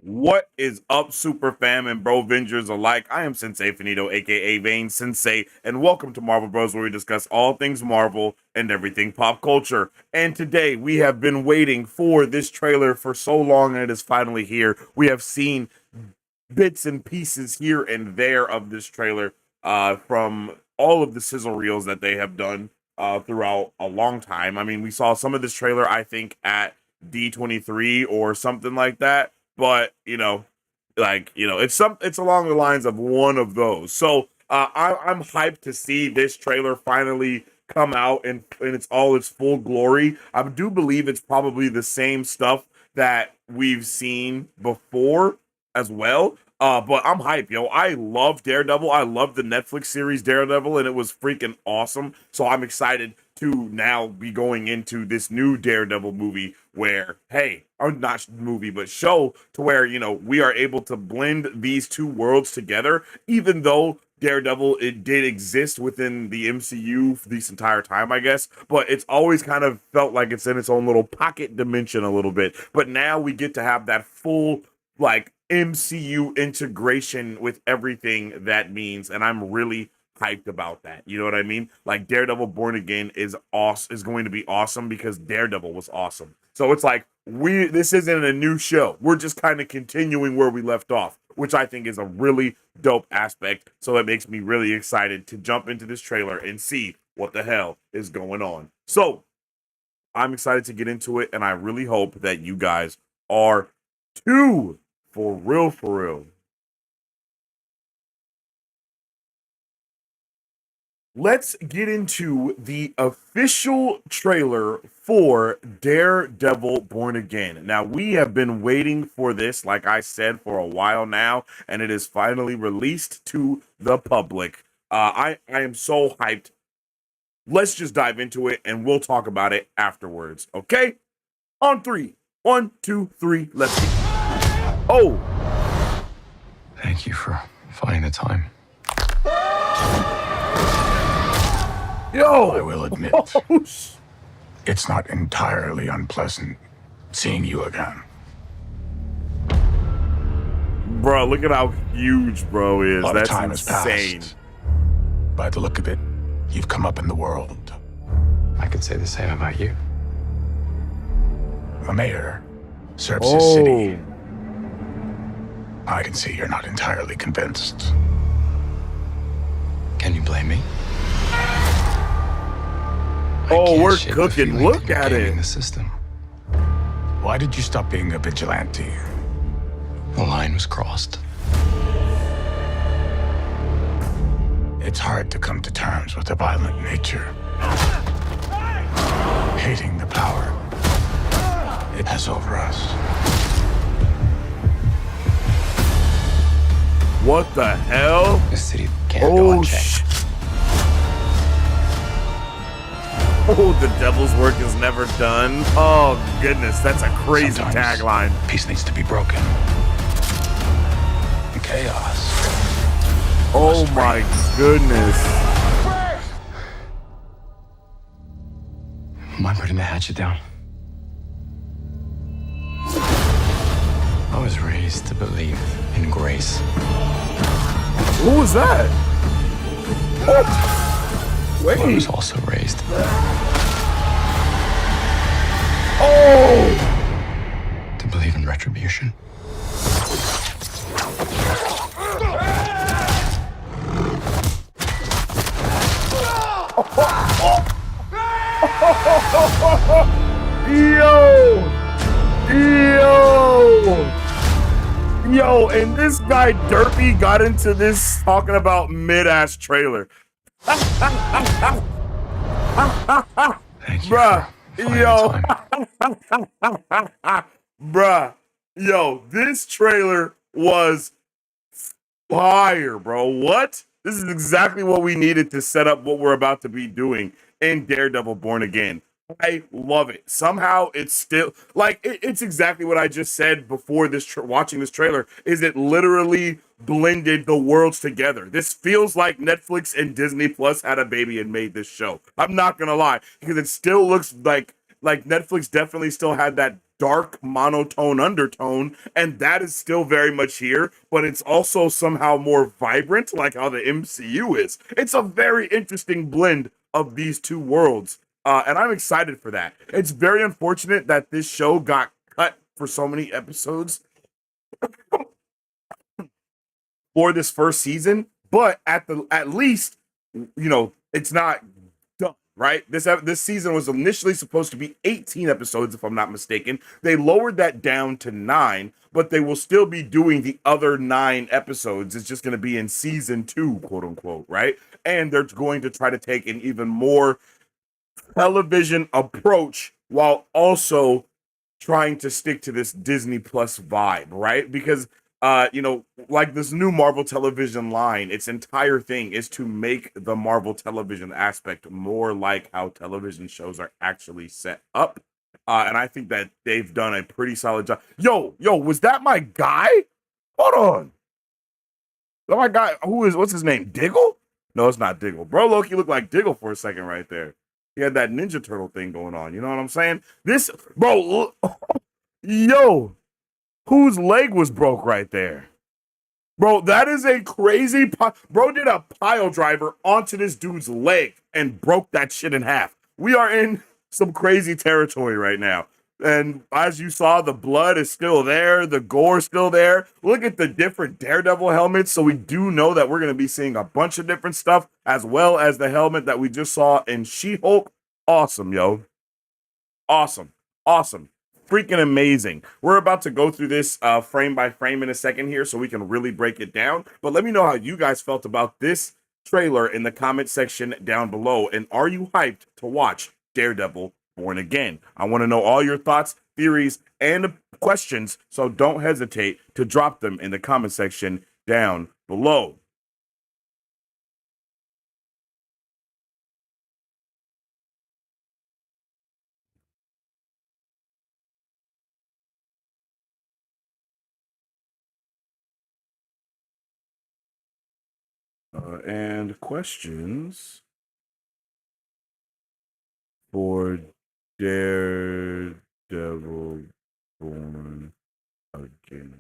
What is up, super fam and bro Vengers alike? I am Sensei Finito, aka Vane Sensei, and welcome to Marvel Bros, where we discuss all things Marvel and everything pop culture. And today we have been waiting for this trailer for so long, and it is finally here. We have seen bits and pieces here and there of this trailer from all of the sizzle reels that they have done throughout a long time. I mean, we saw some of this trailer, I think, at D23 or something like that. But it's along the lines of one of those. So I'm hyped to see this trailer finally come out in its full glory. I do believe it's probably the same stuff that we've seen before as well. But I'm hyped, yo. I love Daredevil. I love the Netflix series Daredevil, and it was freaking awesome. So I'm excited to now be going into this new Daredevil movie where, hey, or not movie, but show to where, we are able to blend these two worlds together, even though Daredevil, it did exist within the MCU for this entire time, I guess, but it's always kind of felt like it's in its own little pocket dimension a little bit. But now we get to have that full, MCU integration with everything that means, and I'm really hyped about that. You know what I mean? Like, Daredevil Born Again is going to be awesome because Daredevil was awesome. So it's like this isn't a new show. We're just kind of continuing where we left off, which I think is a really dope aspect. So it makes me really excited to jump into this trailer and see what the hell is going on. So I'm excited to get into it, and I really hope that you guys are too. For real, for real. Let's get into the official trailer for Daredevil Born Again. Now, we have been waiting for this, like I said, for a while now, and it is finally released to the public. I am so hyped. Let's just dive into it, and we'll talk about it afterwards, okay? On 3. 1, 2, 3, let's go. Oh! Thank you for finding the time. Yo! I will admit, it's not entirely unpleasant seeing you again. Bro, look at how huge bro is. A lot That's of time has insane. passed. By the look of it, you've come up in the world. I could say the same about you. The mayor serves his city. I can see you're not entirely convinced. Can you blame me? Oh, we're cooking. Look at it. The system. Why did you stop being a vigilante? The line was crossed. It's hard to come to terms with a violent nature. Hating the power it has over us. What the hell? The city can't go unchecked. Oh, the devil's work is never done. Oh, goodness, that's a crazy tagline. Peace needs to be broken. And chaos. Oh my goodness. Am I putting the hatchet down? I was raised to believe in grace. Who was that? What? Wait. I was also raised. Oh! To believe in retribution. Yo, and this guy Derpy got into this talking about mid-ass trailer. Thank you. Bruh, yo. Bruh, yo, this trailer was fire, bro. What? This is exactly what we needed to set up what we're about to be doing in Daredevil Born Again. I love it. Somehow it's still it's exactly what I just said before this watching this trailer. Is it literally blended the worlds together? This feels like Netflix and Disney Plus had a baby and made this show. I'm not gonna lie, because it still looks like Netflix definitely still had that dark monotone undertone, and that is still very much here, but it's also somehow more vibrant, like how the MCU is. It's a very interesting blend of these two worlds, and I'm excited for that. It's very unfortunate that this show got cut for so many episodes for this first season, but at least, it's not done, right? This season was initially supposed to be 18 episodes, if I'm not mistaken. They lowered that down to 9, but they will still be doing the other 9 episodes. It's just going to be in season 2, quote unquote, right? And they're going to try to take an even more television approach while also trying to stick to this Disney Plus vibe, right? Because like this new Marvel television line, its entire thing is to make the Marvel television aspect more like how television shows are actually set up. And I think that they've done a pretty solid job. Yo, was that my guy? Hold on. Is that my guy? What's his name? Diggle? No, it's not Diggle. Bro, Loki looked like Diggle for a second right there. He had that Ninja Turtle thing going on. You know what I'm saying? Yo, whose leg was broke right there? Bro, that is a crazy... Bro did a pile driver onto this dude's leg and broke that shit in half. We are in some crazy territory right now. And as you saw, the blood is still there. The gore is still there. Look at the different Daredevil helmets. So we do know that we're going to be seeing a bunch of different stuff, as well as the helmet that we just saw in She-Hulk. Awesome, yo. Awesome. Freaking amazing. We're about to go through this frame by frame in a second here so we can really break it down. But let me know how you guys felt about this trailer in the comment section down below. And are you hyped to watch Daredevil Born Again? I want to know all your thoughts, theories, and questions, so don't hesitate to drop them in the comment section down below. And questions for Daredevil Born Again.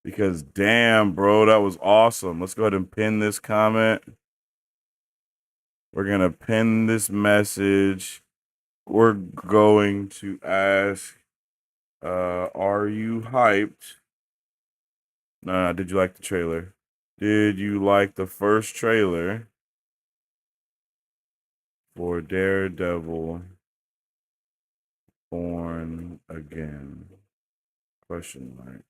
Because damn, bro, that was awesome. Let's go ahead and pin this comment. We're going to pin this message. We're going to ask, are you hyped? Nah, did you like the trailer? Did you like the first trailer for Daredevil Born Again? Question mark.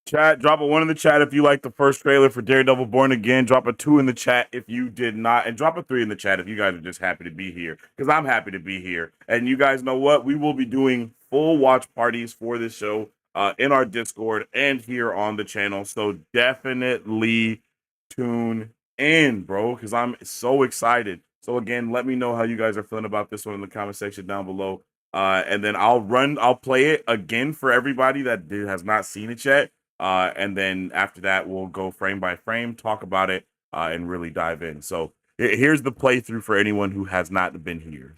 Chat, drop a 1 in the chat if you liked the first trailer for Daredevil Born Again. Drop a 2 in the chat if you did not. And drop a 3 in the chat if you guys are just happy to be here. Because I'm happy to be here. And you guys know what? We will be doing full watch parties for this show in our Discord and here on the channel. So definitely tune in, bro, because I'm so excited. So again, let me know how you guys are feeling about this one in the comment section down below. And then I'll play it again for everybody that has not seen it yet. And then after that, we'll go frame by frame, talk about it, and really dive in. So here's the playthrough for anyone who has not been here.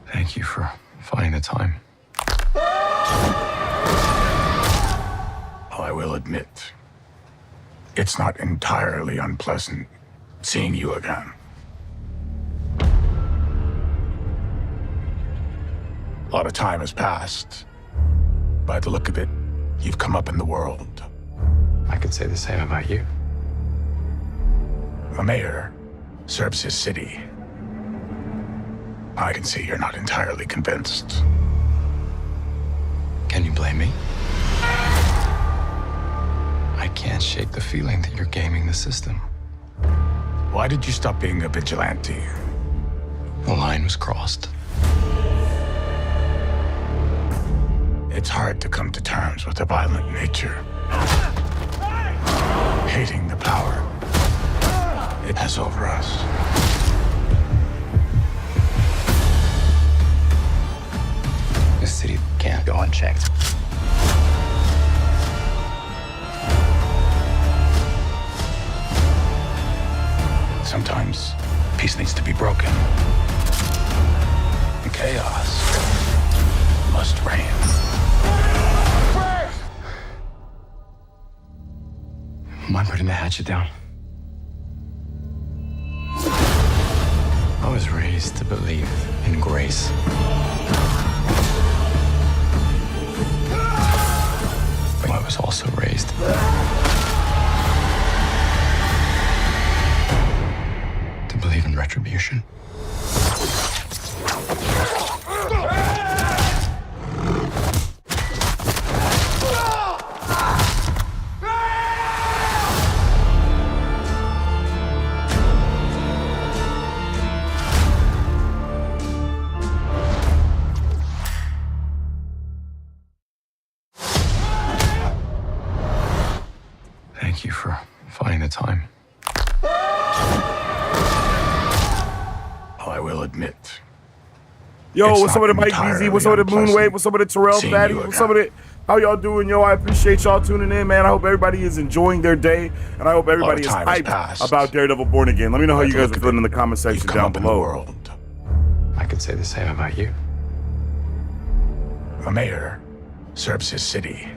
Thank you for finding the time. I will admit, it's not entirely unpleasant seeing you again. A lot of time has passed. By the look of it, you've come up in the world. I could say the same about you. The mayor serves his city. I can see you're not entirely convinced. Can you blame me? I can't shake the feeling that you're gaming the system. Why did you stop being a vigilante? The line was crossed. It's hard to come to terms with a violent nature. Hating the power it has over us. This city can't go unchecked. Sometimes peace needs to be broken. And chaos must reign. Mind putting the hatchet down? I was raised to believe in grace. But I was also raised to believe in retribution. Thank you for finding the time. I will admit. Yo, It's what's up not with the Mike entirely BZ? What's up with the Moonwave? unpleasant What's up with the Terrell seeing Fatty? you What's up with again. it? How y'all doing, yo? I appreciate y'all tuning in, man. I hope everybody is enjoying their day, and I hope everybody is time has hyped passed. about Daredevil Born Again. Let me know how By you the guys look are of feeling it, in the comment You've section come down up in the below. world. I could say the same about you. A mayor serves his city.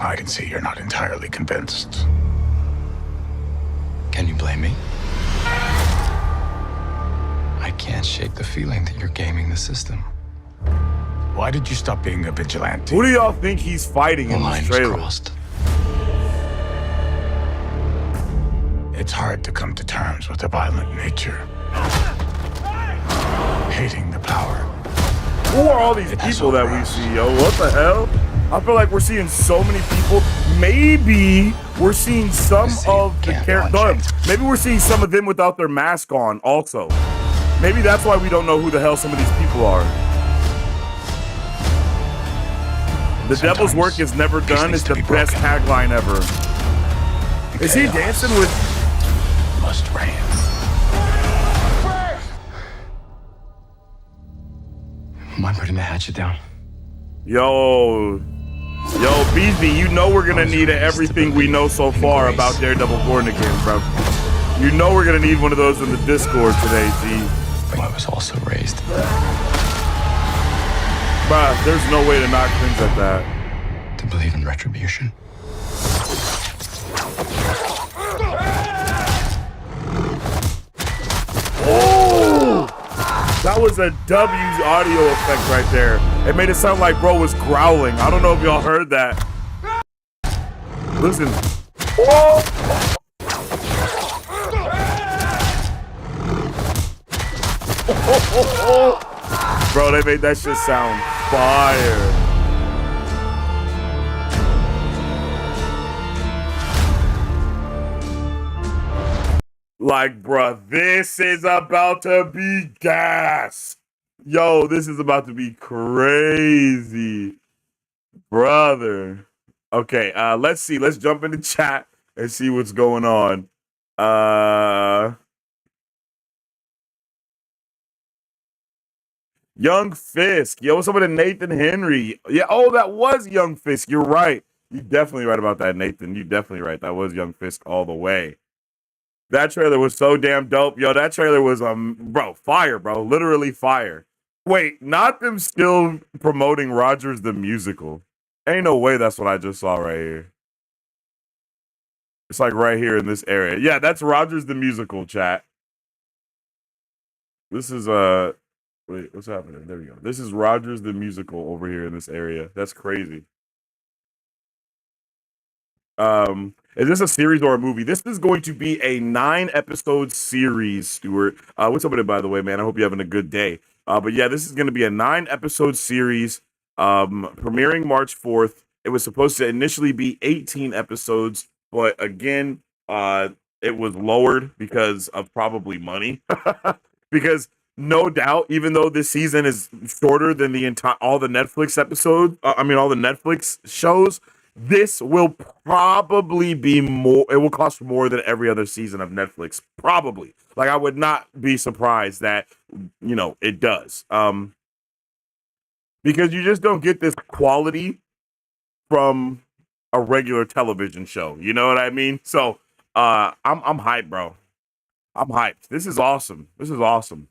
I can see you're not entirely convinced. Can you blame me? I can't shake the feeling that you're gaming the system. Why did you stop being a vigilante? Who do y'all think he's fighting The in line this was trailer? crossed. It's hard to come to terms with a violent nature. Hating the power. Who are all these It has people that we over us. see, yo? What the hell? I feel like we're seeing so many people. Maybe we're seeing some This of the can't characters. Maybe we're seeing some of them without their mask on also. Maybe that's why we don't know who the hell some of these people are. The devil's Sometimes work is never peace done needs is to the be best broken. tagline ever. Is he Chaos dancing with... must reign. Mind putting the hatchet down? Yo, BZ, you know we're gonna I was need raised to everything we believe know so in far grace. about Daredevil Born Again, bro. You know we're gonna need one of those in the Discord today, G. But I was also raised Bruh, there's no way to not cringe at that. to believe in retribution. Oh! That was a W audio effect right there. It made it sound like bro was growling. I don't know if y'all heard that. Listen. Oh! Bro, they made that shit sound fire. Like, bruh, this is about to be gas. Yo, this is about to be crazy. Brother. Okay, let's see. Let's jump into chat and see what's going on. Young Fisk. Yo, what's up with Nathan Henry? Yeah, oh, that was Young Fisk. You're right. You're definitely right about that, Nathan. You're definitely right. That was Young Fisk all the way. That trailer was so damn dope. Yo, that trailer was bro, fire, bro. Literally fire. Wait, not them still promoting Rogers the musical. Ain't no way that's what I just saw right here. It's like right here in this area. Yeah, that's Rogers the musical, chat. This is wait, what's happening? There we go. This is Rogers the musical over here in this area. That's crazy. Is this a series or a movie? This is going to be a 9-episode series, Stuart. What's up with it, by the way, man? I hope you're having a good day. But yeah, this is going to be a 9-episode series, premiering March 4th. It was supposed to initially be 18 episodes, but again, it was lowered because of probably money. Because no doubt, even though this season is shorter than all the Netflix episodes, all the Netflix shows, this will probably be more. It will cost more than every other season of Netflix. Probably. Like, I would not be surprised that, it does. Because you just don't get this quality from a regular television show. You know what I mean? So, I'm hyped, bro. I'm hyped. This is awesome. This is awesome.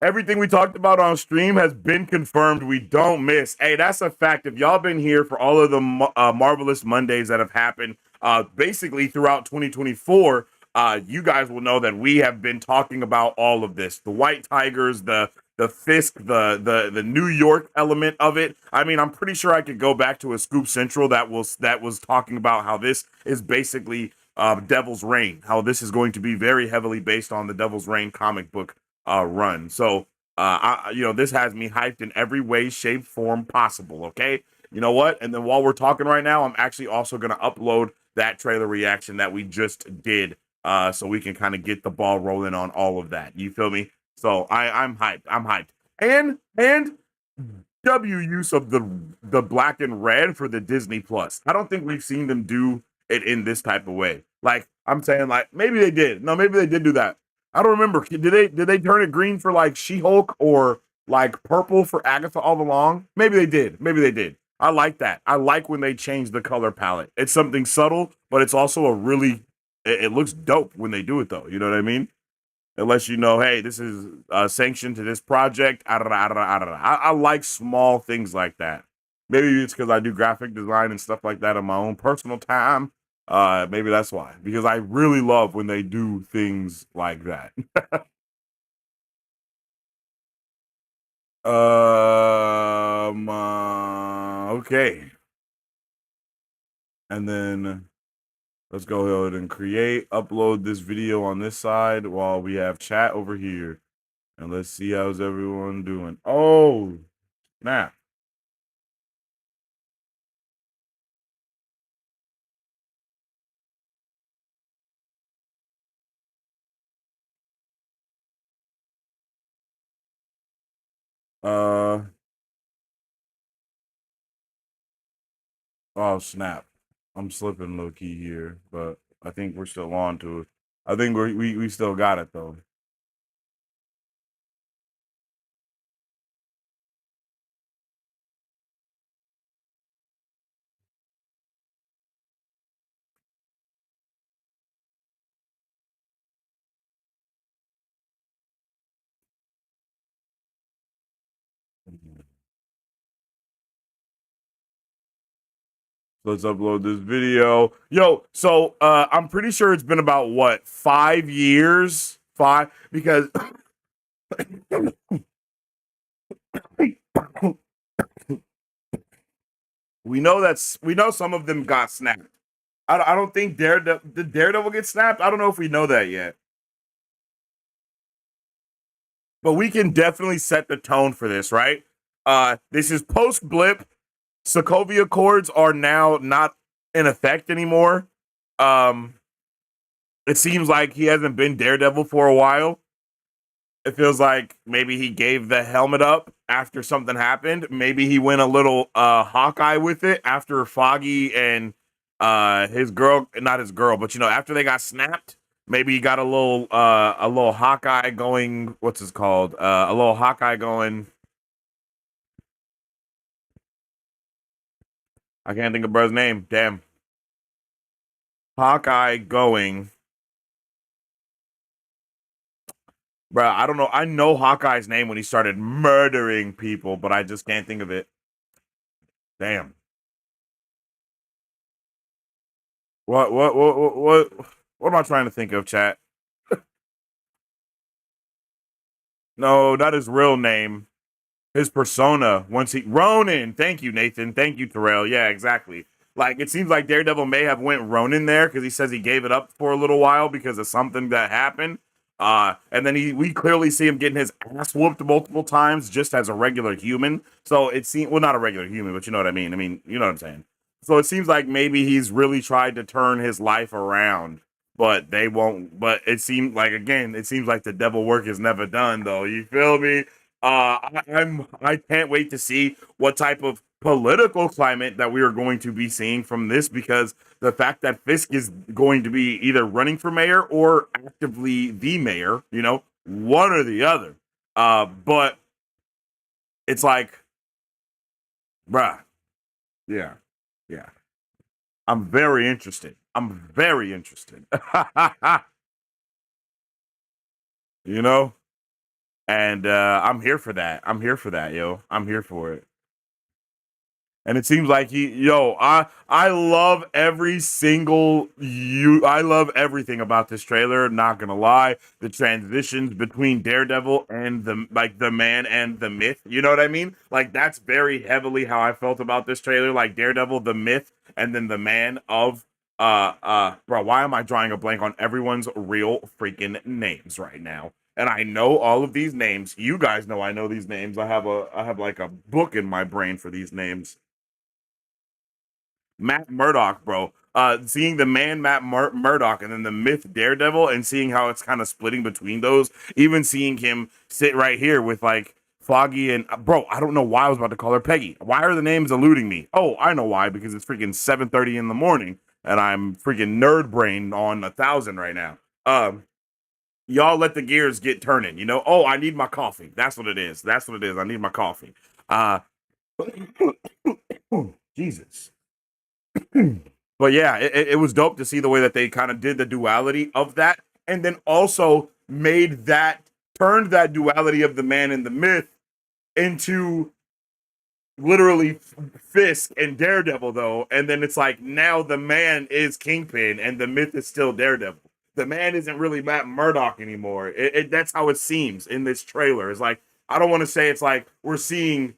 Everything we talked about on stream has been confirmed. We don't miss. Hey, that's a fact. If y'all been here for all of the Marvelous Mondays that have happened, basically throughout 2024, you guys will know that we have been talking about all of this: the White Tigers, the Fisk, the New York element of it. I mean, I'm pretty sure I could go back to a Scoop Central that was talking about how this is basically Devil's Reign, how this is going to be very heavily based on the Devil's Reign comic book run. So, this has me hyped in every way, shape, form possible. Okay, you know what? And then while we're talking right now, I'm actually also gonna upload that trailer reaction that we just did, so we can kind of get the ball rolling on all of that. You feel me? So I'm hyped. I'm hyped. And W use of the black and red for the Disney Plus. I don't think we've seen them do it in this type of way. Like I'm saying, like maybe they did. No, maybe they did do that. I don't remember. Did they turn it green for like She-Hulk or like purple for Agatha all along? Maybe they did. Maybe they did. I like that. I like when they change the color palette. It's something subtle, but it's also a really it looks dope when they do it though. You know what I mean? Unless you know, hey, this is sanctioned to this project. I like small things like that. Maybe it's because I do graphic design and stuff like that in my own personal time. Maybe that's why. Because I really love when they do things like that. Okay. And then let's go ahead and upload this video on this side while we have chat over here. And let's see how's everyone doing. Oh, snap. Uh, oh, snap. I'm slipping low key here, but I think we're still on to it. I think we still got it though. Let's upload this video. Yo, so I'm pretty sure it's been about what, 5 years? Because we know some of them got snapped. I don't think did Daredevil get snapped? I don't know if we know that yet. But we can definitely set the tone for this, right? This is post blip. Sokovia Accords are now not in effect anymore. It seems like he hasn't been Daredevil for a while. It feels like maybe he gave the helmet up after something happened. Maybe he went a little Hawkeye with it after Foggy and his girl, not his girl, but after they got snapped. Maybe he got a little Hawkeye going. What's his called? A little Hawkeye going. I can't think of bro's name. Damn. Hawkeye going. Bro, I don't know. I know Hawkeye's name when he started murdering people, but I just can't think of it. Damn. What am I trying to think of, chat? No, not his real name. His persona. Ronin. Thank you, Nathan. Thank you, Terrell. Yeah, exactly. Like, it seems like Daredevil may have went Ronin there because he says he gave it up for a little while because of something that happened. And then we clearly see him getting his ass whooped multiple times just as a regular human. So it seems, well, not a regular human, but you know what I mean. I mean, you know what I'm saying. So it seems like maybe he's really tried to turn his life around, but they won't. But it seems like, again, it seems like the devil work is never done, though. You feel me? I can't wait to see what type of political climate that we are going to be seeing from this, because the fact that Fisk is going to be either running for mayor or actively the mayor, one or the other. But it's like, bruh, yeah. I'm very interested. I'm very interested. You know? And I'm here for that. I'm here for that, yo. I'm here for it. And it seems like I love every single I love everything about this trailer, not gonna lie. The transitions between Daredevil and the man and the myth, you know what I mean? Like that's very heavily how I felt about this trailer, like Daredevil, the myth, and then the man of bro, why am I drawing a blank on everyone's real freaking names right now? And I know all of these names. You guys know I know these names. I have like a book in my brain for these names. Matt Murdock, bro. Seeing the man Murdock and then the myth Daredevil, and seeing how it's kind of splitting between those. Even seeing him sit right here with like Foggy and bro. I don't know why I was about to call her Peggy. Why are the names eluding me? Oh, I know why, because it's freaking 7:30 in the morning and I'm freaking nerd brain on 1,000 right now. Y'all let the gears get turning. You know. Oh, I need my coffee. That's what it is. That's what it is. I need my coffee. Jesus. But yeah, it was dope to see the way that they kind of did the duality of that, and then also turned that duality of the man and the myth into literally Fisk and Daredevil, though. And then it's like now the man is Kingpin and the myth is still Daredevil. The man isn't really Matt Murdock anymore. That's how it seems in this trailer. It's like, I don't want to say it's like we're seeing,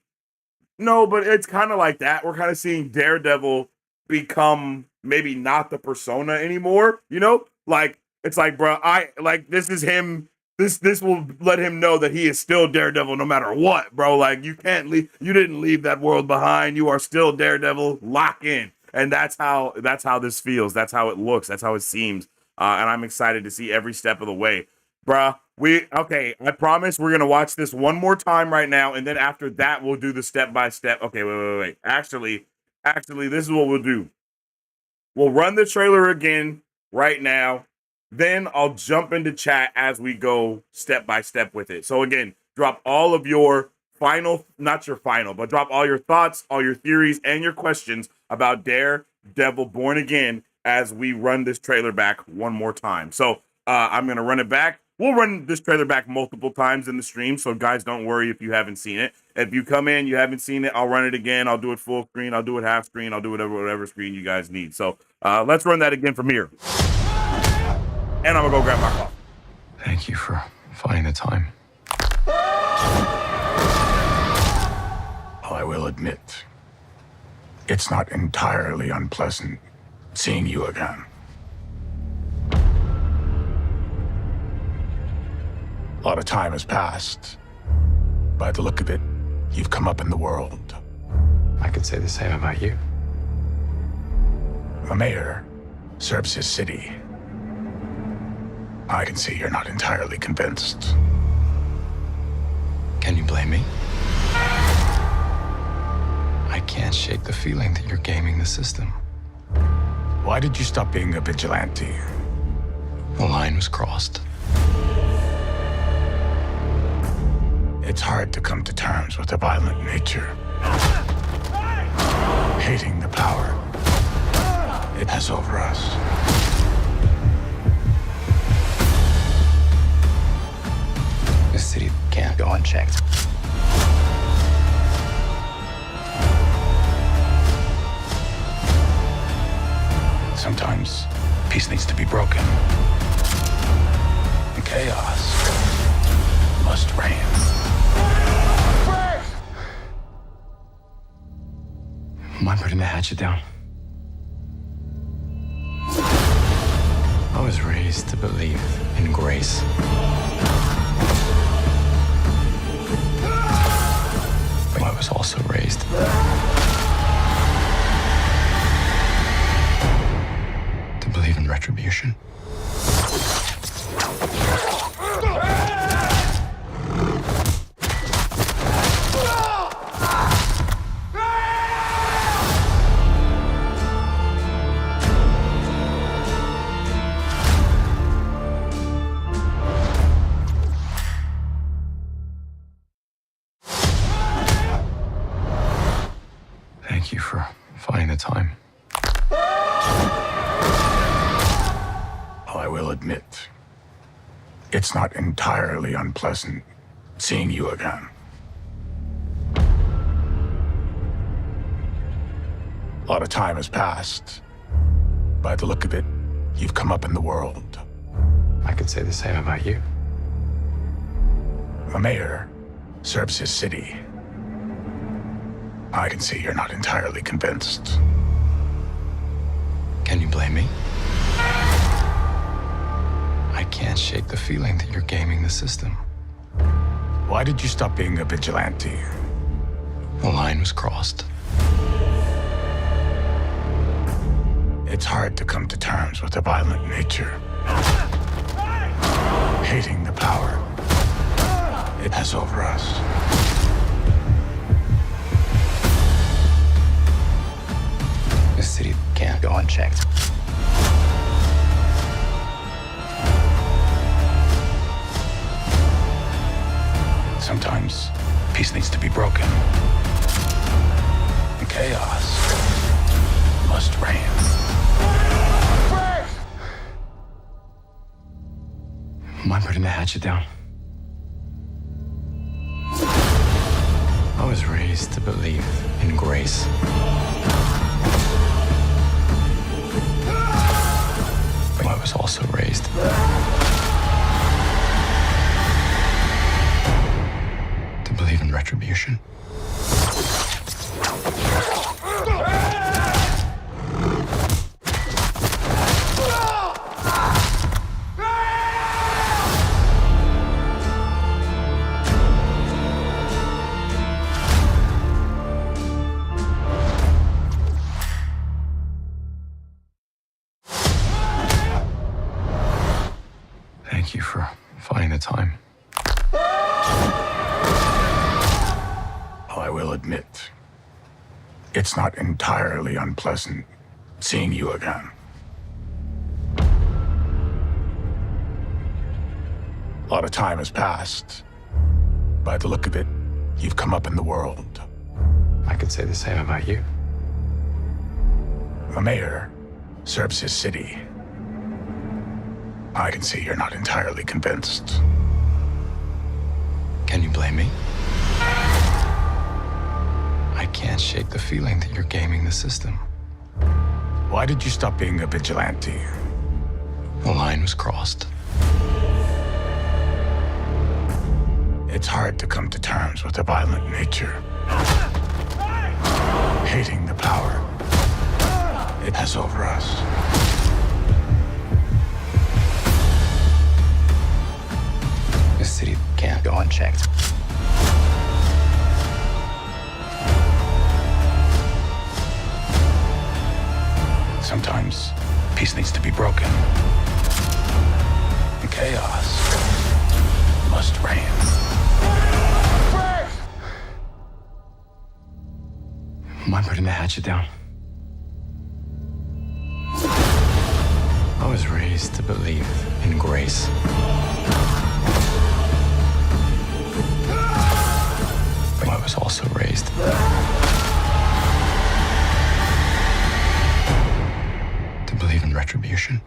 no, but it's kind of like that. We're kind of seeing Daredevil become maybe not the persona anymore, you know? Like it's like, bro, this is him. This will let him know that he is still Daredevil no matter what, bro. Like you can't leave, you didn't leave that world behind. You are still Daredevil. Lock in. And that's how this feels. That's how it looks. That's how it seems. And I'm excited to see every step of the way. Bruh, I promise we're gonna watch this one more time right now, and then after that we'll do the step by step. Okay, wait. Actually, this is what we'll do. We'll run the trailer again right now. Then I'll jump into chat as we go step by step with it. So again, drop all of your drop all your thoughts, all your theories, and your questions about Daredevil Born Again as we run this trailer back one more time. So I'm going to run it back. We'll run this trailer back multiple times in the stream, so guys, don't worry if you haven't seen it. If you come in, you haven't seen it, I'll run it again. I'll do it full screen. I'll do it half screen. I'll do whatever screen you guys need. So let's run that again from here. And I'm going to go grab my coffee. Thank you for finding the time. I will admit, it's not entirely unpleasant seeing you again. A lot of time has passed. By the look of it, you've come up in the world. I could say the same about you. The mayor serves his city. I can see you're not entirely convinced. Can you blame me? I can't shake the feeling that you're gaming the system. Why did you stop being a vigilante? The line was crossed. It's hard to come to terms with a violent nature. Hating the power it has over us. This city can't go unchecked. Sometimes peace needs to be broken. And chaos must reign. Am I putting the hatchet down? I was raised to believe in grace. But I was also raised to believe in retribution. Thank you for finding the time. I will admit, it's not entirely unpleasant seeing you again. A lot of time has passed. By the look of it, you've come up in the world. I could say the same about you. The mayor serves his city. I can see you're not entirely convinced. Can you blame me? I can't shake the feeling that you're gaming the system. Why did you stop being a vigilante? The line was crossed. It's hard to come to terms with a violent nature. Hating the power it has over us. This city can't go unchecked. Sometimes peace needs to be broken. And chaos must reign. Mind putting the hatchet down? I was raised to believe in grace. But I was also raised to believe in retribution. Thank you for finding the time. I will admit, it's not entirely unpleasant seeing you again. A lot of time has passed. By the look of it, you've come up in the world. I could say the same about you. The mayor serves his city. I can see you're not entirely convinced. Can you blame me? I can't shake the feeling that you're gaming the system. Why did you stop being a vigilante? The line was crossed. It's hard to come to terms with a violent nature. Hating the power it has over us. This city can't go unchecked. Sometimes peace needs to be broken. And chaos must reign. Mind putting the hatchet down? I was raised to believe in grace. But I was also raised to believe in retribution.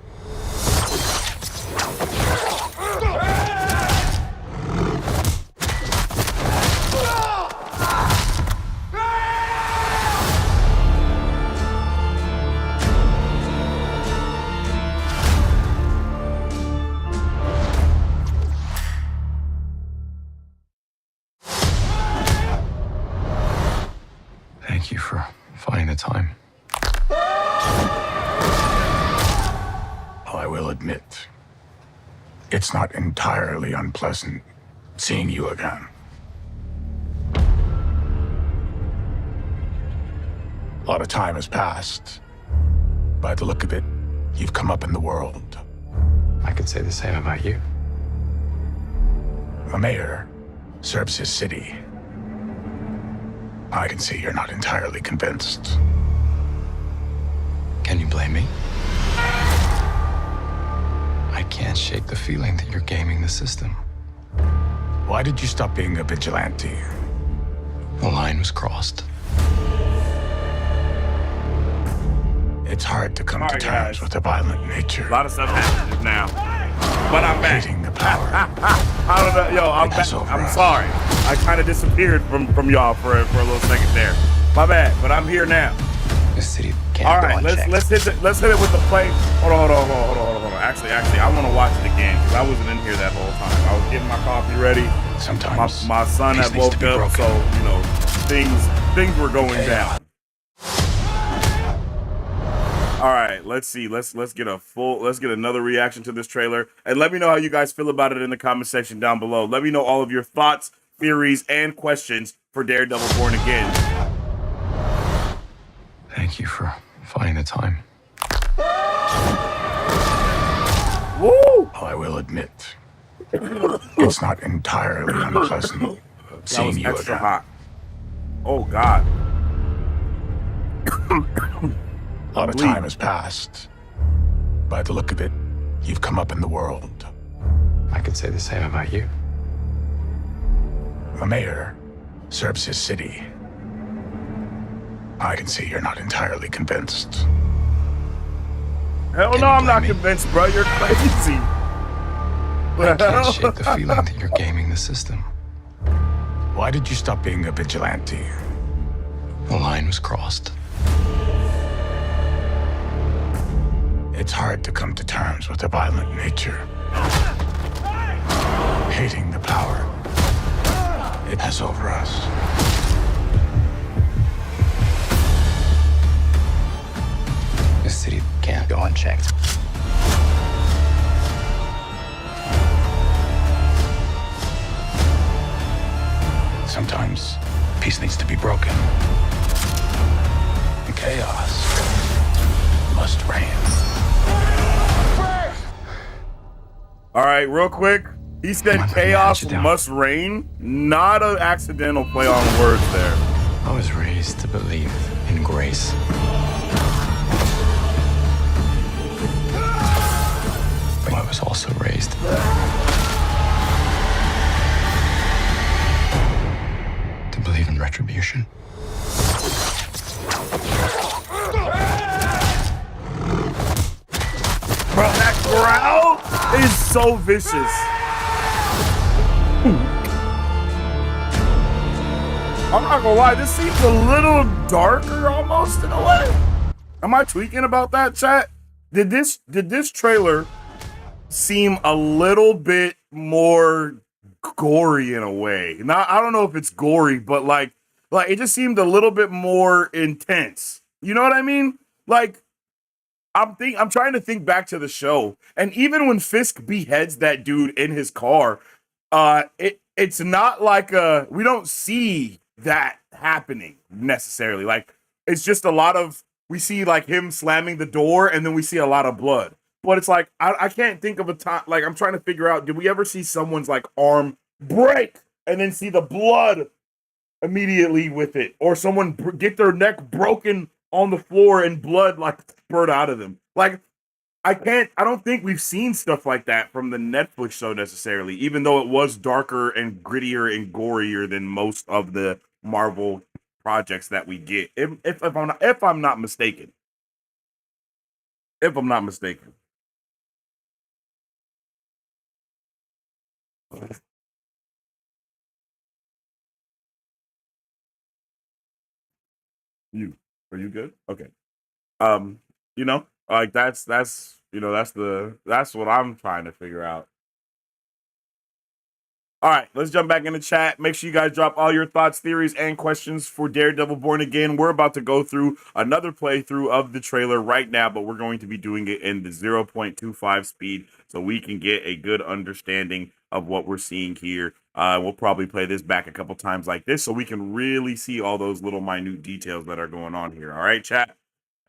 Thank you for finding the time. I will admit, it's not entirely unpleasant seeing you again. A lot of time has passed. By the look of it, you've come up in the world. I could say the same about you. The mayor serves his city. I can see you're not entirely convinced. Can you blame me? I can't shake the feeling that you're gaming the system. Why did you stop being a vigilante? The line was crossed. It's hard to come All to right, terms guys. with a violent nature. A lot of stuff happens now, but I'm back. Hating the power. I don't know, yo. I'm back. I'm us. sorry. I kind of disappeared from y'all for a little second there. My bad, but I'm here now. The city can't All go right, unchecked. let's hit it with the play. Hold on. Actually, I want to watch it again because I wasn't in here that whole time. I was getting my coffee ready. Sometimes My son had woke up, so you know things were going down. All right, let's see. Let's get another reaction to this trailer, and let me know how you guys feel about it in the comment section down below. Let me know all of your thoughts, theories, and questions for Daredevil Born Again. Thank you for finding the time. Woo! I will admit, it's not entirely unpleasant That seeing was you extra again. hot. Oh God. A lot of time has passed. By the look of it, you've come up in the world. I could say the same about you. The mayor serves his city. I can see you're not entirely convinced. Hell Can no, you I'm not blame me? convinced, bro. You're crazy. I can't shake the feeling that you're gaming the system. Why did you stop being a vigilante? The line was crossed. It's hard to come to terms with a violent nature. Hating the power it has over us. The city can't go unchecked. Sometimes peace needs to be broken. And chaos must reign. All right, real quick. He said Come on, chaos let me must reign. Not an accidental play on words there. I was raised to believe in grace. But I was also raised to believe in retribution. Bro, that growl is so vicious. I'm not gonna lie, this seems a little darker almost in a way. Am I tweaking about that, chat? Did this trailer seem a little bit more gory in a way? Not, I don't know if it's gory, but like it just seemed a little bit more intense. You know what I mean? Like I'm trying to think back to the show, and even when Fisk beheads that dude in his car, it's not like we don't see that happening necessarily. Like it's just a lot of, we see like him slamming the door, and then we see a lot of blood. But it's like I can't think of a time. Like I'm trying to figure out, did we ever see someone's like arm break and then see the blood immediately with it, or someone get their neck broken on the floor and blood like spurt out of them? Like I don't think we've seen stuff like that from the Netflix show necessarily, even though it was darker and grittier and gorier than most of the Marvel projects that we get. If I'm not mistaken. If I'm not mistaken. Are you good? Okay. You know, like that's that's what I'm trying to figure out. All right, let's jump back in the chat. Make sure you guys drop all your thoughts, theories, and questions for Daredevil Born Again. We're about to go through another playthrough of the trailer right now, but we're going to be doing it in the 0.25 speed so we can get a good understanding of what we're seeing here. We'll probably play this back a couple times like this so we can really see all those little minute details that are going on here. All right, chat?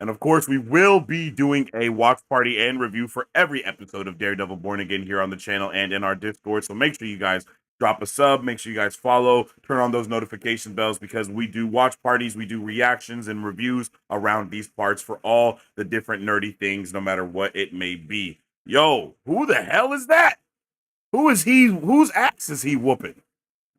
And of course, we will be doing a watch party and review for every episode of Daredevil Born Again here on the channel and in our Discord. So make sure you guys drop a sub, make sure you guys follow, turn on those notification bells, because we do watch parties, we do reactions and reviews around these parts for all the different nerdy things, no matter what it may be. Yo, who the hell is that? Who is he? Whose ass is he whooping?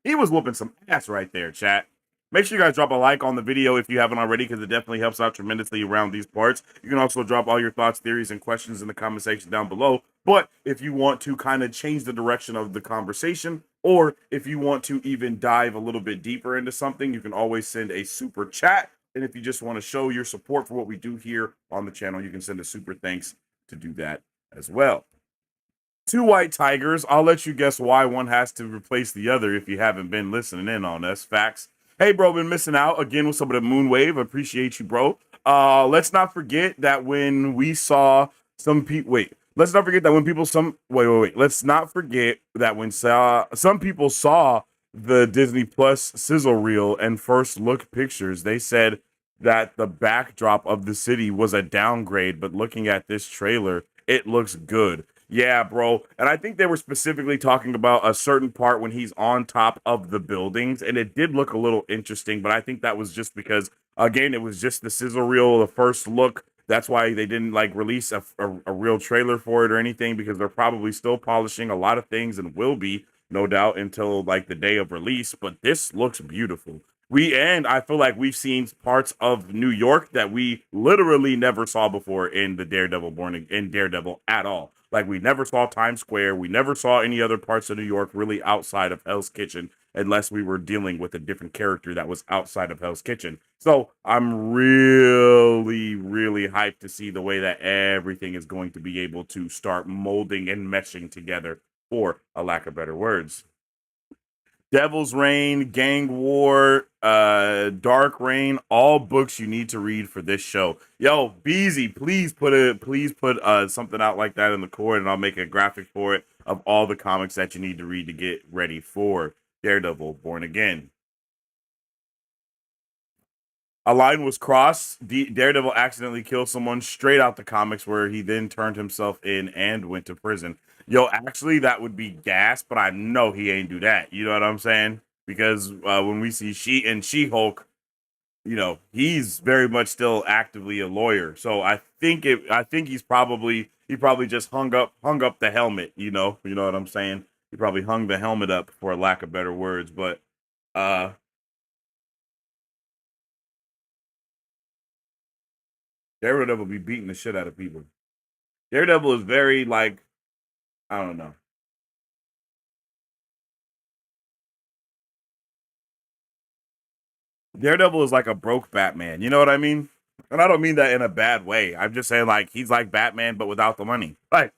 He was whooping some ass right there, chat. Make sure you guys drop a like on the video if you haven't already, because it definitely helps out tremendously around these parts. You can also drop all your thoughts, theories, and questions in the comment section down below. But if you want to kind of change the direction of the conversation, or if you want to even dive a little bit deeper into something, you can always send a super chat. And if you just want to show your support for what we do here on the channel, you can send a super thanks to do that as well. Two white tigers. I'll let you guess why one has to replace the other if you haven't been listening in on us. Facts. Hey, bro, been missing out again with some of the moon wave. Appreciate you, bro. Let's not forget that when we saw some people. Wait. Let's not forget that when people wait. Let's not forget that when some people saw the Disney Plus sizzle reel and first look pictures, they said that the backdrop of the city was a downgrade. But looking at this trailer, it looks good. Yeah, bro. And I think they were specifically talking about a certain part when he's on top of the buildings, and it did look a little interesting, but I think that was just because, again, it was just the sizzle reel, the first look. That's why they didn't like release a real trailer for it or anything, because they're probably still polishing a lot of things and will be, no doubt, until like the day of release. But this looks beautiful. And I feel like we've seen parts of New York that we literally never saw before in the Daredevil at all. Like, we never saw Times Square. We never saw any other parts of New York really outside of Hell's Kitchen, unless we were dealing with a different character that was outside of Hell's Kitchen. So I'm really, really hyped to see the way that everything is going to be able to start molding and meshing together, for a lack of better words. Devil's Reign, Gang War, Dark Reign, all books you need to read for this show. Yo, Beezy, please put something out like that in the cord, and I'll make a graphic for it of all the comics that you need to read to get ready for Daredevil Born Again. A line was crossed. Daredevil accidentally killed someone straight out the comics, where he then turned himself in and went to prison. Yo, actually, that would be gas, but I know he ain't do that. You know what I'm saying? Because when we see She-Hulk, you know, he's very much still actively a lawyer. So I think he probably just hung up the helmet. You know what I'm saying? He probably hung the helmet up, for a lack of better words. But Daredevil be beating the shit out of people. Daredevil is very, like, I don't know. Daredevil is like a broke Batman. You know what I mean? And I don't mean that in a bad way. I'm just saying, like, he's like Batman, but without the money. Like,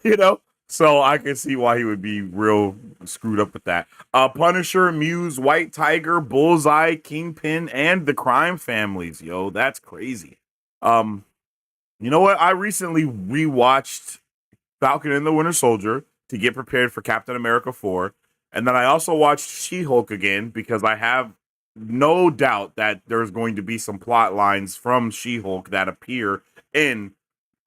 you know? So I can see why he would be real screwed up with that. Punisher, Muse, White Tiger, Bullseye, Kingpin, and the Crime Families. Yo, that's crazy. You know what? I recently rewatched Falcon and the Winter Soldier to get prepared for Captain America 4. And then I also watched She-Hulk again, because I have no doubt that there's going to be some plot lines from She-Hulk that appear in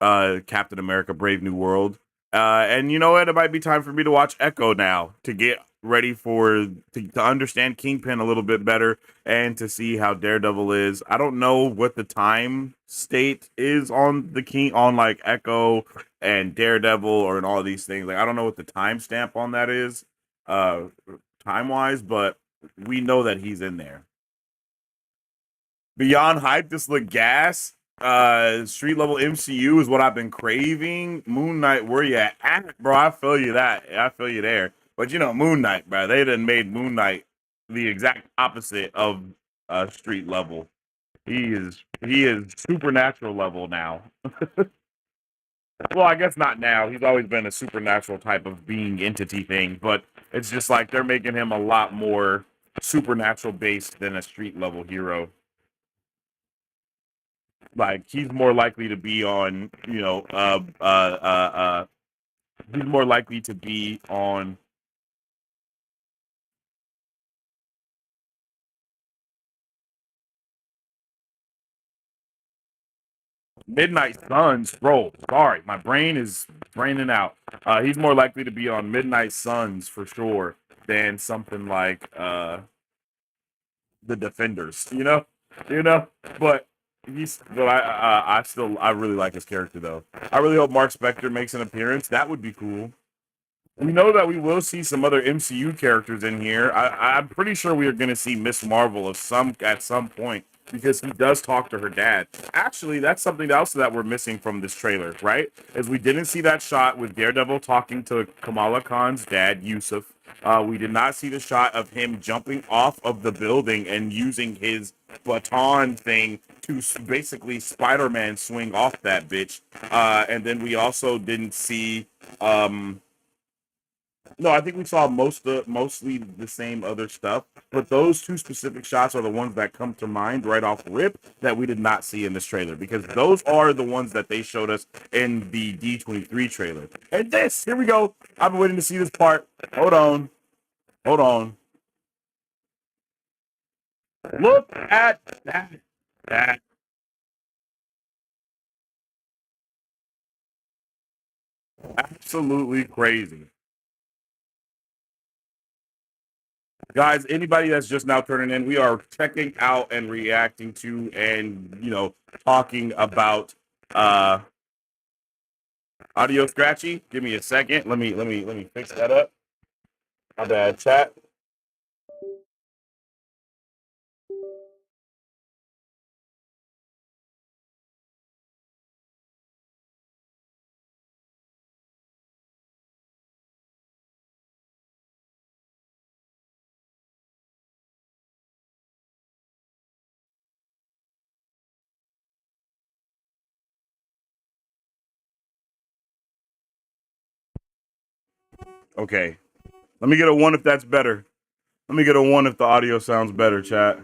Captain America Brave New World. And you know what? It might be time for me to watch Echo now, to get ready to understand Kingpin a little bit better, and to see how Daredevil is. I don't know what the time state is on like Echo and Daredevil, or in all of these things. Like, I don't know what the timestamp on that is, time wise, but we know that he's in there. Beyond hype, this look gas. Street level MCU is what I've been craving. Moon Knight, where you at, bro? I feel you there. But you know, Moon Knight, bro, they done made Moon Knight the exact opposite of street level. He is supernatural level now. Well, I guess not now. He's always been a supernatural type of being, entity thing, but it's just like they're making him a lot more supernatural based than a street level hero. Like, he's more likely to be on, you know, he's more likely to be on Midnight Suns, bro. Sorry, my brain is braining out. He's more likely to be on Midnight Suns for sure than something like the Defenders. You know. But I really like his character though. I really hope Mark Spector makes an appearance. That would be cool. We know that we will see some other MCU characters in here. I'm pretty sure we are going to see Miss Marvel at some point because he does talk to her dad. Actually, that's something else that we're missing from this trailer, right? Is we didn't see that shot with Daredevil talking to Kamala Khan's dad, Yusuf. We did not see the shot of him jumping off of the building and using his baton thing to basically Spider-Man swing off that bitch. And then we also didn't see. No, I think we saw mostly the same other stuff, but those two specific shots are the ones that come to mind right off rip that we did not see in this trailer because those are the ones that they showed us in the D23 trailer. And here we go. I've been waiting to see this part. Hold on. Look at that. Absolutely crazy. Guys, anybody that's just now turning in, we are checking out and reacting to and, talking about audio scratchy. Give me a second. Let me fix that up. My bad, chat. Okay. Let me get a 1 if that's better. Let me get a 1 if the audio sounds better, chat.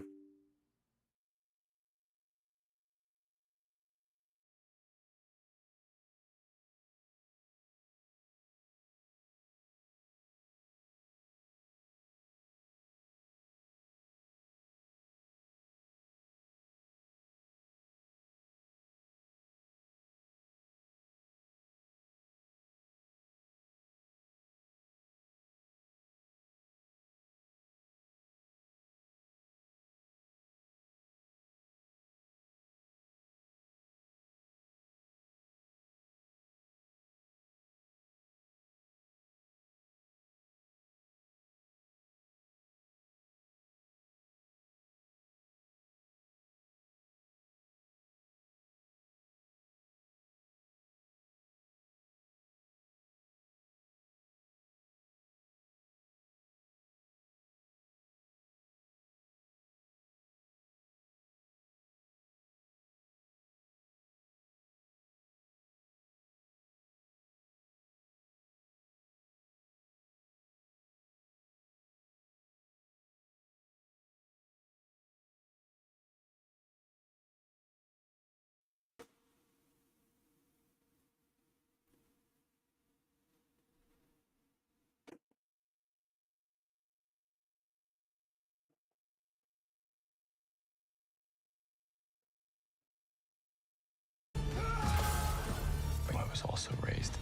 I was also raised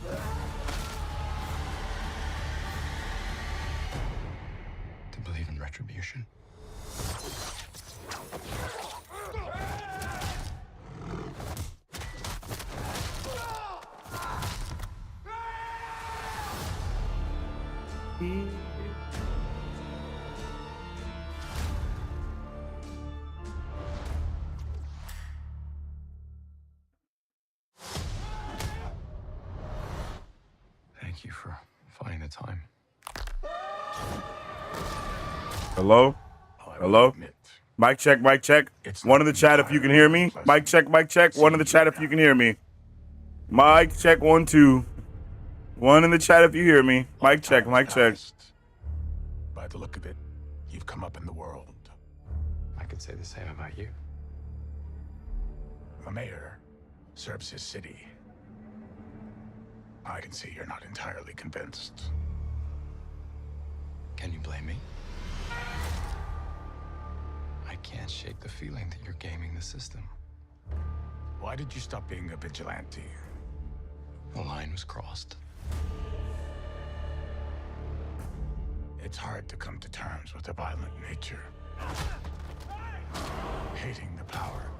to believe in retribution. Thank you for finding the time. Hello? Hello? Mic check, mic check. One in the chat if you can hear me. Mic check, mic check. One in the chat if you can hear me. Mic check, 1, 2. One in the chat if you hear me. Mic check, mic check. By the look of it, you've come up in the world. I could say the same about you. The mayor serves his city. I can see you're not entirely convinced. Can you blame me? I can't shake the feeling that you're gaming the system. Why did you stop being a vigilante? The line was crossed. It's hard to come to terms with a violent nature. Hating the power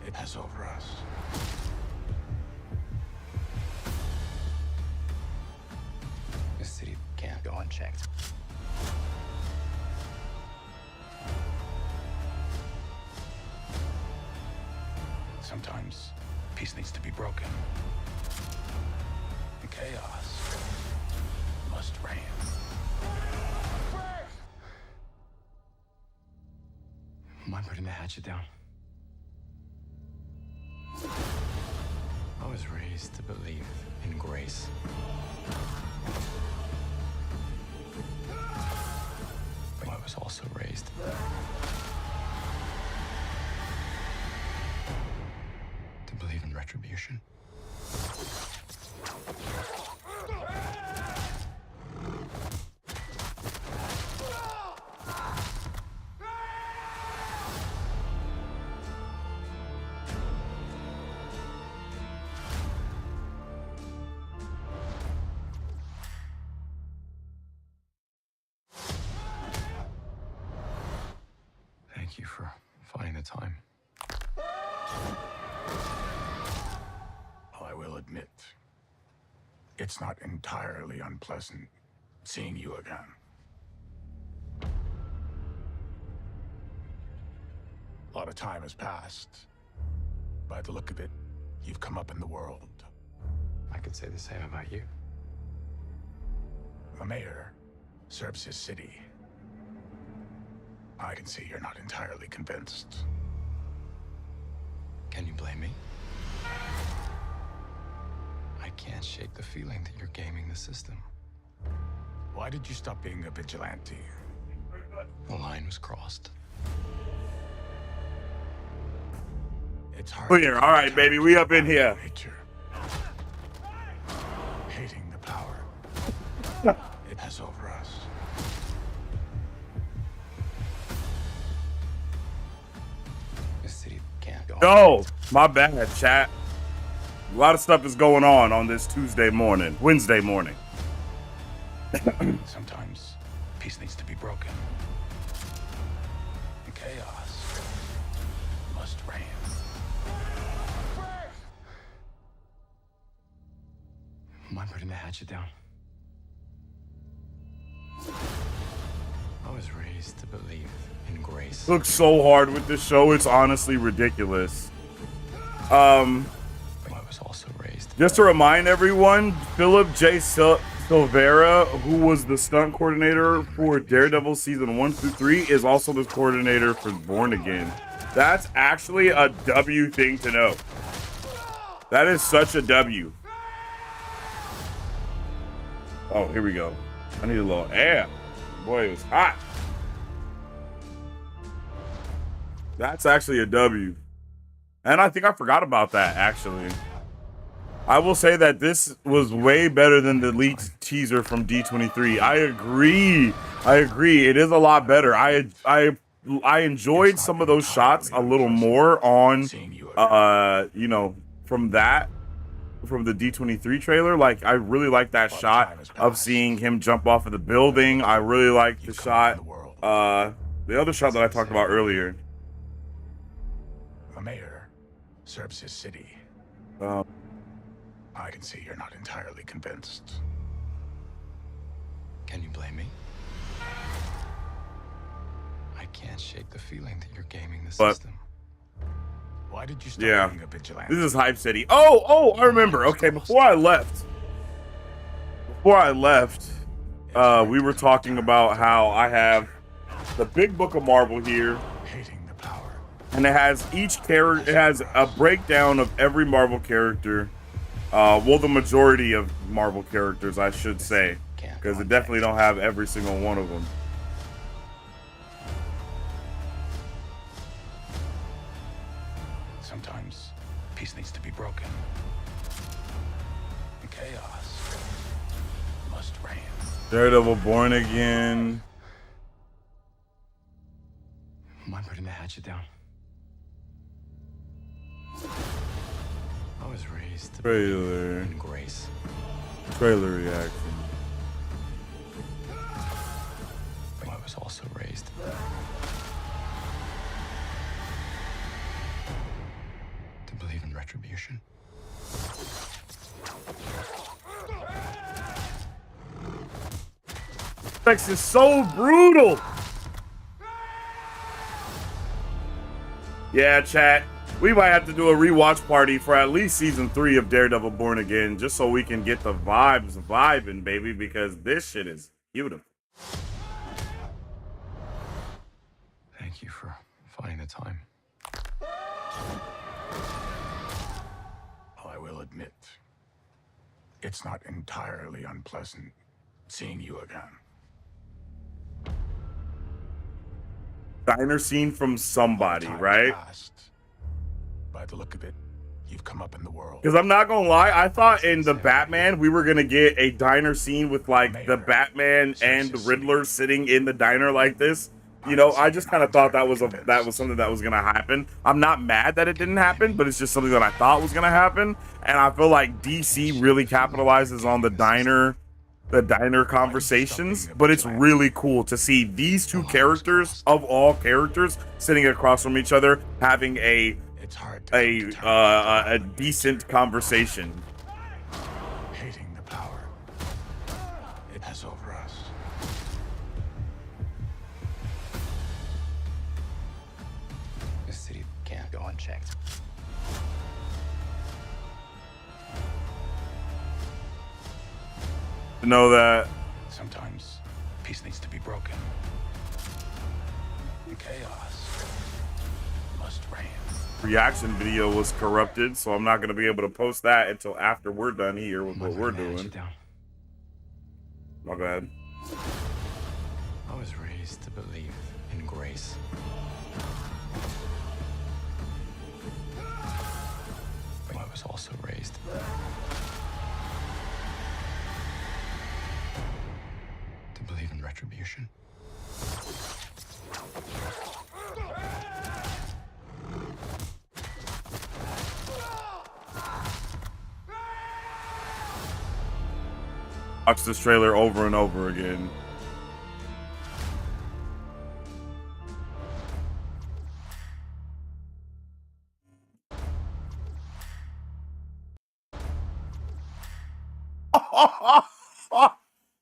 it has over us. unchecked. Sometimes peace needs to be broken. And chaos must reign. Am I putting the hatchet down? I was raised to believe in grace. But I was also raised to believe in retribution. Thank you for finding the time. I will admit, it's not entirely unpleasant seeing you again. A lot of time has passed. By the look of it, you've come up in the world. I could say the same about you. The mayor serves his city. I can see you're not entirely convinced. Can you blame me? I can't shake the feeling that you're gaming the system. Why did you stop being a vigilante? The line was crossed. It's hard. Clear. All right, baby. We up in here. Nature. Hating the power it has over us. This city can't go. No, my bad, chat. A lot of stuff is going on this Wednesday morning. Sometimes peace needs to be broken. And chaos must reign. Am I putting the hatchet down? I was raised to believe in grace. Looks so hard with this show. It's honestly ridiculous. But I was also raised. Just to remind everyone, Philip J. Silvera, who was the stunt coordinator for Daredevil season 1 through 3, is also the coordinator for Born Again. That's actually a W thing to know. That is such a W. Oh, here we go. I need a little air. Boy, it was hot. That's actually a W. And I think I forgot about that, actually. I will say that this was way better than the leaked teaser from D23. I agree. It is a lot better. I enjoyed some of those shots a little more on, from the D23 trailer. Like, I really like that shot of seeing him jump off of the building. I really like the shot, the other shot that I talked about earlier. The mayor serves his city. I can see you're not entirely convinced. Can you blame me? I can't shake the feeling that you're gaming the system. Why did you stop being a vigilante? This is Hype City. Oh, I remember. Okay, before I left, we were talking about how I have the big book of Marvel here. Hating the power. And it has each character, it has a breakdown of every Marvel character. Well, the majority of Marvel characters, I should say, because it definitely don't have every single one of them. Sometimes peace needs to be broken. And chaos must reign. Daredevil, Born Again. Am I putting the hatchet down? I was raised to Trailer. believe in grace. Trailer reaction. But I was also raised to believe in retribution. effects is so brutal. Yeah, chat. We might have to do a rewatch party for at least season 3 of Daredevil Born Again, just so we can get the vibes vibing, baby, because this shit is beautiful. Thank you for finding the time. I will admit, it's not entirely unpleasant seeing you again. Diner scene from somebody, Time's right? passed. By the look of it, you've come up in the world. Because I'm not gonna lie, I thought in the Batman we were gonna get a diner scene with like the Batman and the Riddler sitting in the diner like this. You know, I just kind of thought that was something that was gonna happen. I'm not mad that it didn't happen, but it's just something that I thought was gonna happen. And I feel like DC really capitalizes on the diner conversations, but it's really cool to see these two characters of all characters sitting across from each other having a decent conversation. Hating the power it has over us. This city can't go unchecked. To know that Sometimes peace needs to be broken. And chaos must reign. reaction video was corrupted, so I'm not going to be able to post that until after we're done here with what we're doing. My bad. I was raised to believe in grace. But I was also raised to believe in retribution. Watch this trailer over and over again.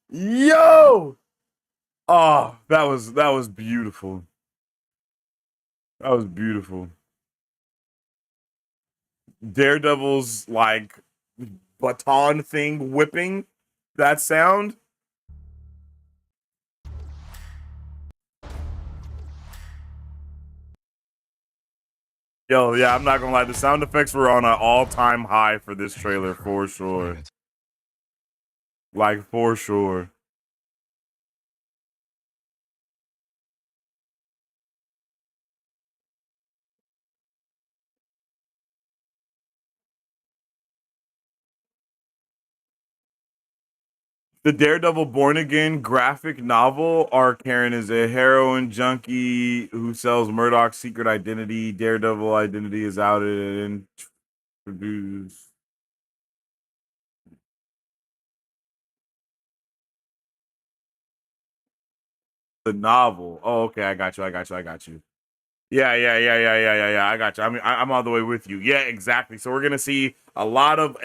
Yo! Oh, that was beautiful. That was beautiful. Daredevil's like baton thing whipping that sound. Yo, yeah, I'm not gonna lie. The sound effects were on an all-time high for this trailer for sure. Like, for sure. The Daredevil Born Again graphic novel arc, Karen, is a heroin junkie who sells Murdock's secret identity. Daredevil identity is outed and introduced. The novel. Oh, okay. I got you. Yeah. I got you. I mean, I'm all the way with you. Yeah, exactly. So we're gonna see a lot of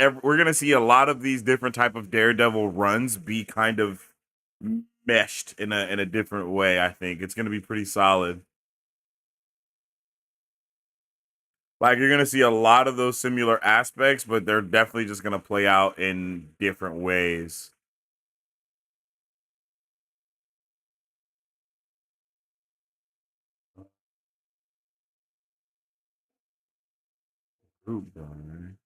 these different type of Daredevil runs be kind of meshed in a different way. I think it's gonna be pretty solid. Like you're gonna see a lot of those similar aspects, but they're definitely just gonna play out in different ways. Ooh, darn.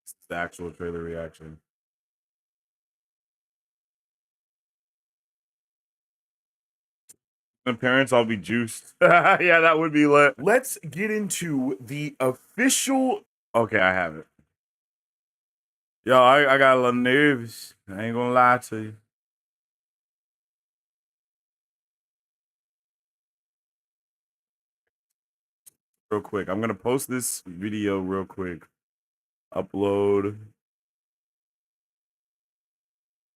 It's the actual trailer reaction. Appearance, I'll be juiced. Yeah, that would be lit. Let's get into the official. Okay, I have it. Yo, I got a little nervous. I ain't gonna lie to you. Real quick, I'm gonna post this video real quick. Upload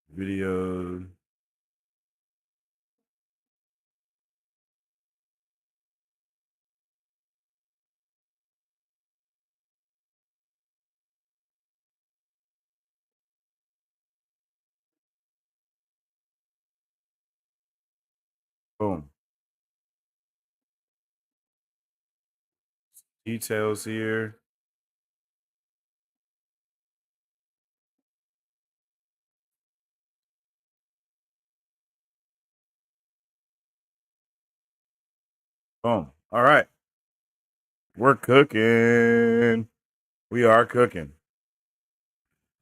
video. Boom. Details here. Boom. All right. We're cooking. We are cooking.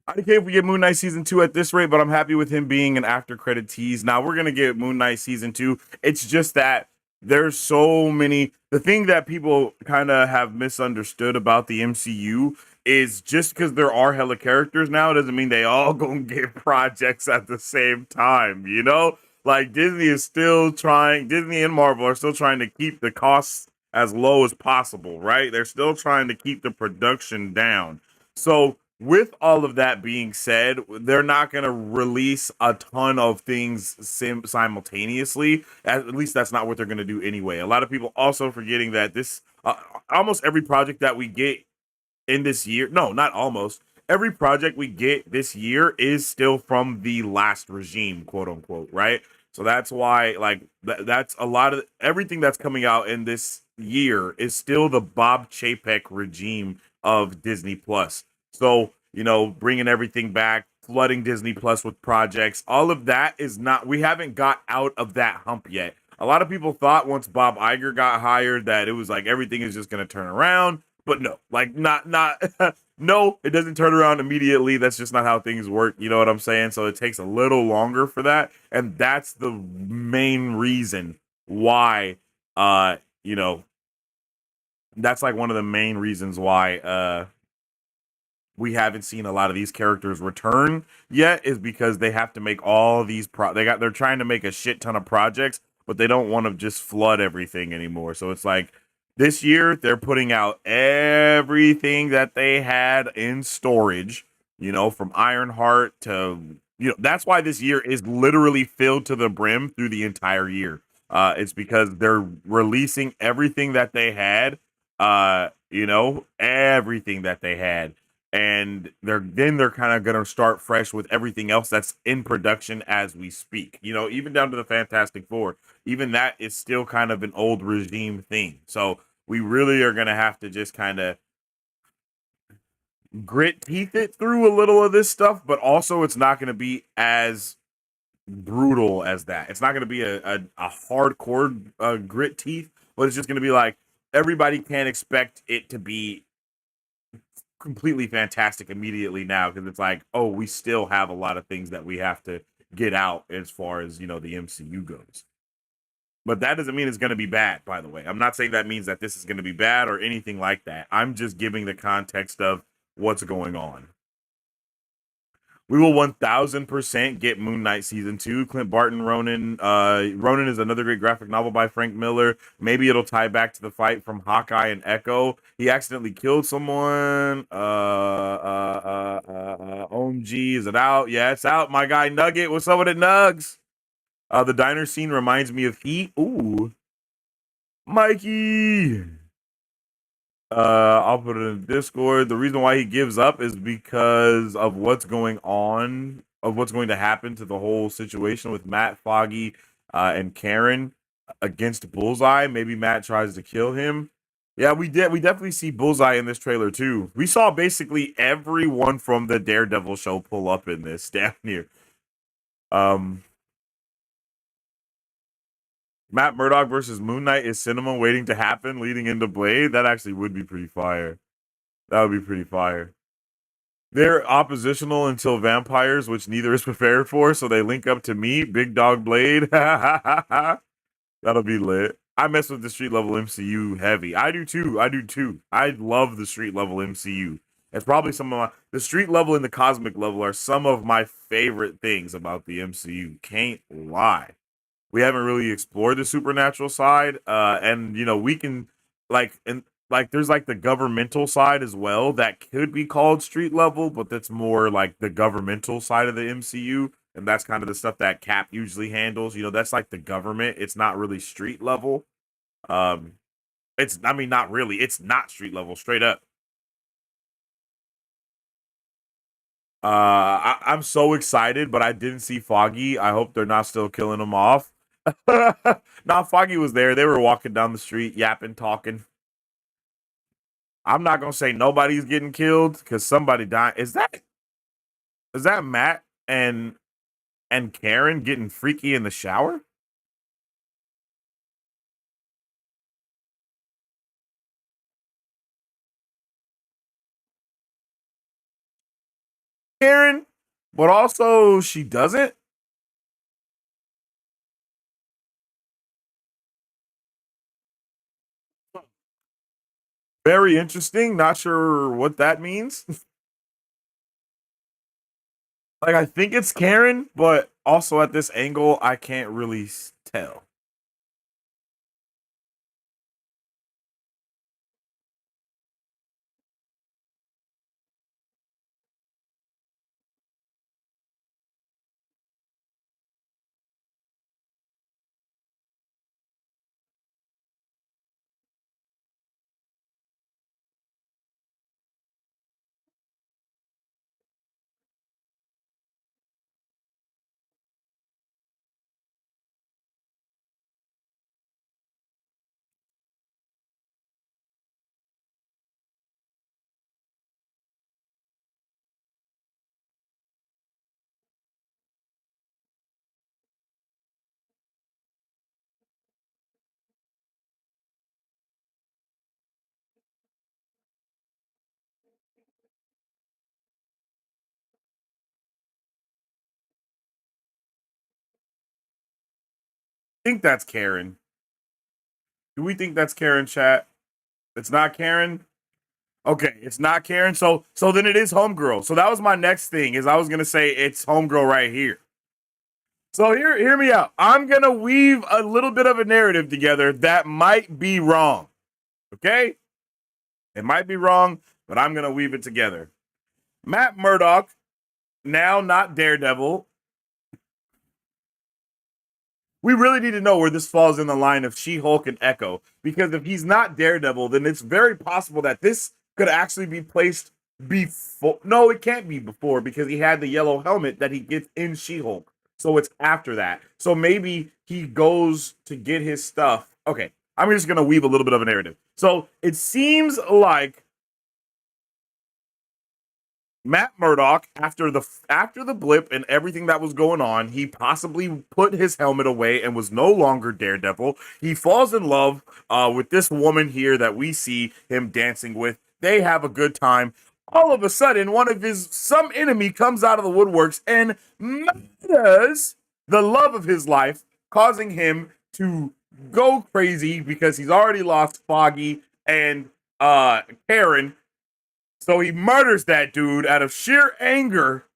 I don't care if we get Moon Knight season 2 at this rate, but I'm happy with him being an after credit tease. Now we're gonna get Moon Knight season 2. It's just that there's so many. The thing that people kind of have misunderstood about the MCU is just because there are hella characters now doesn't mean they all gonna get projects at the same time. You know, like Disney and Marvel are still trying to keep the costs as low as possible, right? They're still trying to keep the production down. So with all of that being said, they're not going to release a ton of things simultaneously. At least that's not what they're going to do anyway. A lot of people also forgetting that this almost every project that we get in this year, no, not almost every project we get this year is still from the last regime, quote unquote, right? So that's why, like, that's a lot of everything that's coming out in this year is still the Bob Chapek regime of Disney Plus. So, you know, bringing everything back, flooding Disney Plus with projects, all of that is not, we haven't got out of that hump yet. A lot of people thought once Bob Iger got hired that it was like everything is just going to turn around, but no, like not no, it doesn't turn around immediately. That's just not how things work. You know what I'm saying? So it takes a little longer for that. And that's the main reason why, you know, that's like one of the main reasons why, we haven't seen a lot of these characters return yet is because they have to make all these they're trying to make a shit ton of projects, but they don't want to just flood everything anymore. So it's like this year they're putting out everything that they had in storage, you know, from Ironheart to, you know, that's why this year is literally filled to the brim through the entire year. It's because they're releasing everything that they had, you know, everything that they had, and they're kind of going to start fresh with everything else that's in production as we speak, you know, even down to the Fantastic Four. Even that is still kind of an old regime thing, so we really are going to have to just kind of grit teeth it through a little of this stuff, but also it's not going to be as brutal as that. It's not going to be a hardcore grit teeth, but it's just going to be like everybody can't expect it to be completely fantastic immediately now, because it's like, oh, we still have a lot of things that we have to get out as far as, you know, the MCU goes. But that doesn't mean it's going to be bad, by the way. I'm not saying that means that this is going to be bad or anything like that. I'm just giving the context of what's going on. We will 1000% get Moon Knight season 2. Clint Barton Ronin. Ronin is another great graphic novel by Frank Miller. Maybe it'll tie back to the fight from Hawkeye and Echo. He accidentally killed someone. OMG, is it out? Yeah, it's out. My guy Nugget. What's up with it, Nugs? The diner scene reminds me of Heat. Ooh, Mikey. I'll put it in Discord. The reason why he gives up is because of what's going on, of what's going to happen to the whole situation with Matt, Foggy, and Karen against Bullseye. Maybe Matt tries to kill him. Yeah, we did. We definitely see Bullseye in this trailer too. We saw basically everyone from the Daredevil show pull up in this damn near. Matt Murdock versus Moon Knight is cinema waiting to happen leading into Blade. That actually would be pretty fire. That would be pretty fire. They're oppositional until vampires, which neither is prepared for, so they link up to meet Big Dog Blade. That'll be lit. I mess with the street level MCU heavy. I do too. I do too. I love the street level MCU. It's probably some of the street level and the cosmic level are some of my favorite things about the MCU. Can't lie. We haven't really explored the supernatural side, and you know, we can there's like the governmental side as well that could be called street level, but that's more like the governmental side of the MCU, and that's kind of the stuff that Cap usually handles. You know, that's like the government. It's not really street level. It's, I mean, not really. It's not street level, straight up. I'm so excited, but I didn't see Foggy. I hope they're not still killing him off. Nah, Foggy was there. They were walking down the street, yapping, talking. I'm not gonna say nobody's getting killed because somebody died. Is that Matt and Karen getting freaky in the shower? Karen, but also she doesn't. Very interesting. Not sure what that means. Like I think it's Karen, but also at this angle, I can't really tell. I think that's Karen. Do we think that's Karen, chat? It's not Karen. Okay, it's not Karen. So then it is Homegirl. So that was my next thing. Is I was gonna say it's Homegirl right here. So hear me out. I'm gonna weave a little bit of a narrative together that might be wrong. Okay, it might be wrong, but I'm gonna weave it together. Matt Murdock, now not Daredevil. We really need to know where this falls in the line of She-Hulk and Echo, because if he's not Daredevil, then it's very possible that this could actually be placed before. No, it can't be before because he had the yellow helmet that he gets in She-Hulk. So it's after that. So maybe he goes to get his stuff. Okay, I'm just gonna weave a little bit of a narrative. So it seems like Matt Murdock, after the blip and everything that was going on, he possibly put his helmet away and was no longer Daredevil. He falls in love with this woman here that we see him dancing with. They have a good time. All of a sudden, some enemy comes out of the woodworks and murders the love of his life, causing him to go crazy because he's already lost Foggy and Karen, so he murders that dude out of sheer anger,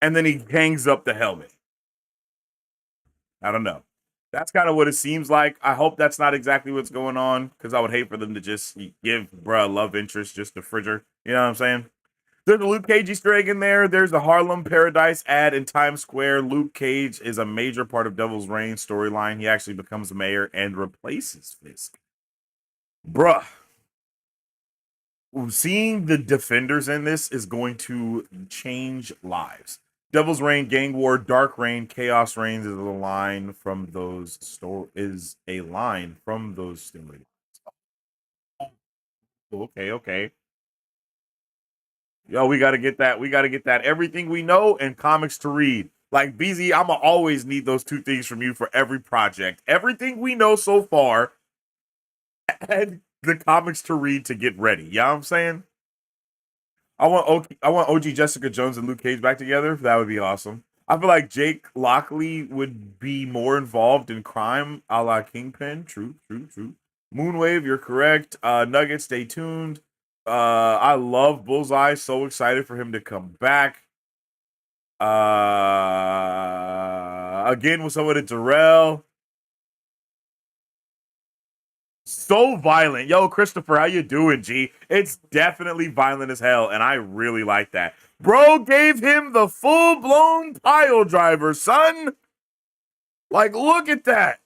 and then he hangs up the helmet. I don't know. That's kind of what it seems like. I hope that's not exactly what's going on, because I would hate for them to just give bruh love interest just to Fridger. You know what I'm saying? There's a Luke Cage Easter egg in there. There's a Harlem Paradise ad in Times Square. Luke Cage is a major part of Devil's Reign storyline. He actually becomes mayor and replaces Fisk. Bruh, seeing the defenders in this is going to change lives. Devil's Reign, Gang War, Dark Reign, Chaos Reigns is a line from those stories. Okay. Yo, we gotta get that. We gotta get that. Everything we know and comics to read. Like BZ, I'ma always need those two things from you for every project. Everything we know so far and the comics to read to get ready. You know what I'm saying? I want OG Jessica Jones and Luke Cage back together. That would be awesome. I feel like Jake Lockley would be more involved in crime, a la Kingpin. True. Moonwave, you're correct. Nugget, stay tuned. I love Bullseye. So excited for him to come back. Again with someone at Darrell. So violent. Yo, Christopher, how you doing, G? It's definitely violent as hell, and I really like that. Bro gave him the full-blown pile driver, son. Like, look at that.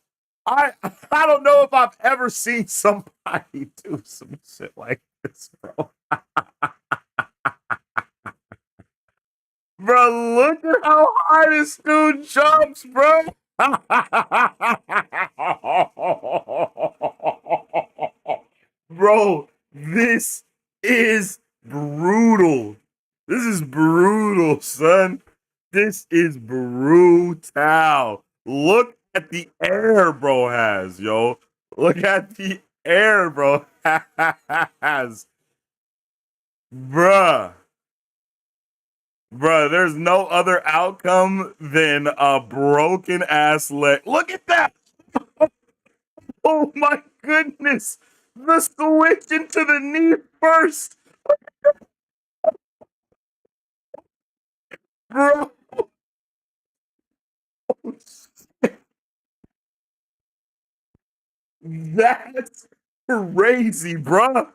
I I don't know if I've ever seen somebody do some shit like this, bro. Bro, look at how high this dude jumps, bro. Bro, this is brutal. This is brutal, son. This is brutal. Look at the air bro has, yo. Look at the air bro has. Bruh. Bruh, there's no other outcome than a broken ass leg. Look at that. Oh my goodness. The switch into the knee first. Bro. That's crazy, bruh.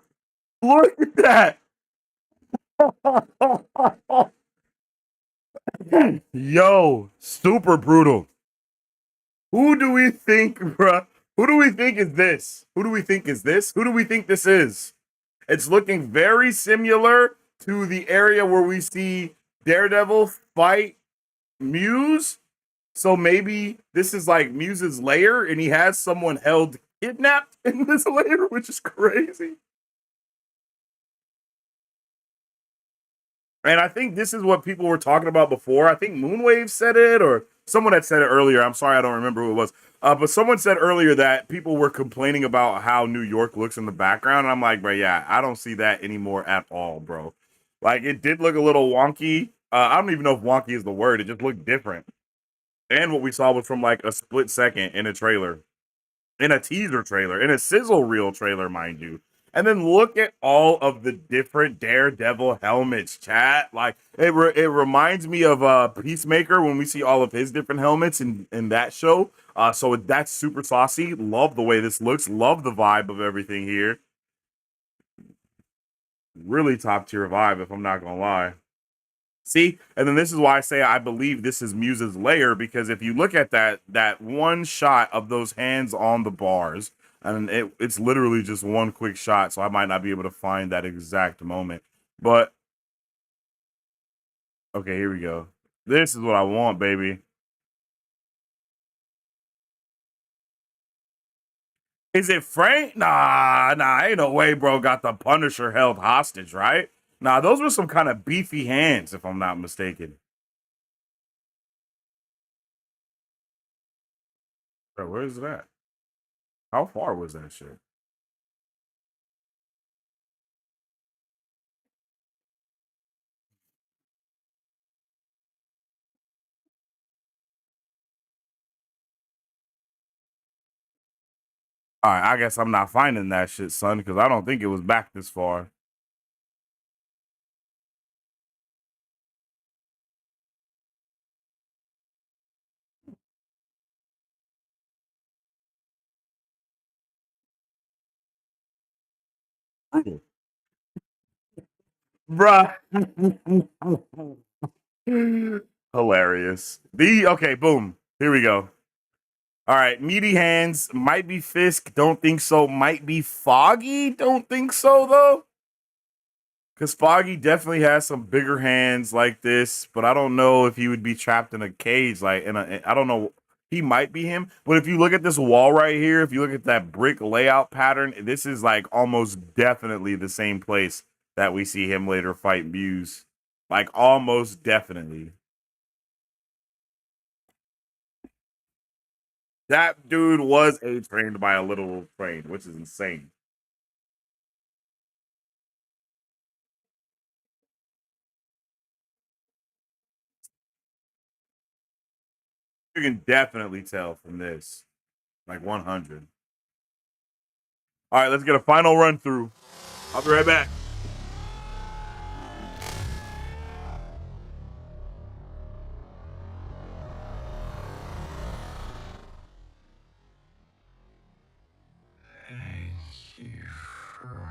Look at that. Yo, super brutal. Who do we think, bruh? Who do we think is this? Who do we think is this? Who do we think this is? It's looking very similar to the area where we see Daredevil fight Muse. So maybe this is like Muse's lair and he has someone held kidnapped in this lair, which is crazy. And I think this is what people were talking about before. I think Moonwave said it, or someone had said it earlier. I'm sorry, I don't remember who it was. But someone said earlier that people were complaining about how New York looks in the background. And I'm like, bro, yeah, I don't see that anymore at all, bro. Like, it did look a little wonky. I don't even know if wonky is the word. It just looked different. And what we saw was from like a split second in a trailer, in a teaser trailer, in a sizzle reel trailer, mind you. And then look at all of the different Daredevil helmets, chat. Like it reminds me of Peacemaker when we see all of his different helmets in that show. So that's super saucy. Love the way this looks. Love the vibe of everything here. Really top tier vibe, if I'm not gonna lie. See, and then this is why I say I believe this is Muse's lair, because if you look at that one shot of those hands on the bars, and it's literally just one quick shot, so I might not be able to find that exact moment. But okay, here we go. This is what I want, baby. Is it Frank? Nah, ain't no way, bro. Got the Punisher held hostage, right? Nah, those were some kind of beefy hands, if I'm not mistaken. Bro, where is that? How far was that shit? All right, I guess I'm not finding that shit, son, because I don't think it was back this far. Bruh. Hilarious. Okay, boom. Here we go. All right, meaty hands. Might be Fisk. Don't think so. Might be Foggy. Don't think so though. Because Foggy definitely has some bigger hands like this, but I don't know if he would be trapped in a cage. I don't know. He might be him, but if you look at this wall right here, if you look at that brick layout pattern, this is like almost definitely the same place that we see him later fight Muse. Like almost definitely. That dude was trained by a literal train, which is insane. You can definitely tell from this. Like 100. All right, let's get a final run through. I'll be right back. Thank you for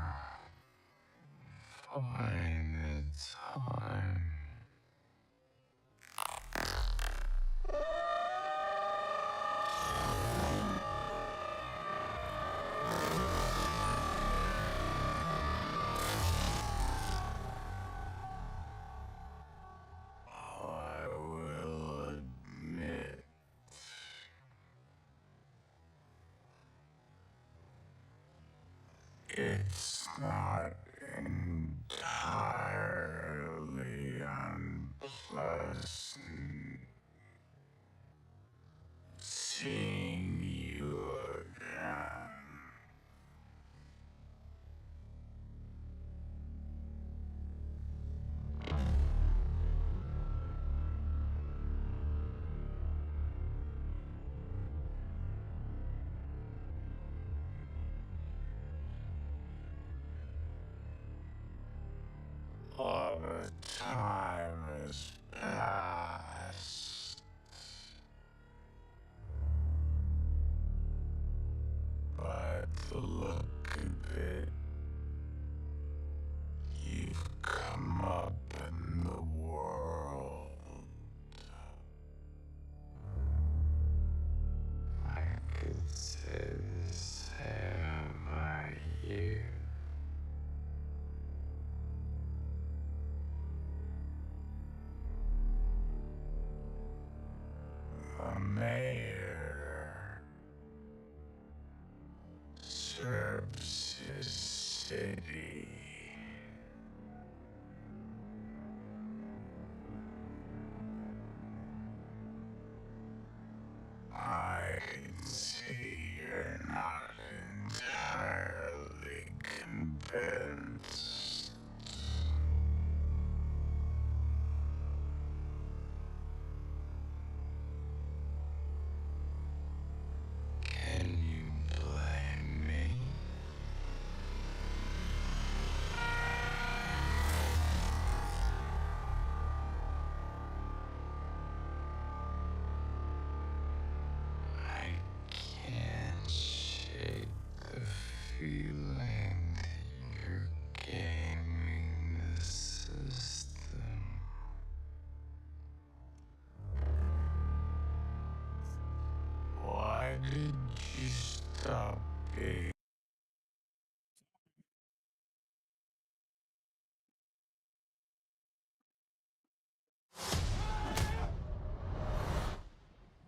finding the time. It's not entirely unpleasant seeing you again. All the time has passed, but the look of it, you've come up in the world. I could say the same about you. The mayor serves his city. I can see you're not entirely convinced. Can you blame me? I can't shake the feeling that you're gaming the system. Why did you stop being?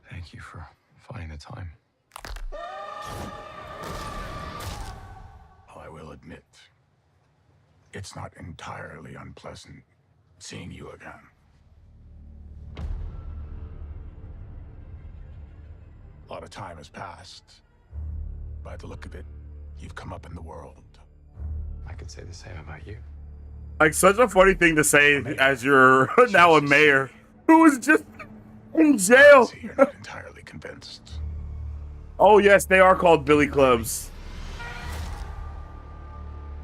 Thank you for finding the time. I will admit, it's not entirely unpleasant seeing you again. A lot of time has passed. By the look of it, you've come up in the world. I could say the same about you. Like, such a funny thing to say as you're now a mayor who was just in jail. See, you're not entirely convinced. Oh yes, they are called Billy Clubs.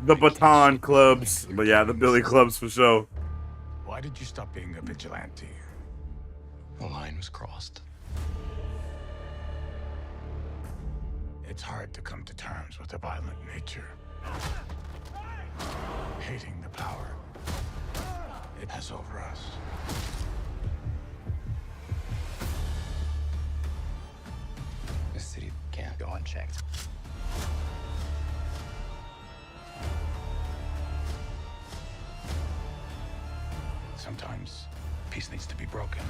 The Baton Clubs. But yeah, the Billy Clubs for sure. Why did you stop being a vigilante? The line was crossed. It's hard to come to terms with a violent nature. Hating the power it has over us. The city can't go unchecked. Sometimes peace needs to be broken.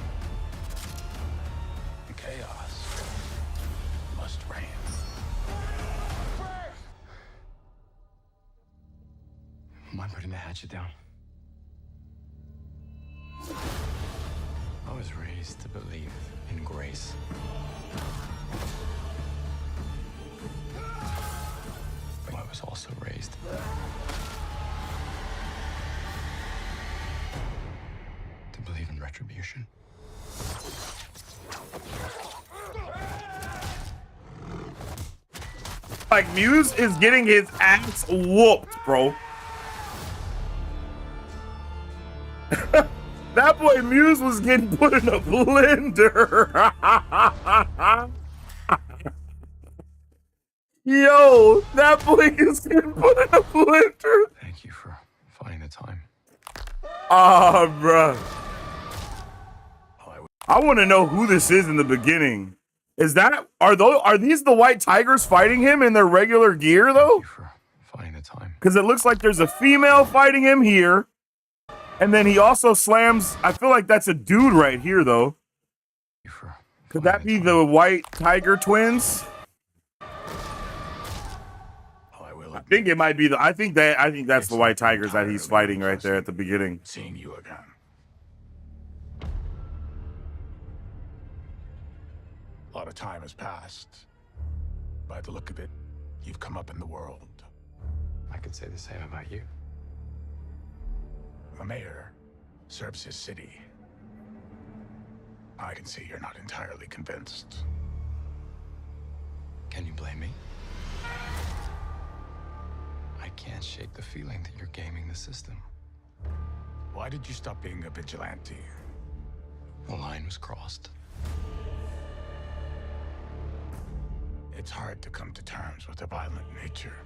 And chaos must reign. Mind putting the hatchet down? I was raised to believe in grace. But I was also raised to believe in retribution. Like, Muse is getting his ass whooped, bro. That boy Muse was getting put in a blender. Yo, that boy is getting put in a blender. Thank you for finding the time. Ah, bruh. I want to know who this is in the beginning. Is that, are these the white tigers fighting him in their regular gear though? Thank you for finding the time. Because it looks like there's a female fighting him here. And then he also slams, I feel like that's a dude right here though. Could that be the white tiger twins? I will admit, think it might be the. I think that's It's the white not tigers that he's entirely fighting right there at the unpleasant beginning. seeing you again. A lot of time has passed. By the look of it, you've come up in the world. I could say the same about you. The mayor serves his city. I can see you're not entirely convinced. Can you blame me? I can't shake the feeling that you're gaming the system. Why did you stop being a vigilante? The line was crossed. It's hard to come to terms with a violent nature.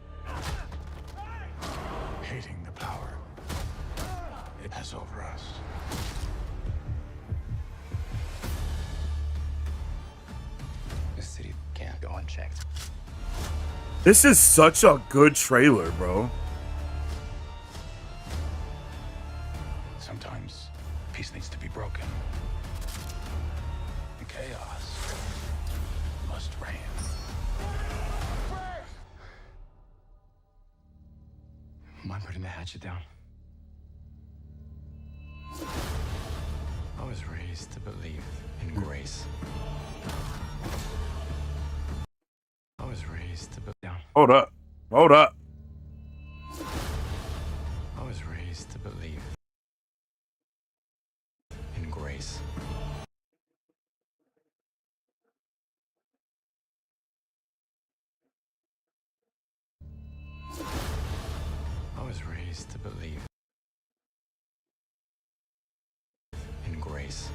Hating the power it has over us. This city can't go unchecked. This is such a good trailer, bro. Sometimes peace needs to be broken. And chaos must reign. Am I putting the hatchet down? I was raised to believe in grace. I was raised to believe. Hold up. Hold up. I was raised to believe in grace. I was raised to believe in grace.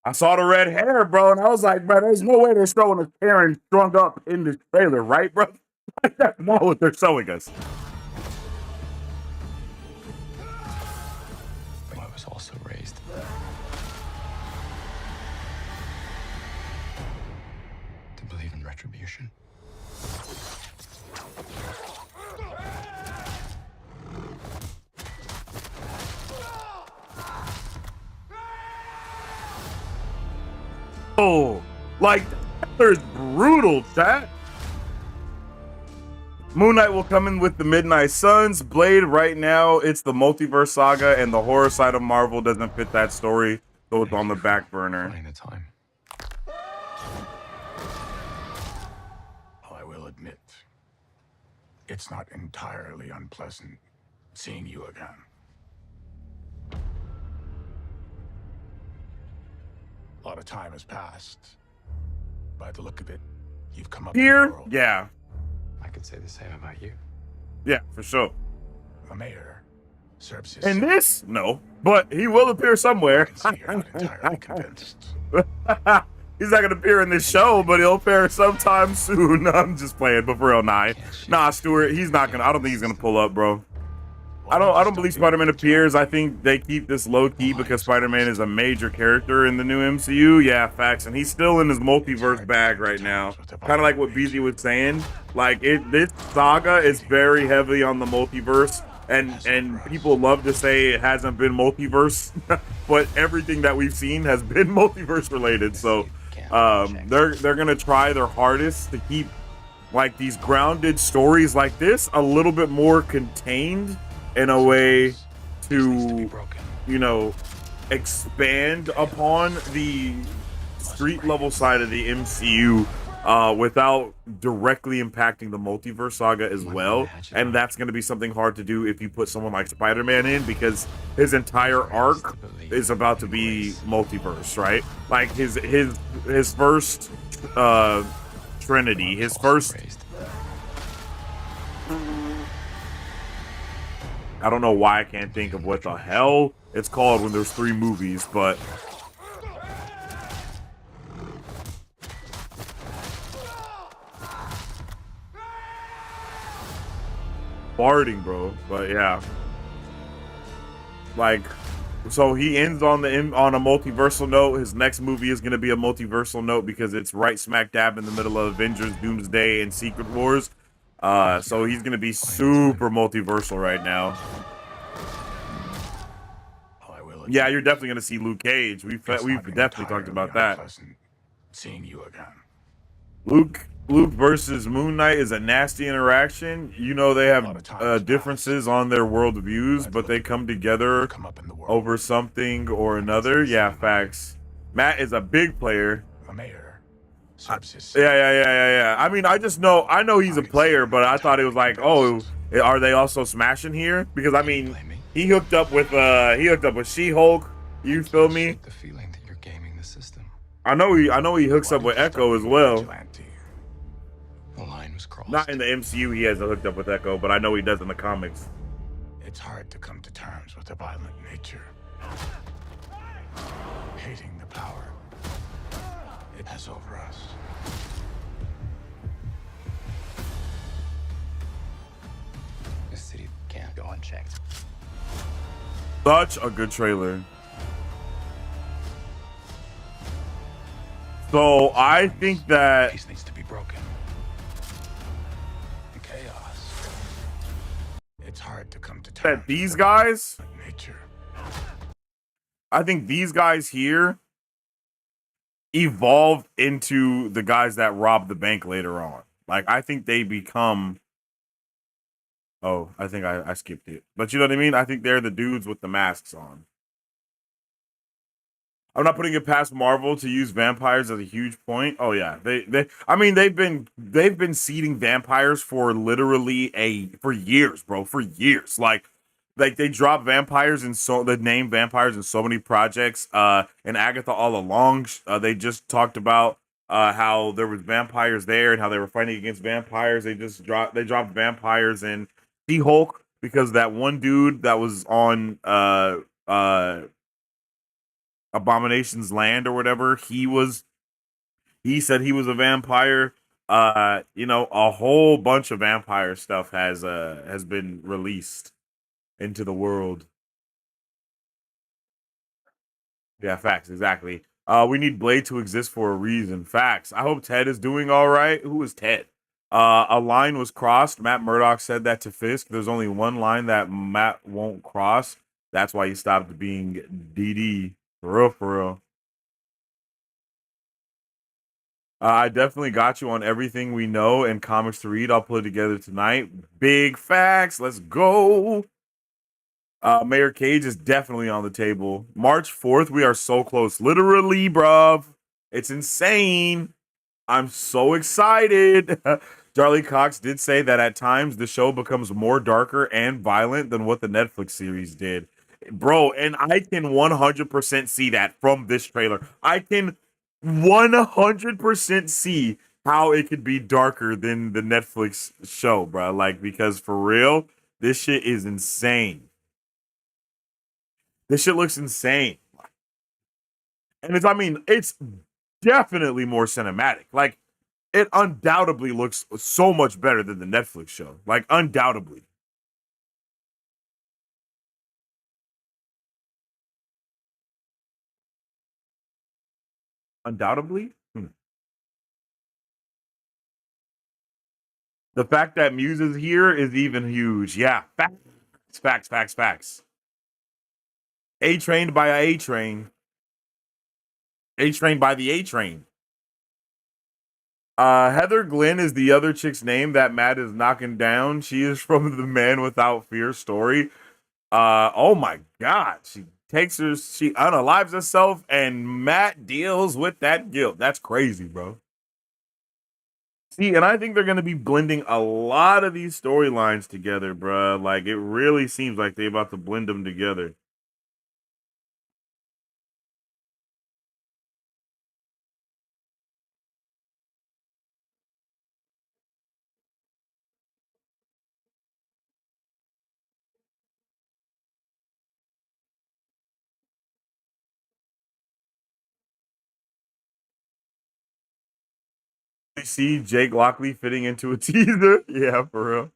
I saw the red hair, bro, and I was like, bro, there's no way they're showing us Karen strung up in this trailer, right, bro? That's not what they're showing us. I was also raised to believe in retribution. Oh, like, there's brutal, chat. Moon Knight will come in with the Midnight Suns. Blade, right now, it's the multiverse saga, and the horror side of Marvel doesn't fit that story, so it's on the back burner. Finding the time. I will admit, it's not entirely unpleasant seeing you again. A lot of time has passed. By the look of it, you've come up in the Here, world. yeah. I could say the same about you. Yeah, for sure. The mayor serves his And city. this, no, but he will appear somewhere. I can see you're not entirely convinced. He's not gonna appear in this show, but he'll appear sometime soon. I'm just playing, but for real, nah, Stuart, he's not gonna. I don't think he's gonna pull up, bro. I don't believe Spider-Man appears. I think they keep this low key because Spider-Man is a major character in the new MCU. Yeah, facts, and he's still in his multiverse bag right now. Kind of like what BZ was saying. Like this saga is very heavily on the multiverse, and people love to say it hasn't been multiverse, but everything that we've seen has been multiverse related. So they're gonna try their hardest to keep like these grounded stories like this a little bit more contained in a way to, you know, expand upon the street level side of the MCU without directly impacting the multiverse saga as well. And that's going to be something hard to do if you put someone like Spider-Man in, because his entire arc is about to be multiverse, right? Like his first Trinity, his first, I don't know why I can't think of what the hell it's called when there's 3 movies, but farting, bro. But yeah, like, so he ends on a multiversal note. His next movie is gonna be a multiversal note because it's right smack dab in the middle of Avengers, Doomsday, and Secret Wars. So he's gonna be super multiversal right now. Yeah, you're definitely gonna see Luke Cage. We've definitely talked about that. Seeing you again. Luke versus Moon Knight is a nasty interaction. You know they A lot of time has have differences on their worldviews, but they come together come up in the world. over something or another. Yeah, facts. Matt is a big player. The mayor Yeah, serves his yeah. I mean, I know he's a player, but I thought it was like, oh, are they also smashing here? Because I mean, he hooked up with She-Hulk. You feel me? The feeling that you're gaming the system. I know he hooks up with Echo as well. vigilante. The line was crossed. Not in the MCU, he hasn't hooked up with Echo, but I know he does in the comics. It's hard to come to terms with a violent nature. Hating the power it has over us. This city can't go unchecked. Such a good trailer. So I think that Peace needs to be broken. In chaos. It's hard to come to terms these with guys, nature. I think these guys here evolved into the guys that robbed the bank later on. Like, I think they become. Oh, I think I skipped it. But you know what I mean? I think they're the dudes with the masks on. I'm not putting it past Marvel to use vampires as a huge point. Oh yeah, I mean they've been seeding vampires for literally for years, bro, for years. Like they drop vampires in the name vampires in so many projects. And Agatha all along, they just talked about how there was vampires there and how they were fighting against vampires. They dropped vampires in She-Hulk because that one dude that was on Abomination's land or whatever, he said he was a vampire. You know, a whole bunch of vampire stuff has been released into the world. Yeah, facts, exactly. We need Blade to exist for a reason. Facts. I hope Ted is doing all right. Who is Ted? A line was crossed. Matt Murdock said that to Fisk. There's only one line that Matt won't cross. That's why he stopped being DD. For real, for real. I definitely got you on everything we know and comics to read. I'll put it together tonight. Big facts. Let's go. Mayor Cage is definitely on the table. March 4th, we are so close. Literally, bruv. It's insane. I'm so excited. Charlie Cox did say that at times the show becomes more darker and violent than what the Netflix series did. Bro, and I can 100% see that from this trailer. I can 100% see how it could be darker than the Netflix show, bro. Like, because for real, this shit is insane. This shit looks insane. And it's definitely more cinematic. Like, it undoubtedly looks so much better than the Netflix show. Like, undoubtedly. Undoubtedly? The fact that Muse is here is even huge. Yeah, facts. A trained by A train. A train by the A train. Heather Glenn is the other chick's name that Matt is knocking down. She is from the Man Without Fear story. Oh my God. She unalives herself and Matt deals with that guilt. That's crazy, bro. See, and I think they're going to be blending a lot of these storylines together, bro. Like, it really seems like they're about to blend them together. You see Jake Lockley fitting into a teaser? Yeah, for real.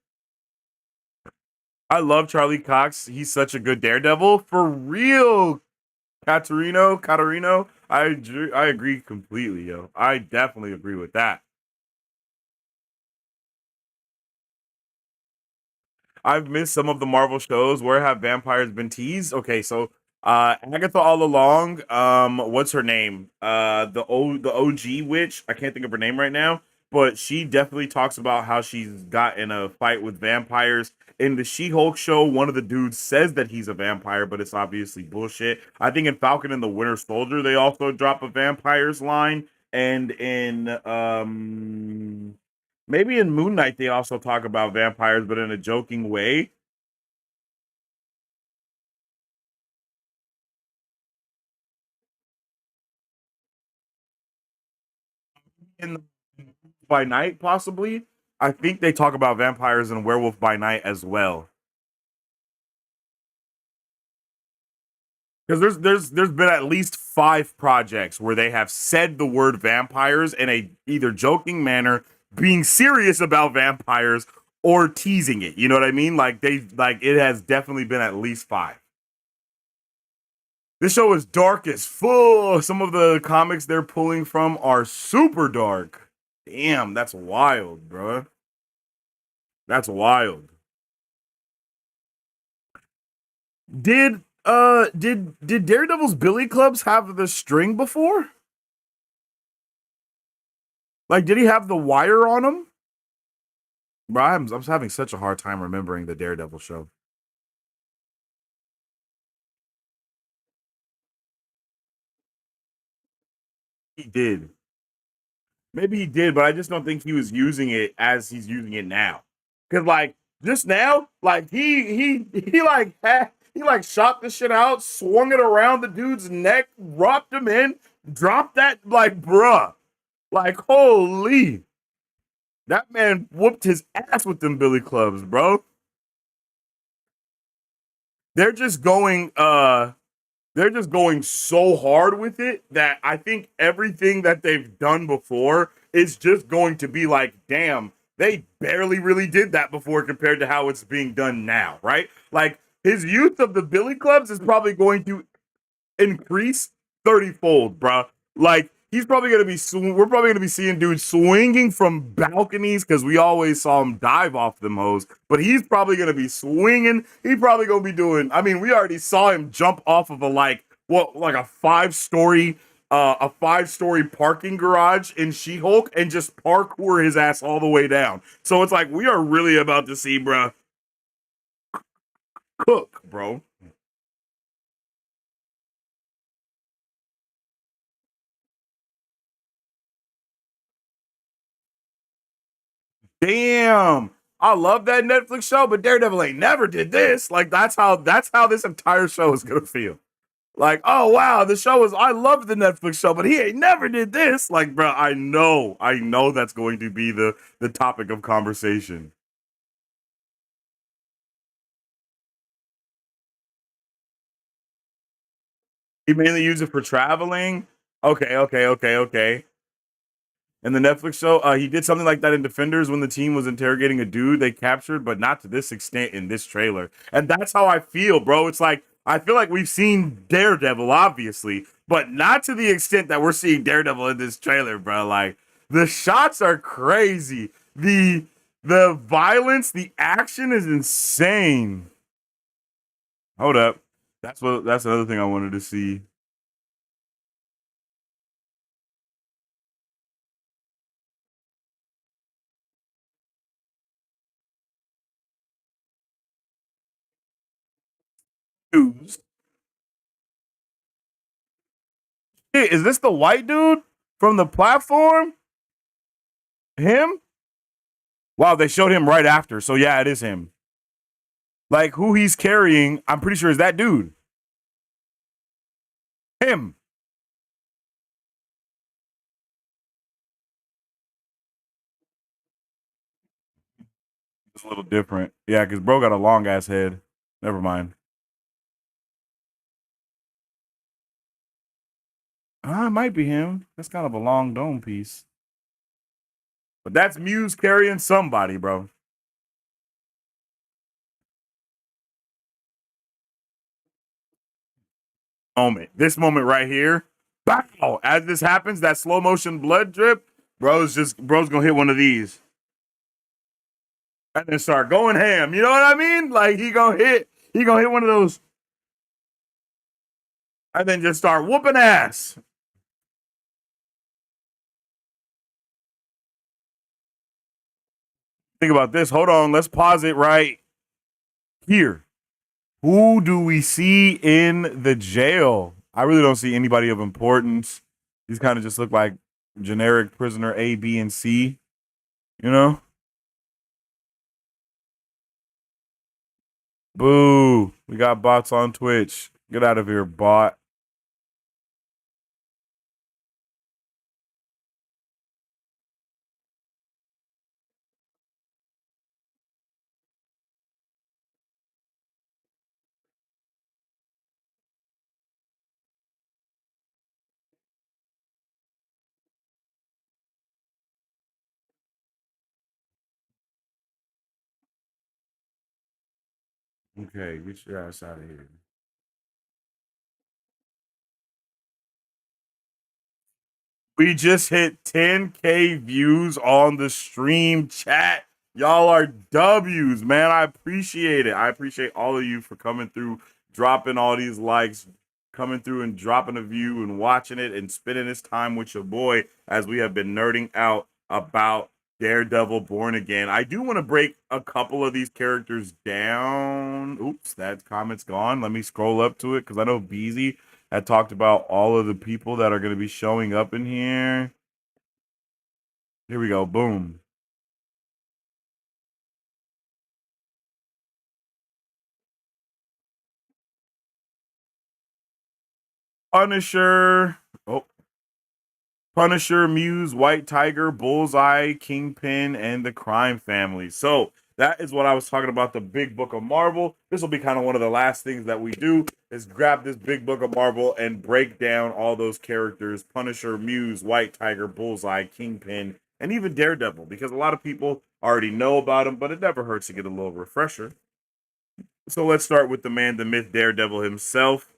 I love Charlie Cox. He's such a good Daredevil. For real, Catarino. I agree completely, yo. I definitely agree with that. I've missed some of the Marvel shows. Where have vampires been teased? Okay, so Agatha all along. What's her name? The OG witch. I can't think of her name right now. but she definitely talks about how she's got in a fight with vampires. In the She-Hulk show, one of the dudes says that he's a vampire, but it's obviously bullshit. I think in Falcon and the Winter Soldier, they also drop a vampires line, and in maybe in Moon Knight they also talk about vampires, but in a joking way. In by Night, possibly. I think they talk about vampires and Werewolf by Night as well. Because there's been at least 5 projects where they have said the word vampires in a either joking manner, being serious about vampires, or teasing it. You know what I mean? Like it has definitely been at least 5. This show is dark as full. Some of the comics they're pulling from are super dark. Damn, that's wild, bro. That's wild. Did Daredevil's Billy Clubs have the string before? Like, did he have the wire on him? Bro, I'm having such a hard time remembering the Daredevil show. He did. Maybe he did, but I just don't think he was using it as he's using it now. Cause like just now, like he like shot the shit out, swung it around the dude's neck, dropped him in, dropped that like bruh. Like holy. That man whooped his ass with them Billy Clubs, bro. They're just going they're just going so hard with it that I think everything that they've done before is just going to be like, damn, they barely really did that before compared to how it's being done now, right? Like his use of the Billy Clubs is probably going to increase 30-fold, bro. Like he's probably gonna be. We're probably gonna be seeing dudes swinging from balconies because we always saw him dive off them hoes. But he's probably gonna be swinging. He's probably gonna be doing. I mean, we already saw him jump off of a like a 5-story. A 5-story parking garage in She-Hulk and just parkour his ass all the way down. So it's like we are really about to see, bro, cook, bro. Damn. I love that Netflix show, but Daredevil ain't never did this. Like that's how this entire show is gonna feel. Like, oh wow, the show is I love the Netflix show, but he ain't never did this. Like, bro, I know that's going to be the topic of conversation. He mainly used it for traveling. Okay. In the Netflix show, he did something like that in Defenders when the team was interrogating a dude they captured, but not to this extent in this trailer. And that's how I feel, bro. It's like I feel like we've seen Daredevil, obviously, but not to the extent that we're seeing Daredevil in this trailer, bro. Like the shots are crazy. The violence, the action is insane. Hold up. That's another thing I wanted to see. News. Shit, is this the white dude from the platform? Him? Wow, they showed him right after. So yeah, it is him. Like who he's carrying, I'm pretty sure is that dude. Him. It's a little different. Yeah, because bro got a long ass head. Never mind. Ah, it might be him. That's kind of a long dome piece. But that's Muse carrying somebody, bro. Moment. This moment right here. Bow. As this happens, that slow motion blood drip, bro's gonna hit one of these. And then start going ham. You know what I mean? Like he gonna hit one of those and then just start whooping ass. Think about this. Hold on. Let's pause it right here. Who do we see in the jail? I really don't see anybody of importance. These kind of just look like generic prisoner A, B, and C, you know? Boo. We got bots on Twitch. Get out of here, bot. Okay, get your ass out of here. We just hit 10K views on the stream chat. Y'all are W's, man. I appreciate it. I appreciate all of you for coming through, dropping all these likes, coming through and dropping a view and watching it and spending this time with your boy as we have been nerding out about Daredevil Born Again. I do want to break a couple of these characters down. Oops, that comment's gone. Let me scroll up to it because I know Beezy had talked about all of the people that are going to be showing up in here. Here we go. Boom. Punisher. Oh, Punisher, Muse, White Tiger, Bullseye, Kingpin, and the Crime Family. So that is what I was talking about, the big book of Marvel. This will be kind of one of the last things that we do is grab this big book of Marvel and break down all those characters, Punisher, Muse, White Tiger, Bullseye, Kingpin, and even Daredevil, because a lot of people already know about him, but it never hurts to get a little refresher. So let's start with the man, the myth, Daredevil himself.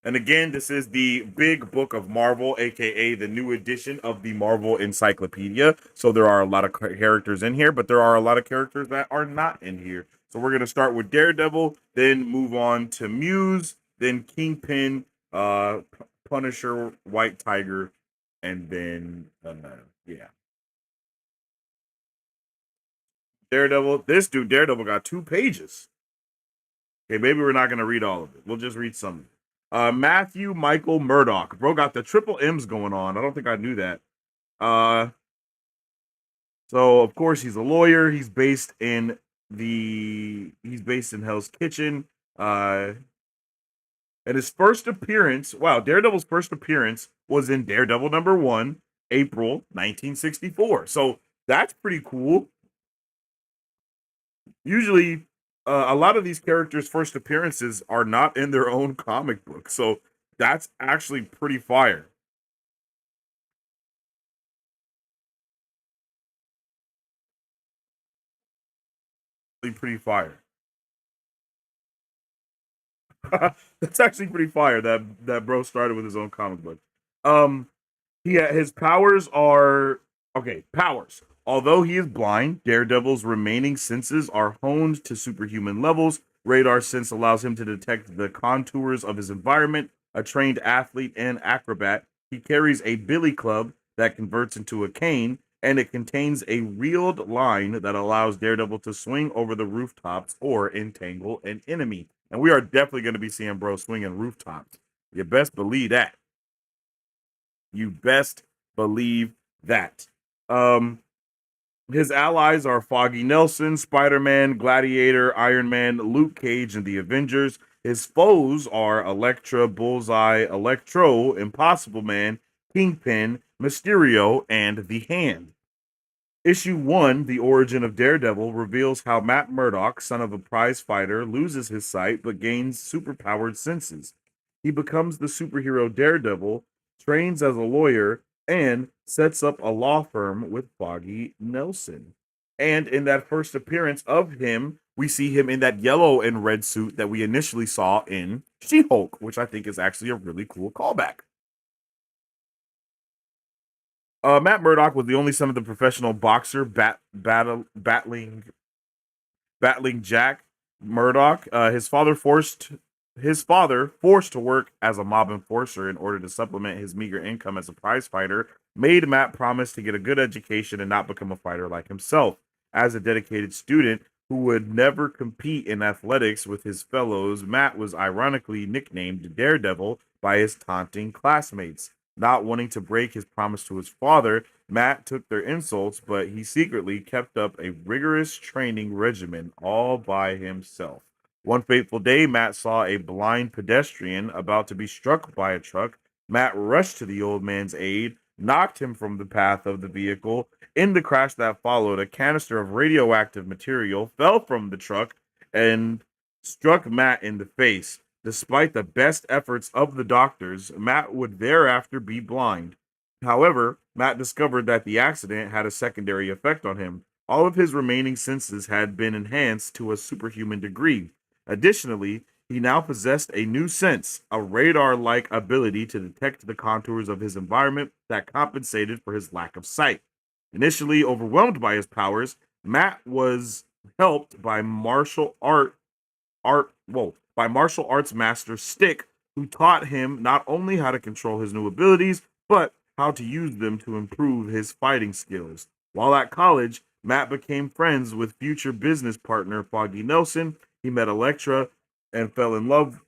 And again, this is the big book of Marvel, aka the new edition of the Marvel Encyclopedia. So there are a lot of characters in here, but there are a lot of characters that are not in here. So we're going to start with Daredevil, then move on to Muse, then Kingpin, Punisher, White Tiger, and then, yeah. Daredevil, this dude, Daredevil, got 2 pages. Okay, maybe we're not going to read all of it. We'll just read some of it. Matthew Michael Murdock. Bro got the triple M's going on. I don't think I knew that. So of course he's a lawyer. He's based in Hell's Kitchen. And his first appearance, wow, Daredevil's first appearance was in Daredevil #1, April 1964. So that's pretty cool. Usually a lot of these characters' first appearances are not in their own comic book. So that's actually pretty fire. Pretty fire. That's actually pretty fire that bro started with his own comic book. His powers are okay. Powers. Although he is blind, Daredevil's remaining senses are honed to superhuman levels. Radar sense allows him to detect the contours of his environment. A trained athlete and acrobat, he carries a billy club that converts into a cane, and it contains a reeled line that allows Daredevil to swing over the rooftops or entangle an enemy. And we are definitely going to be seeing bro swinging rooftops. You best believe that. You best believe that. His allies are Foggy Nelson, Spider-Man, Gladiator, Iron Man, Luke Cage, and the Avengers. His foes are Elektra, Bullseye, Electro, Impossible Man, Kingpin, Mysterio, and The Hand. Issue 1, The Origin of Daredevil, reveals how Matt Murdock, son of a prize fighter, loses his sight but gains superpowered senses. He becomes the superhero Daredevil, trains as a lawyer, and sets up a law firm with Foggy Nelson. And in that first appearance of him, we see him in that yellow and red suit that we initially saw in She-Hulk, which I think is actually a really cool callback. Matt Murdock was the only son of the professional boxer battling Jack Murdock. His father forced to work as a mob enforcer in order to supplement his meager income as a prize fighter, made Matt promise to get a good education and not become a fighter like himself. As a dedicated student who would never compete in athletics with his fellows, Matt was ironically nicknamed Daredevil by his taunting classmates. Not wanting to break his promise to his father, Matt took their insults, but he secretly kept up a rigorous training regimen all by himself. One fateful day, Matt saw a blind pedestrian about to be struck by a truck. Matt rushed to the old man's aid, knocked him from the path of the vehicle. In the crash that followed, a canister of radioactive material fell from the truck and struck Matt in the face. Despite the best efforts of the doctors, Matt would thereafter be blind. However, Matt discovered that the accident had a secondary effect on him. All of his remaining senses had been enhanced to a superhuman degree. Additionally, he now possessed a new sense, a radar like ability to detect the contours of his environment that compensated for his lack of sight. Initially overwhelmed by his powers, Matt was helped by martial arts master Stick, who taught him not only how to control his new abilities, but how to use them to improve his fighting skills. While at college, Matt became friends with future business partner Foggy Nelson. He met Elektra and fell in love.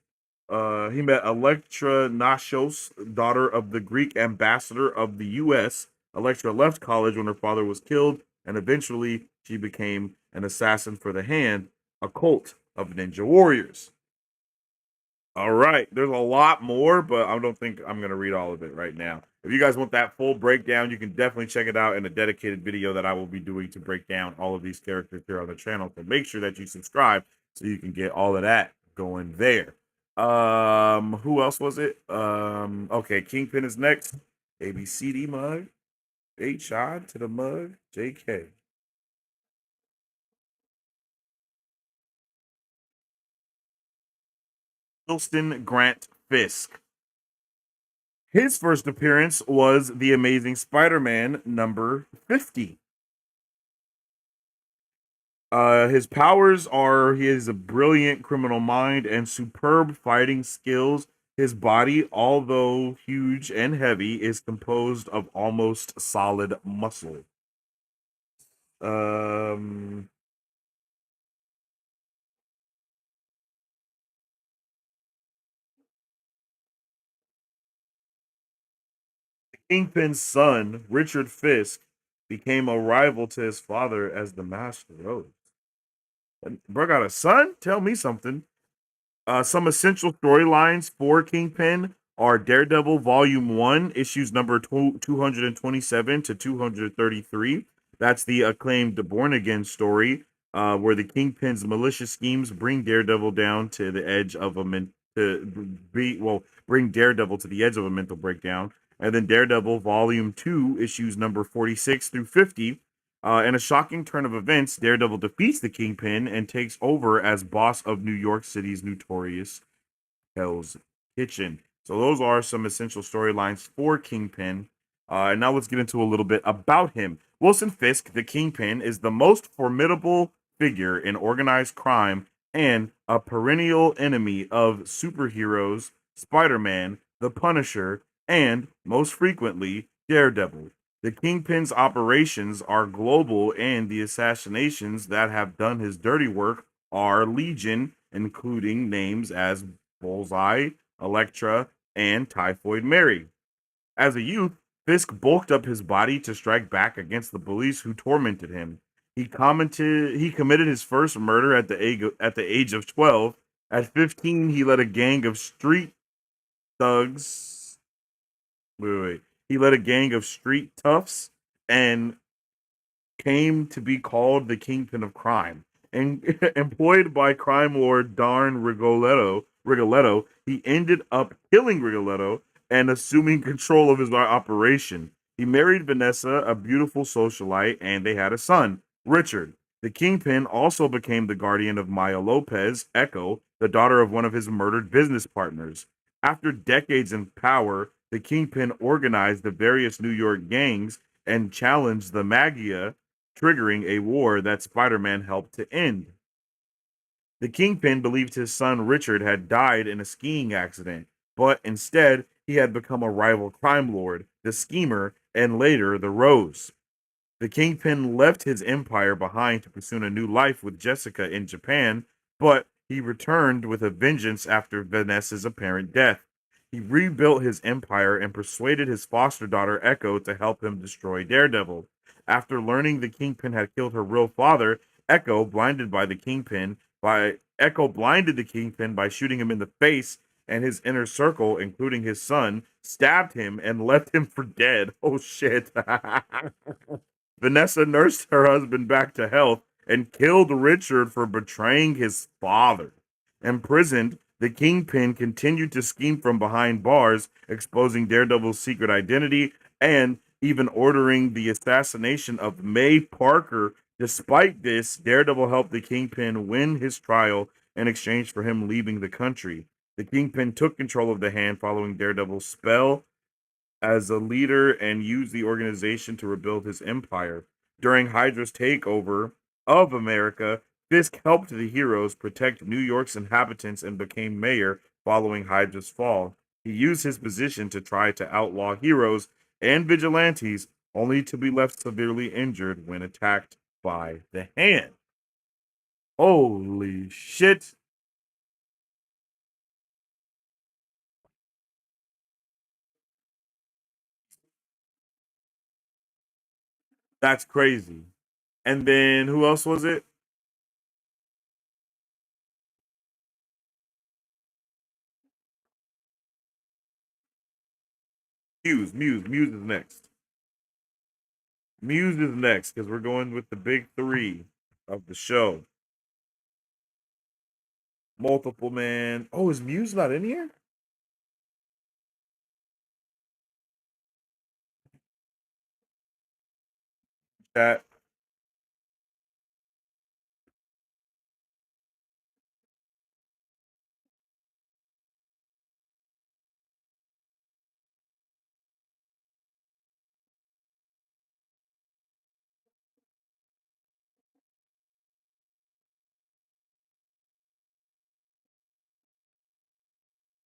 He met Elektra Nashos, daughter of the Greek ambassador of the U.S. Elektra left college when her father was killed, and eventually she became an assassin for the Hand, a cult of ninja warriors. All right, there's a lot more, but I don't think I'm going to read all of it right now. If you guys want that full breakdown, you can definitely check it out in a dedicated video that I will be doing to break down all of these characters here on the channel. So make sure that you subscribe so you can get all of that going there. Who else was it? Okay, Kingpin is next. ABCD mug. H-I to the mug. JK. Wilson Grant Fisk. His first appearance was The Amazing Spider-Man number 50. His powers are he has a brilliant criminal mind and superb fighting skills. His body, although huge and heavy, is composed of almost solid muscle. Um, Kingpin's son, Richard Fisk, became a rival to his father as the Master Rose. Bro got a son? Tell me something. Some essential storylines for Kingpin are Daredevil Volume 1, issues number 227 to 233. That's the acclaimed Born Again story, where the Kingpin's malicious schemes bring Daredevil down to the edge of bring Daredevil to the edge of a mental breakdown. And then Daredevil Volume 2, issues number 46 through 50. In a shocking turn of events, Daredevil defeats the Kingpin and takes over as boss of New York City's notorious Hell's Kitchen. So those are some essential storylines for Kingpin. And now let's get into a little bit about him. Wilson Fisk, the Kingpin, is the most formidable figure in organized crime and a perennial enemy of superheroes, Spider-Man, the Punisher, and, most frequently, Daredevil. The Kingpin's operations are global, and the assassinations that have done his dirty work are legion, including names as Bullseye, Elektra, and Typhoid Mary. As a youth, Fisk bulked up his body to strike back against the bullies who tormented him. He committed his first murder at the age of 12. At 15, he led a gang of street thugs. Wait. He led a gang of street toughs and came to be called the Kingpin of Crime. And employed by crime lord Darn Rigoletto, he ended up killing Rigoletto and assuming control of his operation. He married Vanessa, a beautiful socialite, and they had a son, Richard. The Kingpin also became the guardian of Maya Lopez, Echo, the daughter of one of his murdered business partners. After decades in power, the Kingpin organized the various New York gangs and challenged the Magia, triggering a war that Spider-Man helped to end. The Kingpin believed his son Richard had died in a skiing accident, but instead he had become a rival crime lord, the Schemer, and later the Rose. The Kingpin left his empire behind to pursue a new life with Jessica in Japan, but he returned with a vengeance after Vanessa's apparent death. He rebuilt his empire and persuaded his foster daughter Echo to help him destroy Daredevil. After learning the Kingpin had killed her real father, Echo blinded the Kingpin by shooting him in the face, and his inner circle, including his son, stabbed him and left him for dead. Oh shit. Vanessa nursed her husband back to health and killed Richard for betraying his father. Imprisoned, the Kingpin continued to scheme from behind bars, exposing Daredevil's secret identity and even ordering the assassination of May Parker. Despite this, Daredevil helped the Kingpin win his trial in exchange for him leaving the country. The Kingpin took control of the hand following Daredevil's spell as a leader and used the organization to rebuild his empire. During Hydra's takeover of America, Fisk helped the heroes protect New York's inhabitants and became mayor following Hydra's fall. He used his position to try to outlaw heroes and vigilantes, only to be left severely injured when attacked by the hand. Holy shit. That's crazy. And then who else was it? Muse is next. Muse is next because we're going with the big three of the show. Multiple man. Oh, is Muse not in here? Chat.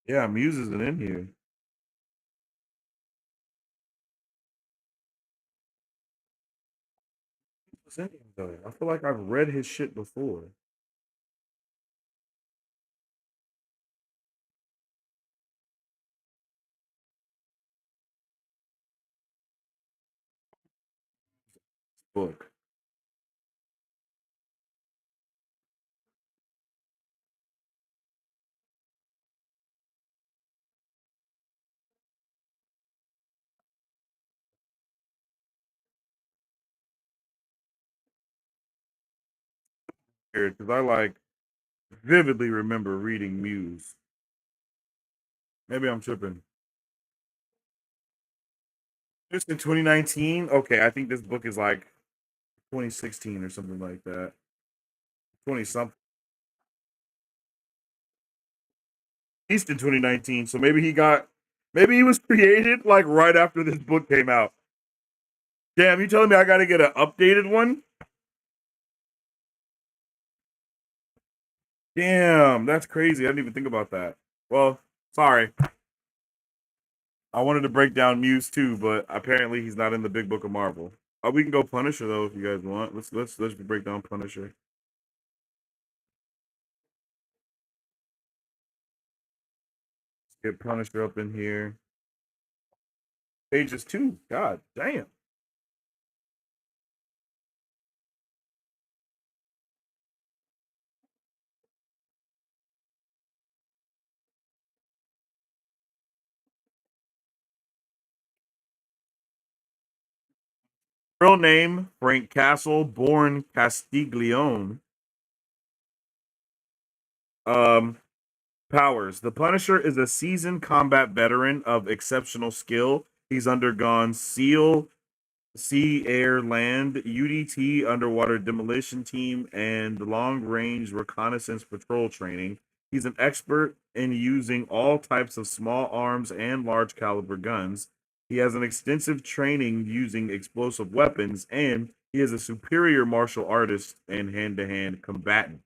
Yeah, Muse isn't in here. What's in here though? I feel like I've read his shit before. Book. Because I like vividly remember reading Muse. Maybe I'm tripping. Just in 2019. Okay, I think this book is like 2016 or something like that. 20 something. East in 2019. So maybe he was created like right after this book came out. Damn, you telling me I gotta get an updated one? Damn, that's crazy. I didn't even think about that. Well, sorry. I wanted to break down Muse too, but apparently he's not in the big book of Marvel. We can go Punisher though if you guys want. Let's break down Punisher. Get Punisher up in here. Pages 2. God damn. Real name Frank Castle, born Castiglione. Um, Powers. The Punisher is a seasoned combat veteran of exceptional skill. He's undergone SEAL, Sea, Air, Land, UDT, Underwater Demolition Team, and Long Range Reconnaissance Patrol training. He's an expert in using all types of small arms and large caliber guns. He has an extensive training using explosive weapons, and he is a superior martial artist and hand to hand combatant.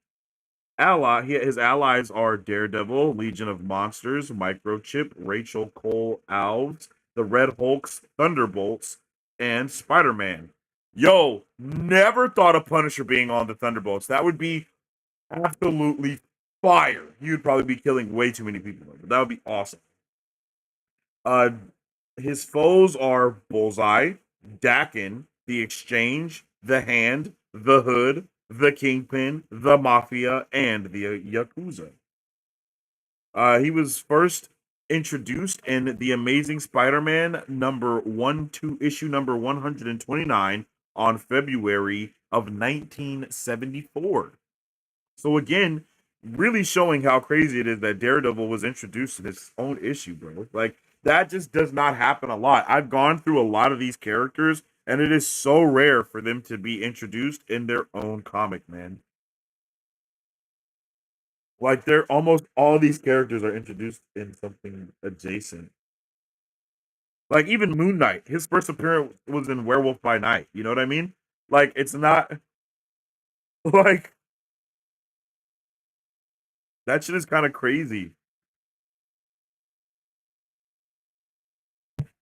His allies are Daredevil, Legion of Monsters, Microchip, Rachel Cole Alves, the Red Hulk's Thunderbolts, and Spider-Man. Yo, never thought of Punisher being on the Thunderbolts. That would be absolutely fire. You'd probably be killing way too many people, but that would be awesome. Uh, his foes are Bullseye, Dakin, the Exchange, the Hand, the Hood, the Kingpin, the Mafia, and the Yakuza. He was first introduced in the Amazing Spider-Man issue number 129 on February of 1974. So again, really showing how crazy it is that Daredevil was introduced in his own issue, bro. Like that just does not happen a lot. I've gone through a lot of these characters, and it is so rare for them to be introduced in their own comic, man. Like they're almost all these characters are introduced in something adjacent. Like even Moon Knight, his first appearance was in Werewolf by Night. You know what I mean? Like it's not like that shit is kind of crazy.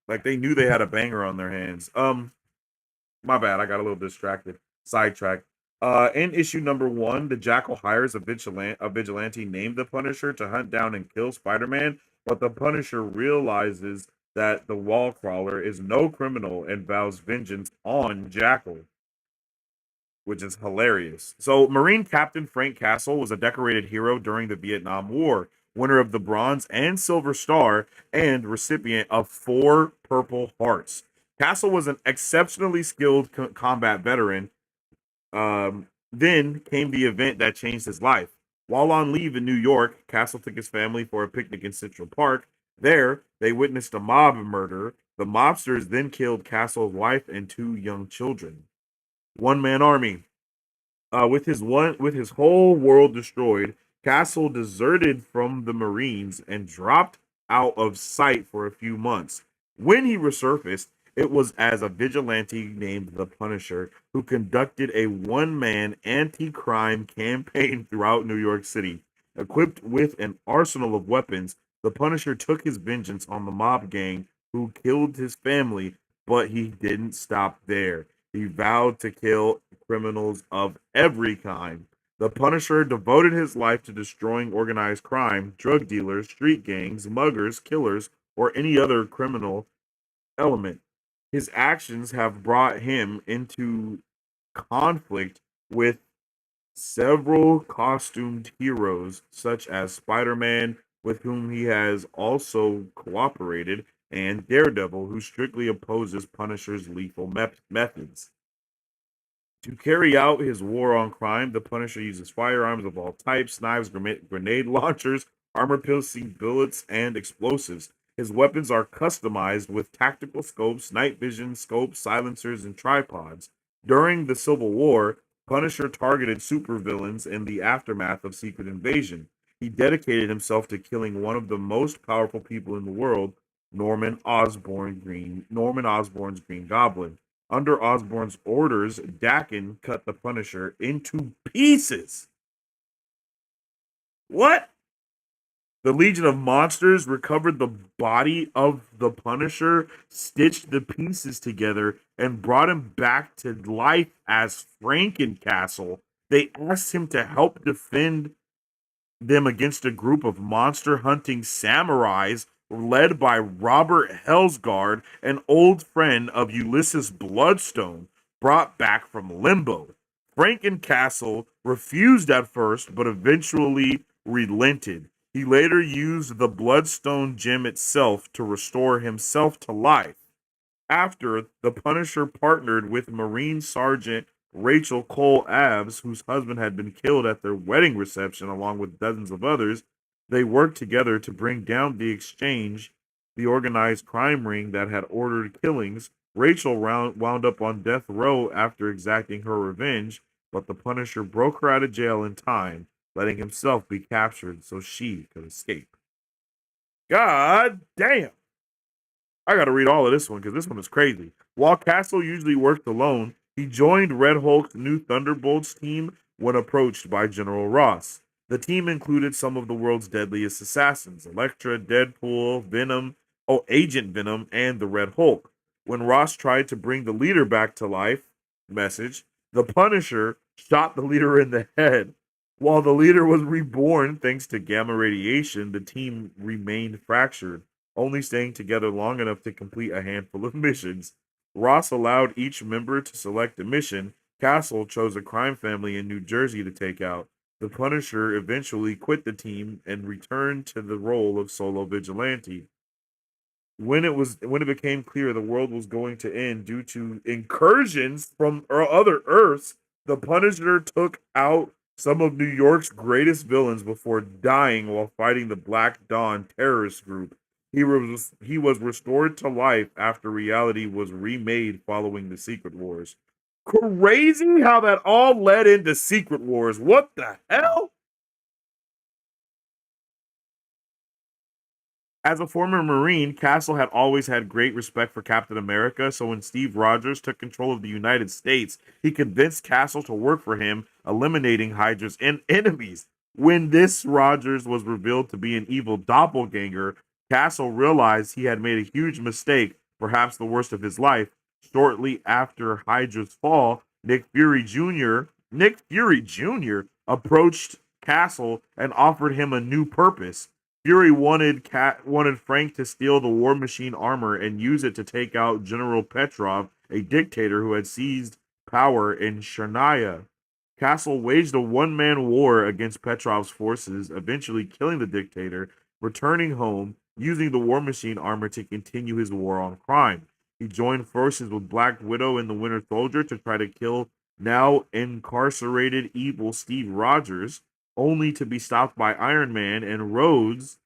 Like they knew they had a banger on their hands. My bad, I got a little distracted. Sidetracked. In issue number 1, the Jackal hires a vigilante named the Punisher to hunt down and kill Spider-Man, but the Punisher realizes that the wall crawler is no criminal and vows vengeance on Jackal, which is hilarious. So, Marine Captain Frank Castle was a decorated hero during the Vietnam War, winner of the Bronze and Silver Star, and recipient of 4 Purple Hearts. Castle was an exceptionally skilled combat veteran. Then came the event that changed his life. While on leave in New York, Castle took his family for a picnic in Central Park. There, they witnessed a mob murder. The mobsters then killed Castle's wife and 2 young children. One man army. With his whole world destroyed, Castle deserted from the Marines and dropped out of sight for a few months. When he resurfaced, it was as a vigilante named the Punisher who conducted a one-man anti-crime campaign throughout New York City. Equipped with an arsenal of weapons, the Punisher took his vengeance on the mob gang who killed his family, but he didn't stop there. He vowed to kill criminals of every kind. The Punisher devoted his life to destroying organized crime, drug dealers, street gangs, muggers, killers, or any other criminal element. His actions have brought him into conflict with several costumed heroes, such as Spider Man, with whom he has also cooperated, and Daredevil, who strictly opposes Punisher's lethal methods. To carry out his war on crime, the Punisher uses firearms of all types, knives, grenade launchers, armor-piercing bullets, and explosives. His weapons are customized with tactical scopes, night vision scopes, silencers, and tripods. During the Civil War, Punisher targeted supervillains in the aftermath of Secret Invasion. He dedicated himself to killing one of the most powerful people in the world, Norman Osborn's Green Goblin. Under Osborn's orders, Dakin cut the Punisher into pieces. What? The Legion of Monsters recovered the body of the Punisher, stitched the pieces together, and brought him back to life as Frankencastle. They asked him to help defend them against a group of monster hunting samurais led by Robert Hellsguard, an old friend of Ulysses Bloodstone, brought back from limbo. Frankencastle refused at first, but eventually relented. He later used the Bloodstone gem itself to restore himself to life. After, the Punisher partnered with Marine Sergeant Rachel Cole Abs, whose husband had been killed at their wedding reception along with dozens of others. They worked together to bring down the Exchange, the organized crime ring that had ordered killings. Rachel wound up on death row after exacting her revenge, but the Punisher broke her out of jail in time, letting himself be captured so she could escape. God damn! I gotta read all of this one because this one is crazy. While Castle usually worked alone, he joined Red Hulk's new Thunderbolts team when approached by General Ross. The team included some of the world's deadliest assassins: Elektra, Deadpool, Agent Venom, and the Red Hulk. When Ross tried to bring the leader back to life, message. The Punisher shot the leader in the head. While the leader was reborn thanks to gamma radiation, the team remained fractured, only staying together long enough to complete a handful of missions. Ross allowed each member to select a mission. Castle chose a crime family in New Jersey to take out. The Punisher eventually quit the team and returned to the role of solo vigilante. When it became clear the world was going to end due to incursions from other Earths, the Punisher took out some of New York's greatest villains before dying while fighting the Black Dawn terrorist group. He was restored to life after reality was remade following the Secret Wars. Crazy how that all led into Secret Wars. What the hell? As a former Marine, Castle had always had great respect for Captain America, so when Steve Rogers took control of the United States, he convinced Castle to work for him, eliminating Hydra's enemies. When this Rogers was revealed to be an evil doppelganger, Castle realized he had made a huge mistake, perhaps the worst of his life. Shortly after Hydra's fall, Nick Fury Jr. approached Castle and offered him a new purpose. Fury wanted Frank to steal the War Machine armor and use it to take out General Petrov, a dictator who had seized power in Chernaya. Castle waged a one-man war against Petrov's forces, eventually killing the dictator, returning home, using the War Machine armor to continue his war on crime. He joined forces with Black Widow and the Winter Soldier to try to kill now incarcerated evil Steve Rogers, only to be stopped by Iron Man and Rhodes,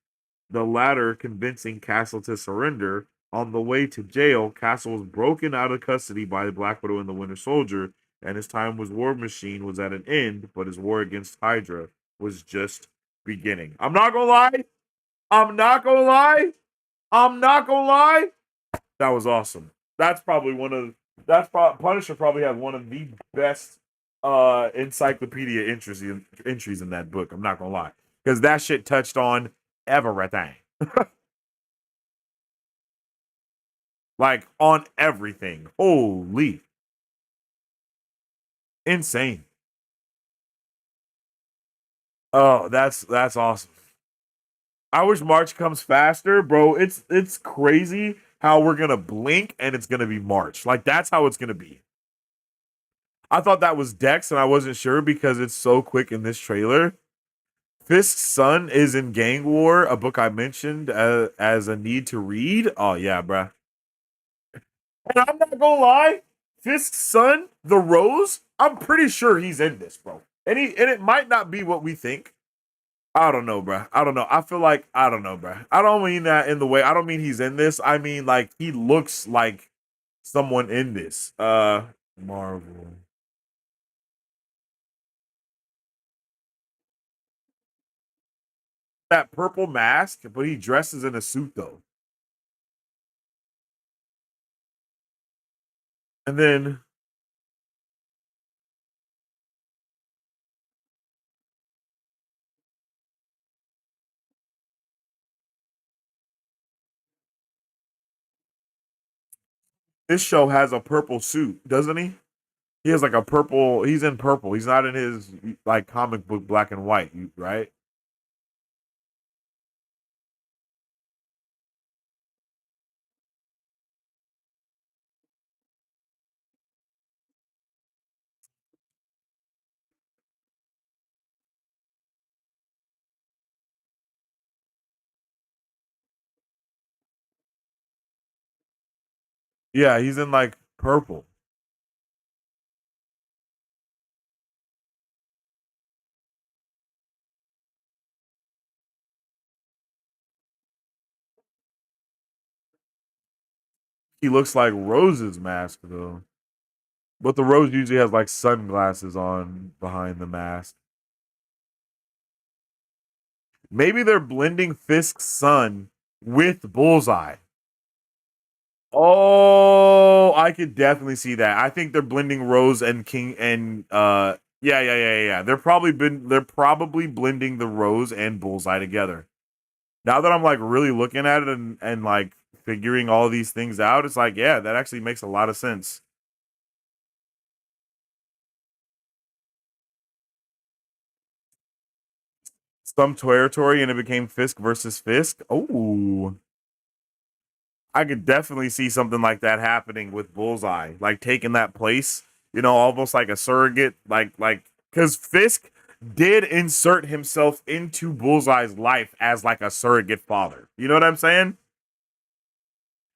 the latter convincing Castle to surrender. On the way to jail, Castle was broken out of custody by the Black Widow and the Winter Soldier, and his time with War Machine was at an end, but his war against Hydra was just beginning. I'm not gonna lie. I'm not gonna lie. I'm not gonna lie. That was awesome. Punisher probably has one of the best encyclopedia entries in that book. I'm not gonna lie, because that shit touched on everything, like on everything. Holy, insane. Oh, that's awesome. I wish March comes faster, bro. It's crazy how we're gonna blink and it's gonna be March. Like that's how it's gonna be. I thought that was Dex, and I wasn't sure because it's so quick in this trailer. Fisk's son is in Gang War, a book I mentioned as a need to read. Oh yeah, bruh. And I'm not gonna lie, Fisk's son, the Rose, I'm pretty sure he's in this, bro. And it might not be what we think. I don't know, bruh. I don't know. I feel like I don't know, bruh. I don't mean that in the way. I don't mean he's in this. I mean like he looks like someone in this. Marvel. That purple mask, but he dresses in a suit though. And then this show has a purple suit, doesn't he? He has like a purple. He's in purple. He's not in his like comic book black and white, right? Yeah, he's in like purple. He looks like Rose's mask though, but the Rose usually has like sunglasses on behind the mask. Maybe they're blending Fisk's son with Bullseye. Oh, I could definitely see that. I think they're blending Rose and King and yeah. They're probably blending the Rose and Bullseye together. Now that I'm like really looking at it and like figuring all these things out, it's like, yeah, that actually makes a lot of sense. some territory and it became Fisk versus Fisk. Oh, I could definitely see something like that happening with Bullseye, like taking that place, you know, almost like a surrogate, like because Fisk did insert himself into Bullseye's life as like a surrogate father. You know what I'm saying?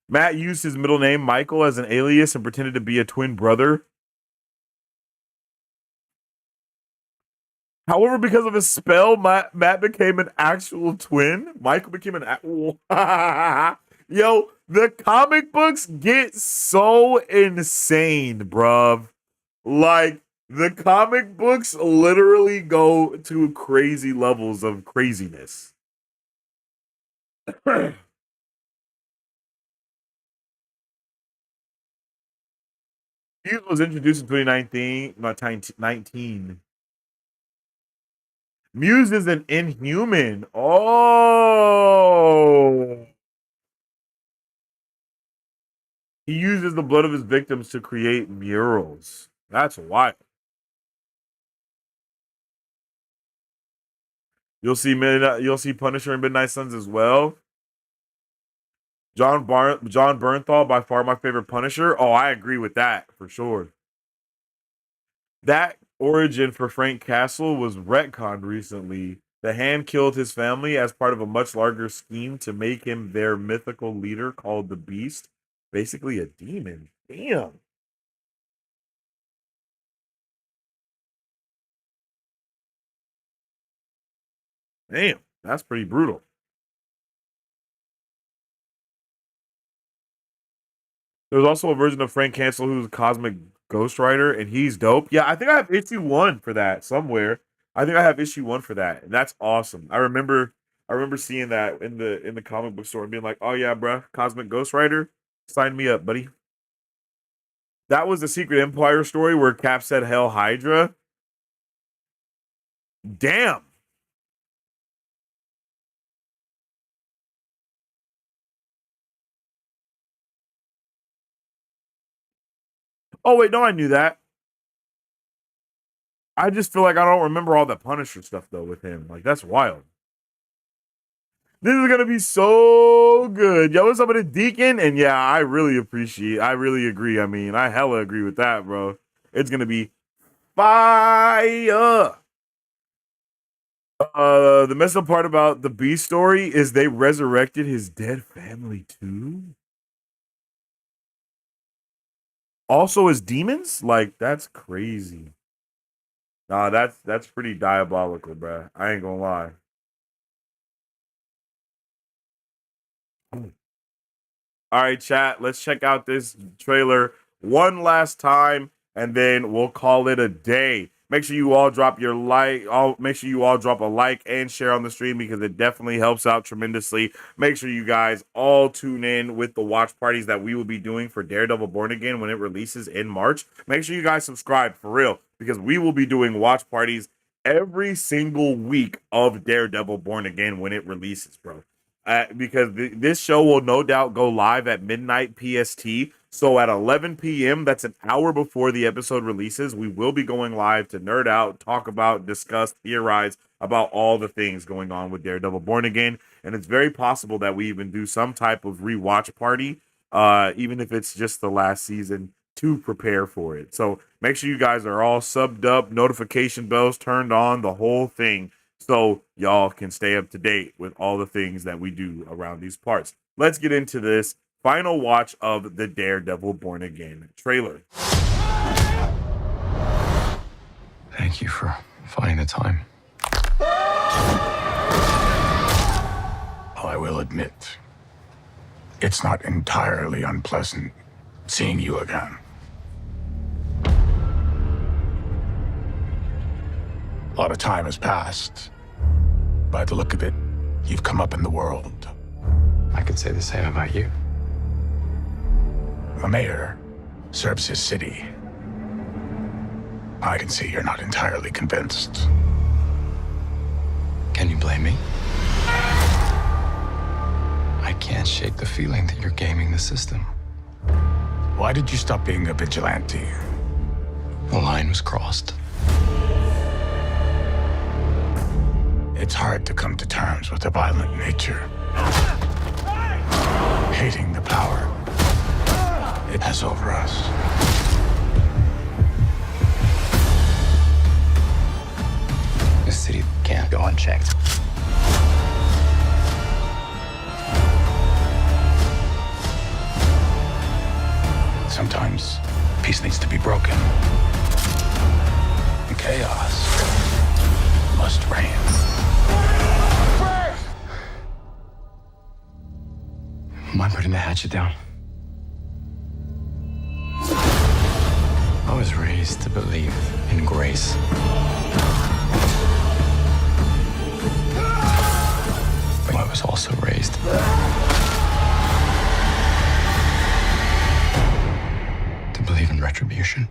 Matt used his middle name Michael as an alias and pretended to be a twin brother. However, because of his spell, Matt became an actual twin. Michael became an yo. The comic books get so insane, bruv. Like the comic books literally go to crazy levels of craziness. Muse was introduced in 2019, not 19. Muse is an Inhuman. Oh. He uses the blood of his victims to create murals. That's wild. You'll see Punisher and Midnight Suns as well. John Bernthal, by far my favorite Punisher. Oh, I agree with that for sure. That origin for Frank Castle was retconned recently. The Hand killed his family as part of a much larger scheme to make him their mythical leader called the Beast. Basically a demon. Damn. Damn, that's pretty brutal. There's also a version of Frank Castle who's a cosmic Ghost Rider, and he's dope. Yeah, I think I have issue 1 for that somewhere. I think I have issue 1 for that, and that's awesome. I remember seeing that in the comic book store and being like, "Oh yeah, bruh, Cosmic Ghost Rider, sign me up, buddy." That was the Secret Empire story where Cap said Hell Hydra. Damn. Oh wait, no, I knew that. I just feel like I don't remember all the Punisher stuff though with him. Like that's wild. This is gonna be so good. Yo, what's up with the Deacon? And yeah, I really agree. I mean, I hella agree with that, bro. It's gonna be fire. The messed up part about the Beast story is they resurrected his dead family too. Also as demons? Like, that's crazy. Nah, that's pretty diabolical, bruh. I ain't gonna lie. All right, chat. Let's check out this trailer one last time, and then we'll call it a day. Make sure you all drop your like. Make sure you all drop a like and share on the stream because it definitely helps out tremendously. Make sure you guys all tune in with the watch parties that we will be doing for Daredevil Born Again when it releases in March. Make sure you guys subscribe for real because we will be doing watch parties every single week of Daredevil Born Again when it releases, bro. Because this show will no doubt go live at midnight PST. So at 11 p.m., that's an hour before the episode releases, we will be going live to nerd out, talk about, discuss, theorize about all the things going on with Daredevil Born Again. And it's very possible that we even do some type of rewatch party, even if it's just the last season, to prepare for it. So make sure you guys are all subbed up, notification bells turned on, the whole thing, so y'all can stay up to date with all the things that we do around these parts. Let's get into this final watch of the Daredevil Born Again trailer. Thank you for finding the time. I will admit, it's not entirely unpleasant seeing you again. A lot of time has passed. By the look of it, you've come up in the world. I could say the same about you. The mayor serves his city. I can see you're not entirely convinced. Can you blame me? I can't shake the feeling that you're gaming the system. Why did you stop being a vigilante? The line was crossed. It's hard to come to terms with a violent nature. Hating the power it has over us. This city can't go unchecked. Sometimes peace needs to be broken. And chaos must reign. Mind putting the hatchet down? I was raised to believe in grace. But I was also raised to believe in retribution.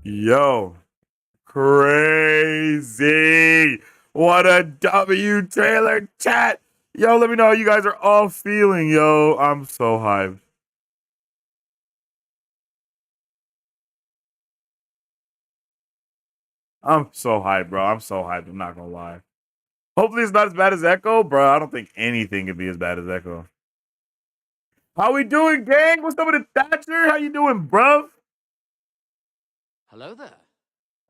Yo, crazy. What a W trailer, chat. Yo, let me know how you guys are all feeling, yo. I'm so hyped. I'm so hyped, bro. I'm so hyped. I'm not gonna lie. Hopefully it's not as bad as Echo, bro. I don't think anything could be as bad as Echo. How we doing, gang? What's up with the Thatcher? How you doing, bruv? Hello there.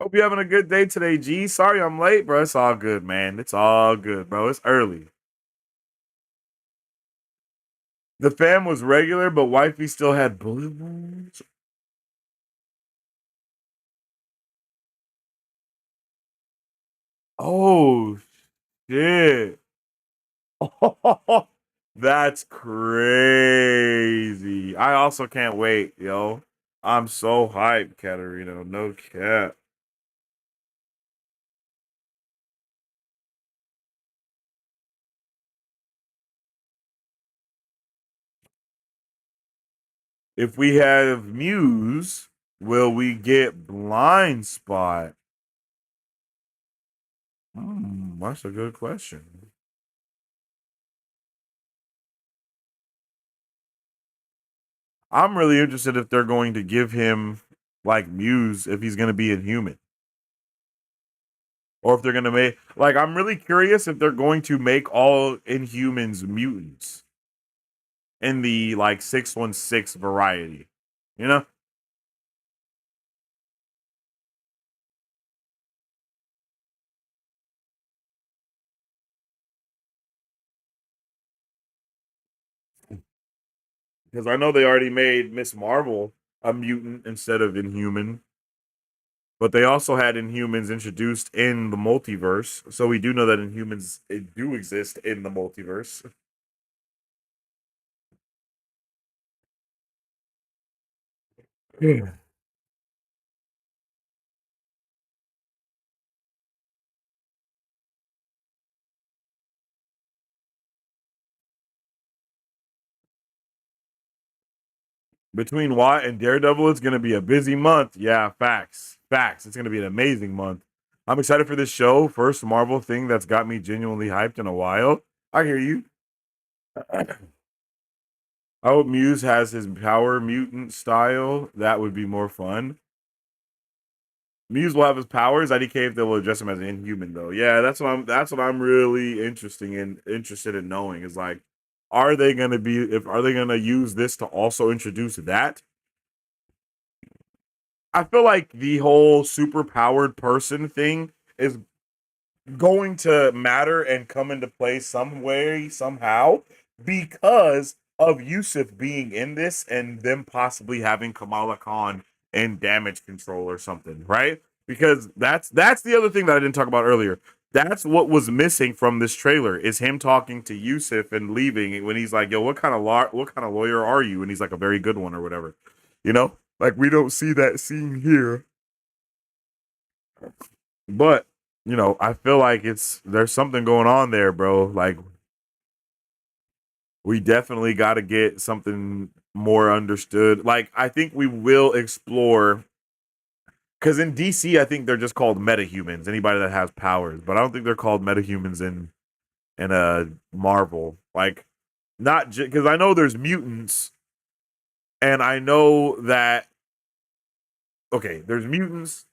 Hope you're having a good day today, G. Sorry I'm late, bro. It's all good, man. It's all good, bro. It's early. The fam was regular, but wifey still had bullet wounds. Oh, shit. That's crazy. I also can't wait, yo. I'm so hyped, Katarina. No cap. If we have Muse, will we get Blind Spot? That's a good question. I'm really interested if they're going to give him like Muse if he's going to be Inhuman. Or if they're going to make like I'm really curious if they're going to make all Inhumans mutants in the like 616 variety. You know? Because I know they already made Miss Marvel a mutant instead of Inhuman. But they also had Inhumans introduced in the multiverse. So we do know that Inhumans do exist in the multiverse. Yeah. Between Watt and Daredevil, it's going to be a busy month. Yeah, facts. Facts. It's going to be an amazing month. I'm excited for this show. First Marvel thing that's got me genuinely hyped in a while. I hear you. I hope Muse has his power mutant style. That would be more fun. Muse will have his powers. IDK if they'll address him as an inhuman though. Yeah, that's what I'm really interested in knowing is like, are they gonna use this to also introduce that? I feel like the whole super powered person thing is going to matter and come into play some way, somehow, because of Yusuf being in this and them possibly having Kamala Khan in damage control or something, right? Because that's the other thing that I didn't talk about earlier. That's what was missing from this trailer is him talking to Yusuf and leaving when he's like, "Yo, what kind of lawyer are you?" And he's like, "A very good one" or whatever. You know, like we don't see that scene here. But I feel like there's something going on there, bro. Like we definitely got to get something more understood. Like I think we will explore Because in DC, I think they're just called metahumans. Anybody that has powers, but I don't think they're called metahumans in Marvel. Like, not because I know there's mutants, and I know that okay, there's mutants,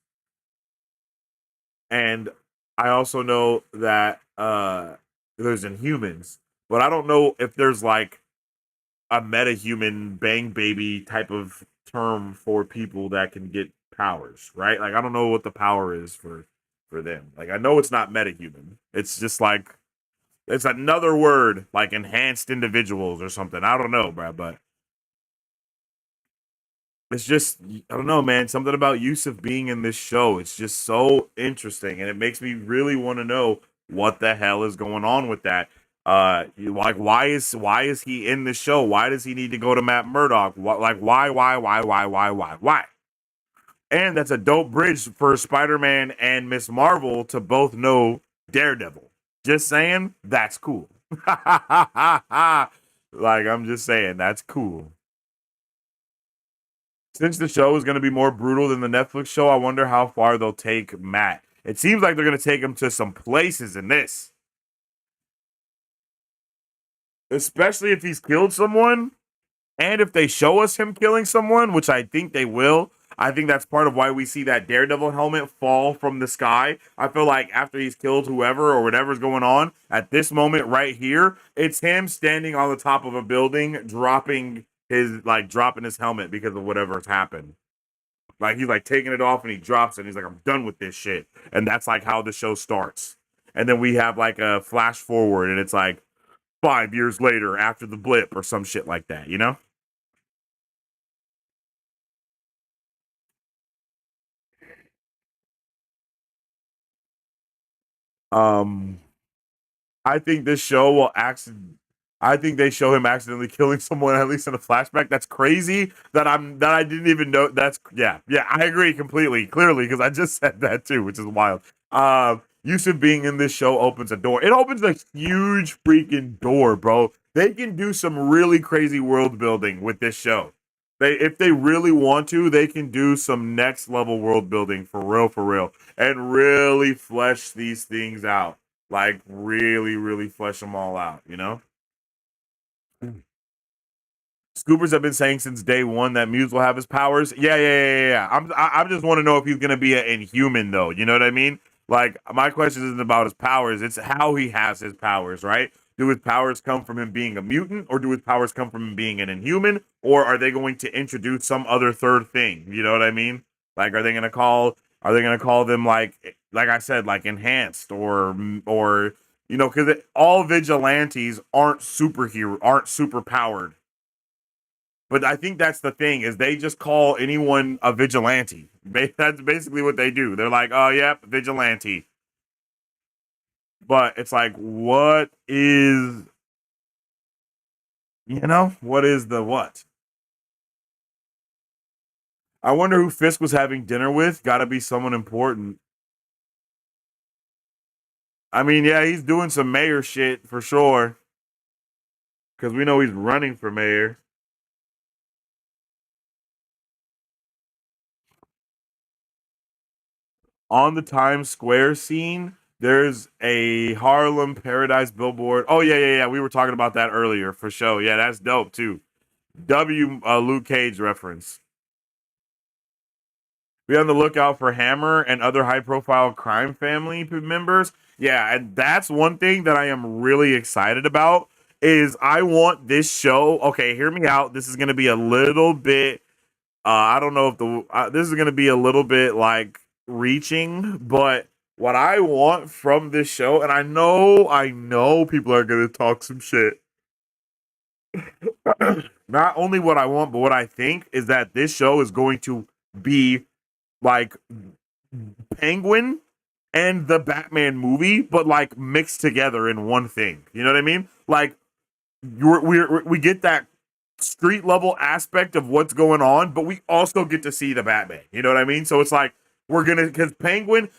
and I also know that there's Inhumans, but I don't know if there's like a metahuman bang baby type of term for people that can get powers, right? Like I don't know what the power is for them. Like I know it's not metahuman. It's just like it's another word like enhanced individuals or something. I don't know, bro, but it's just I don't know, man. Something about Yusuf being in this show. It's just so interesting, and it makes me really want to know what the hell is going on with that. Like why is he in the show? Why does he need to go to Matt Murdock? Like why? And that's a dope bridge for Spider-Man and Miss Marvel to both know Daredevil. Just saying, that's cool. Like I'm just saying, that's cool. Since the show is going to be more brutal than the Netflix show, I wonder how far they'll take Matt. It seems like they're going to take him to some places in this. Especially if he's killed someone. And if they show us him killing someone, which I think they will, I think that's part of why we see that Daredevil helmet fall from the sky. I feel like after he's killed whoever or whatever's going on, at this moment right here, it's him standing on the top of a building, dropping his helmet because of whatever's happened. Like he's like taking it off and he drops it and he's like, I'm done with this shit. And that's like how the show starts. And then we have like a flash forward and it's like 5 years later after the blip or some shit like that, you know? Um, I think this show will I think they show him accidentally killing someone at least in a flashback. That's crazy that I didn't even know. That's yeah. I agree completely, clearly because I just said that too, which is wild. Yusuf being in this show opens a door. It opens a huge freaking door, bro. They can do some really crazy world building with this show. If they really want to, they can do some next level world building for real, and really flesh these things out. Like really flesh them all out, you know? Scoopers have been saying since day one that Muse will have his powers. Yeah. I just want to know if he's gonna be an Inhuman though. You know what I mean? Like my question isn't about his powers; it's how he has his powers. Right? Do his powers come from him being a mutant, or do his powers come from him being an Inhuman, or are they going to introduce some other third thing? You know what I mean? Like, are they gonna call them like I said, like enhanced or you know, because all vigilantes aren't super powered. But I think that's the thing is they just call anyone a vigilante. That's basically what they do. They're like, oh, yep, vigilante. But it's like, what is, what is the what? I wonder who Fisk was having dinner with. Got to be someone important. I mean, yeah, he's doing some mayor shit for sure. Because we know he's running for mayor. On the Times Square scene, there's a Harlem Paradise billboard. Oh yeah. We were talking about that earlier for sure. Yeah, that's dope too. Luke Cage reference. Be on the lookout for Hammer and other high-profile crime family members. Yeah, and that's one thing that I am really excited about. Is I want this show. Okay, hear me out. This is going to be a little bit. I don't know if this is going to be a little bit like reaching, but what I want from this show, and I know people are gonna talk some shit. Not only what I want, but what I think is that this show is going to be like Penguin and the Batman movie, but like mixed together in one thing. You know what I mean? Like we get that street level aspect of what's going on, but we also get to see the Batman. You know what I mean? So it's like because Penguin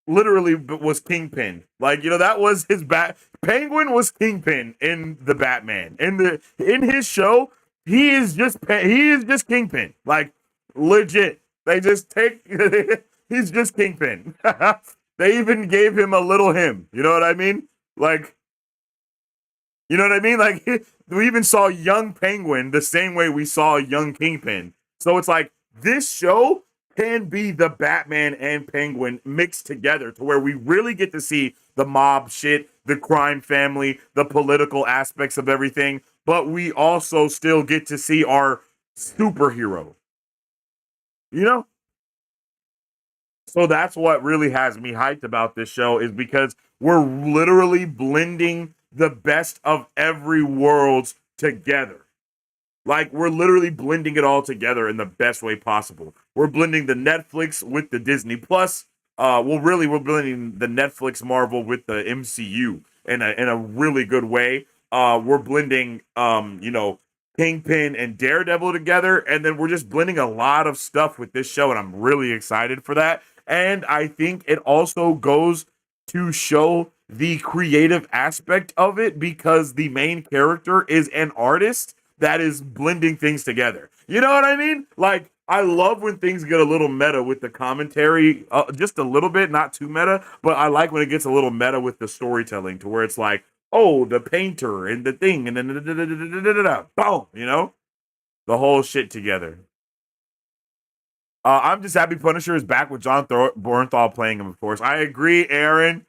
literally was Kingpin. Like, that was his Penguin was Kingpin in the Batman. In his show, he is just Kingpin. Like Legit. They just take he's just Kingpin. They even gave him a little him. You know what I mean? Like, you know what I mean? Like, we even saw young Penguin the same way we saw young Kingpin. So it's like this show can be the Batman and Penguin mixed together to where we really get to see the mob shit, the crime family, the political aspects of everything, but we also still get to see our superhero. You know? So that's what really has me hyped about this show, is because we're literally blending the best of every worlds together. Like, we're literally blending it all together in the best way possible. We're blending the Netflix with the Disney Plus. We're blending the Netflix Marvel with the MCU in a really good way. We're blending, Kingpin and Daredevil together, and then we're just blending a lot of stuff with this show, and I'm really excited for that. And I think it also goes to show the creative aspect of it, because the main character is an artist that is blending things together. You know what I mean? Like, I love when things get a little meta with the commentary, just a little bit, not too meta, but I like when it gets a little meta with the storytelling, to where it's like, oh, the painter and the thing, and then boom, the whole shit together. I'm just happy Punisher is back with John Bernthal playing him, of course. I agree, Aaron.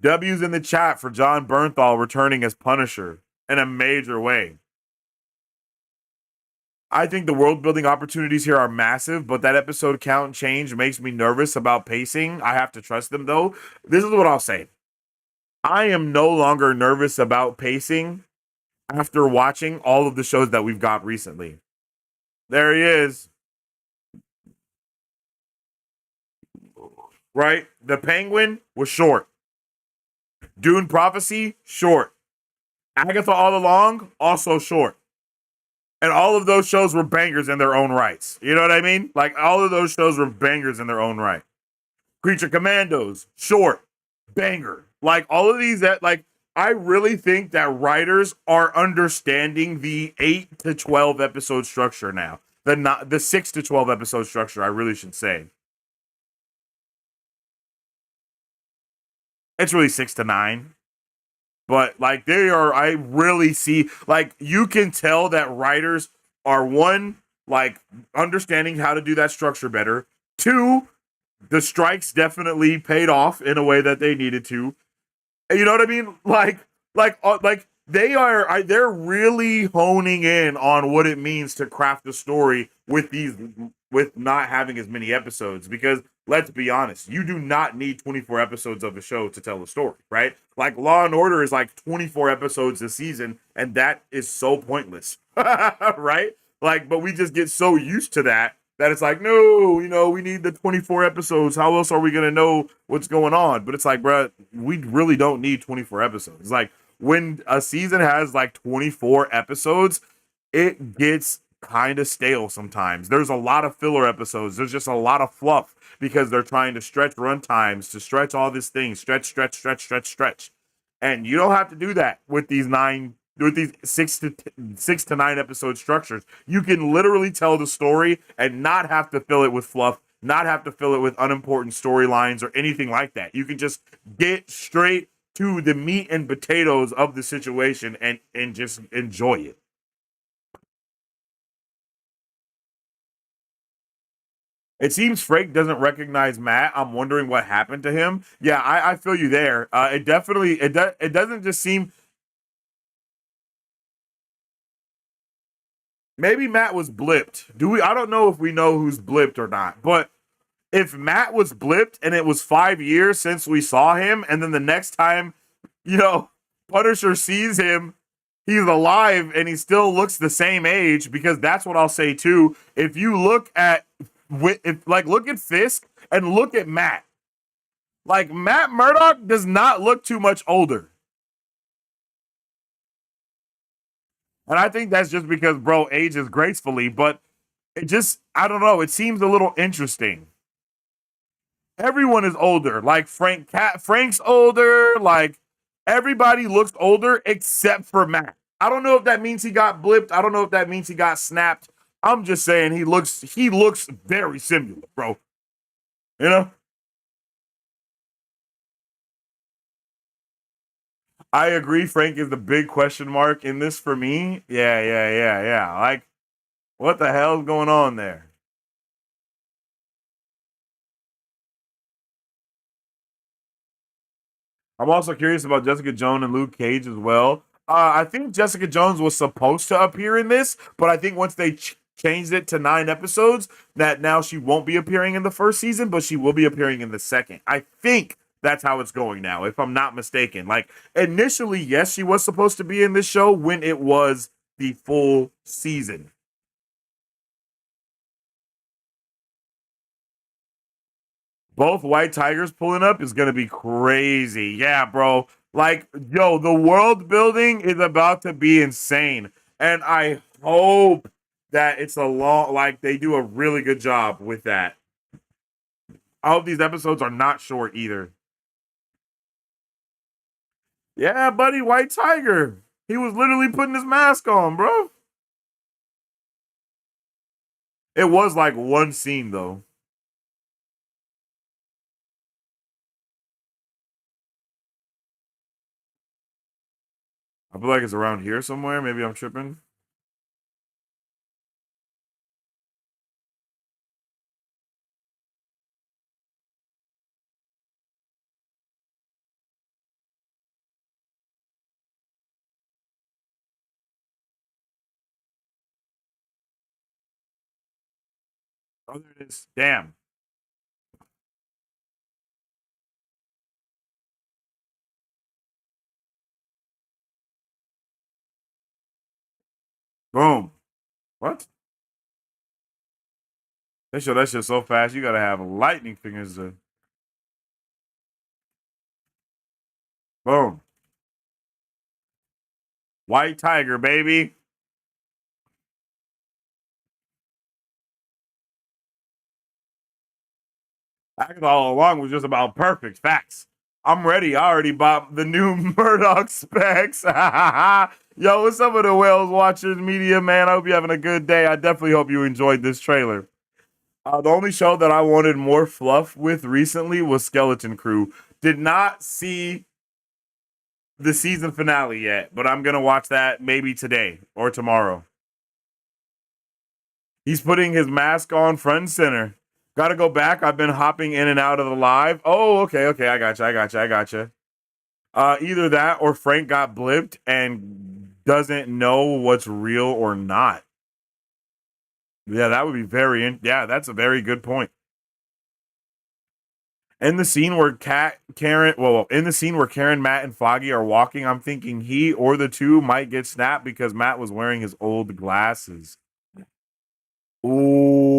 W's in the chat for John Bernthal returning as Punisher in a major way. I think the world building opportunities here are massive, but that episode count change makes me nervous about pacing. I have to trust them, though. This is what I'll say. I am no longer nervous about pacing after watching all of the shows that we've got recently. There he is. Right? The Penguin was short. Dune Prophecy, short. Agatha All Along, also short. And all of those shows were bangers in their own rights. You know what I mean? Like, all of those shows were bangers in their own right. Creature Commandos, short, banger. Like, all of these, I really think that writers are understanding the 8 to 12 episode structure now. The 6 to 12 episode structure, I really should say. It's really 6 to 9. But, like, I really see, like, you can tell that writers are, one, like, understanding how to do that structure better. Two, the strikes definitely paid off in a way that they needed to. You know what I mean? They're really honing in on what it means to craft a story with not having as many episodes, because let's be honest, you do not need 24 episodes of a show to tell a story, right? Like, Law and Order is like 24 episodes a season, and that is so pointless, right? Like, but we just get so used to that it's like, no, we need the 24 episodes. How else are we going to know what's going on? But it's like, bro, we really don't need 24 episodes. It's like, when a season has like 24 episodes, it gets kind of stale sometimes. There's a lot of filler episodes. There's just a lot of fluff, because they're trying to stretch run times, to stretch all these things, stretch. And you don't have to do that with these 6 to 9 episode structures. You can literally tell the story and not have to fill it with fluff, not have to fill it with unimportant storylines or anything like that. You can just get straight to the meat and potatoes of the situation and just enjoy it. It seems Frank doesn't recognize Matt. I'm wondering what happened to him. Yeah, I feel you there. It doesn't just seem. Maybe Matt was blipped. I don't know if we know who's blipped or not. But if Matt was blipped and it was 5 years since we saw him, and then the next time, Punisher sees him, he's alive and he still looks the same age, because that's what I'll say too. If you look at look at Fisk and look at Matt. Like, Matt Murdock does not look too much older. And I think that's just because bro ages gracefully, but it just, I don't know, it seems a little interesting. Everyone is older. Like, Frank's older, like, everybody looks older except for Matt. I don't know if that means he got blipped. I don't know if that means he got snapped. I'm just saying he looks very similar, bro. You know? I agree. Frank is the big question mark in this for me. Yeah. Like, what the hell's going on there? I'm also curious about Jessica Jones and Luke Cage as well. I think Jessica Jones was supposed to appear in this, but I think once they changed it to 9 episodes, that now she won't be appearing in the first season, but she will be appearing in the second. I think that's how it's going now, if I'm not mistaken. Like, initially, yes, she was supposed to be in this show when it was the full season. Both White Tigers pulling up is going to be crazy. Yeah, bro. Like, yo, the world building is about to be insane. And I hope that it's a long, like, they do a really good job with that. I hope these episodes are not short either. Yeah, buddy, White Tiger. He was literally putting his mask on, bro. It was like one scene, though. I feel like it's around here somewhere. Maybe I'm tripping. Oh, there it is. Damn. Boom. What? They show that shit so fast, you gotta have lightning fingers to. Boom. White Tiger, baby. Agatha all along was just about perfect facts. I'm ready. I already bought the new Murdock specs. Yo, what's up with the Whales Watchers Media, man? I hope you're having a good day. I definitely hope you enjoyed this trailer. The only show that I wanted more fluff with recently was Skeleton Crew. Did not see the season finale yet, but I'm going to watch that maybe today or tomorrow. He's putting his mask on front and center. Got to go back. I've been hopping in and out of the live. Oh, okay. I gotcha. Either that or Frank got blipped and doesn't know what's real or not. Yeah, that would be yeah, that's a very good point. In the scene where in the scene where Karen, Matt, and Foggy are walking, I'm thinking he or the two might get snapped because Matt was wearing his old glasses. Ooh.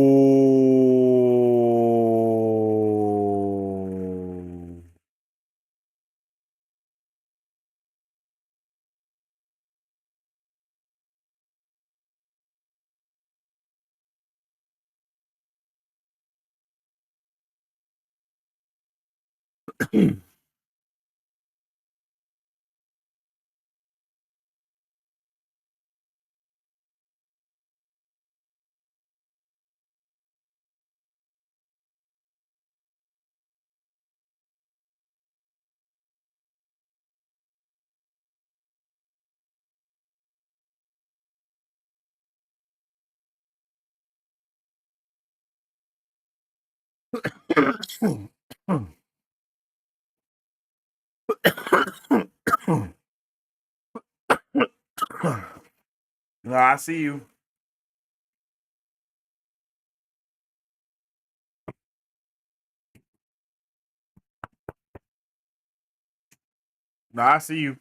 No, I see you. No, I see you.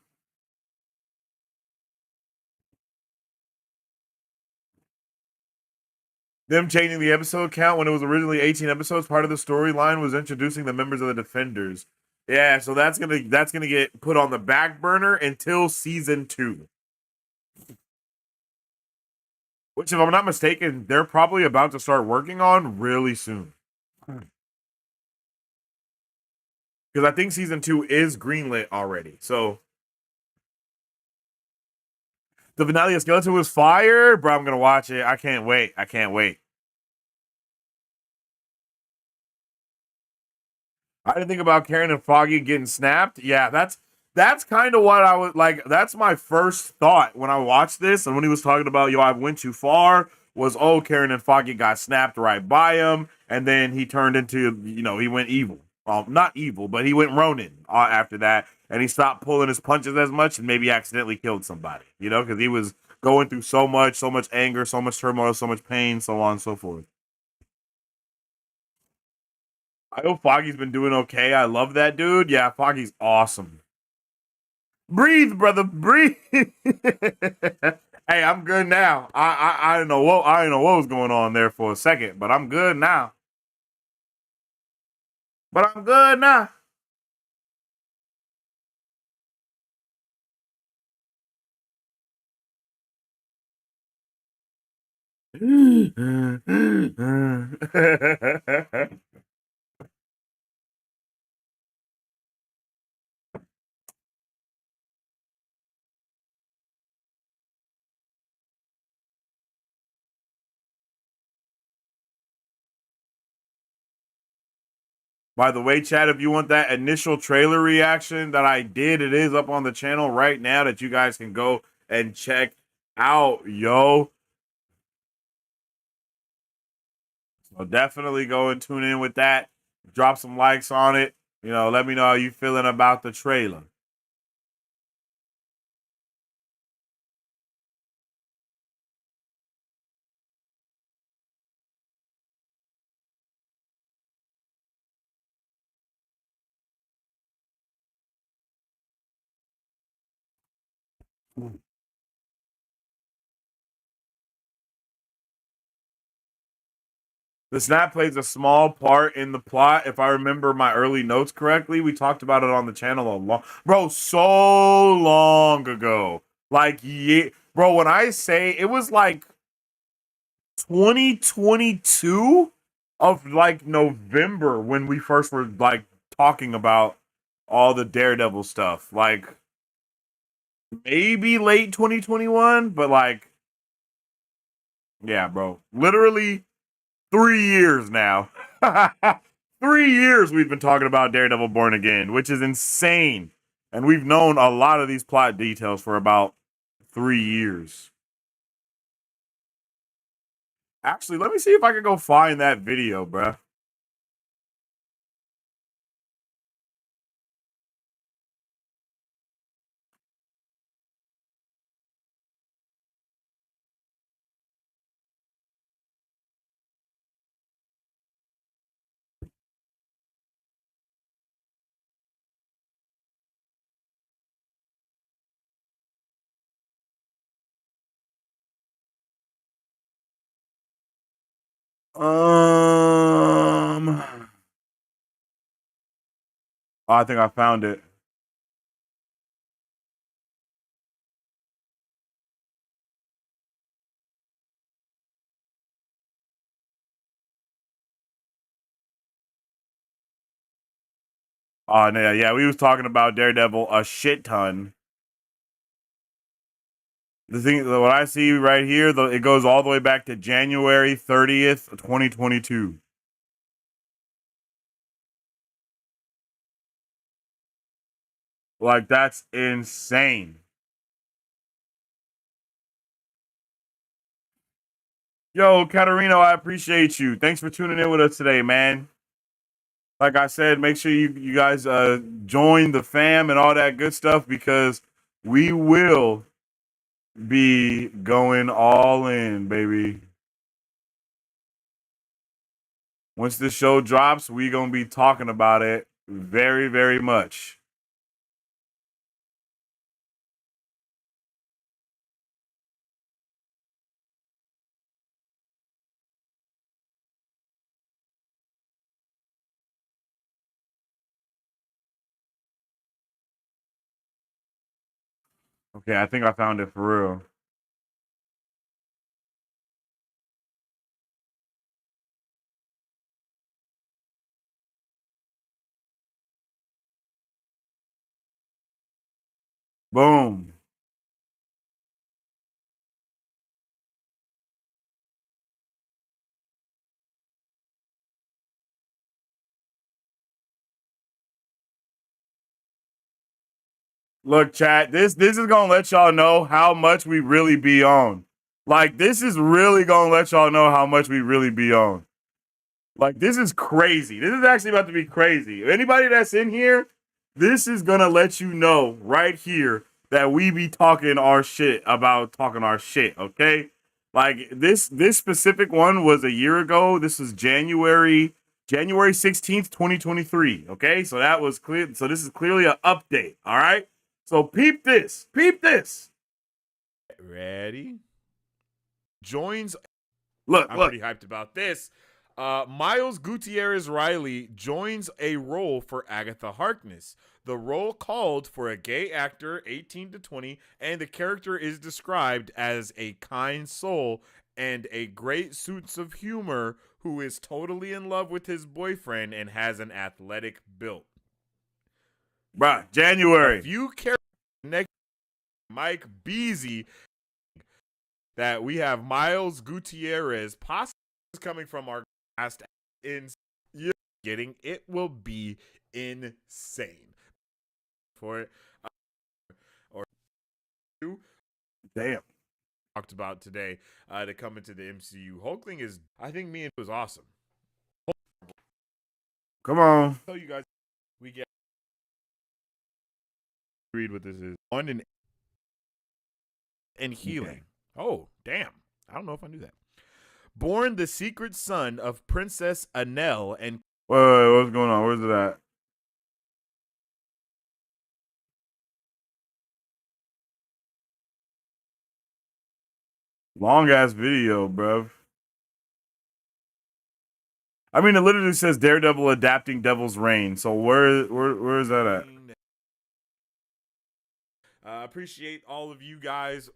Them changing the episode count when it was originally 18 episodes, part of the storyline was introducing the members of the Defenders. Yeah, so that's gonna get put on the back burner until season 2. Which, if I'm not mistaken, they're probably about to start working on really soon. Because I think season 2 is greenlit already. So The finale of Skeleton was fire, bro. I'm gonna watch it. I can't wait. I can't wait. I didn't think about Karen and Foggy getting snapped. Yeah, that's kind of what I was like. That's my first thought when I watched this, and when he was talking about I went too far. Was Karen and Foggy got snapped right by him, and then he turned into he went evil. Not evil, but he went Ronin after that, and he stopped pulling his punches as much, and maybe accidentally killed somebody. Because he was going through so much anger, so much turmoil, so much pain, so on and so forth. I hope Foggy's been doing okay. I love that dude. Yeah, Foggy's awesome. Breathe, brother, breathe. Hey, I'm good now. I don't know what was going on there for a second, but I'm good now. But I'm good now. By the way, Chad, if you want that initial trailer reaction that I did, it is up on the channel right now that you guys can go and check out, yo. So definitely go and tune in with that. Drop some likes on it. Let me know how you feeling about the trailer. The snap plays a small part in the plot. If I remember my early notes correctly, we talked about it on the channel so long ago. Like, yeah, bro, when I say it was like 2022 of like November when we first were like talking about all the Daredevil stuff. Like, maybe late 2021, but like, yeah, bro, literally 3 years now. 3 years we've been talking about Daredevil Born Again, which is insane. And we've known a lot of these plot details for about 3 years. Actually, let me see if I can go find that video, bruh. Oh, I think I found it. Oh, yeah, yeah, we was talking about Daredevil a shit ton. The thing, what I see right here, it goes all the way back to January 30th, 2022. Like, that's insane. Yo, Katarino, I appreciate you. Thanks for tuning in with us today, man. Like I said, make sure you guys join the fam and all that good stuff because we will be going all in, baby. Once the show drops, we gonna be talking about it very, very much. Okay, I think I found it for real. Boom. Look, chat, this is gonna let y'all know how much we really be on. Like, this is really gonna let y'all know how much we really be on. Like, this is crazy. This is actually about to be crazy. Anybody that's in here, this is gonna let you know right here that we be talking our shit about talking our shit, okay? Like, this specific one was a year ago. This was January 16th, 2023. Okay, so that was clear. So this is clearly an update. All right. So peep this. Peep this. Ready? Joins. Look, I'm look. pretty hyped about this. Miles Gutierrez Riley joins a role for Agatha Harkness. The role called for a gay actor, 18 to 20, and the character is described as a kind soul and a great sense of humor who is totally in love with his boyfriend and has an athletic build. Bruh, January. A few characters next Mike Beasy that we have Miles Gutierrez possibly coming from our cast in getting it will be insane for it or damn talked about today to come into the MCU. Hulkling is, I think, me and it was awesome. Come on. I'll tell you guys, we get read what this is on and healing. Okay. Oh, damn! I don't know if I knew that. Born the secret son of Princess Anel and Wait, what's going on? Where's it at? Long ass video, bruv. I mean, it literally says Daredevil adapting Devil's Reign. So where is that at? Appreciate all of you guys.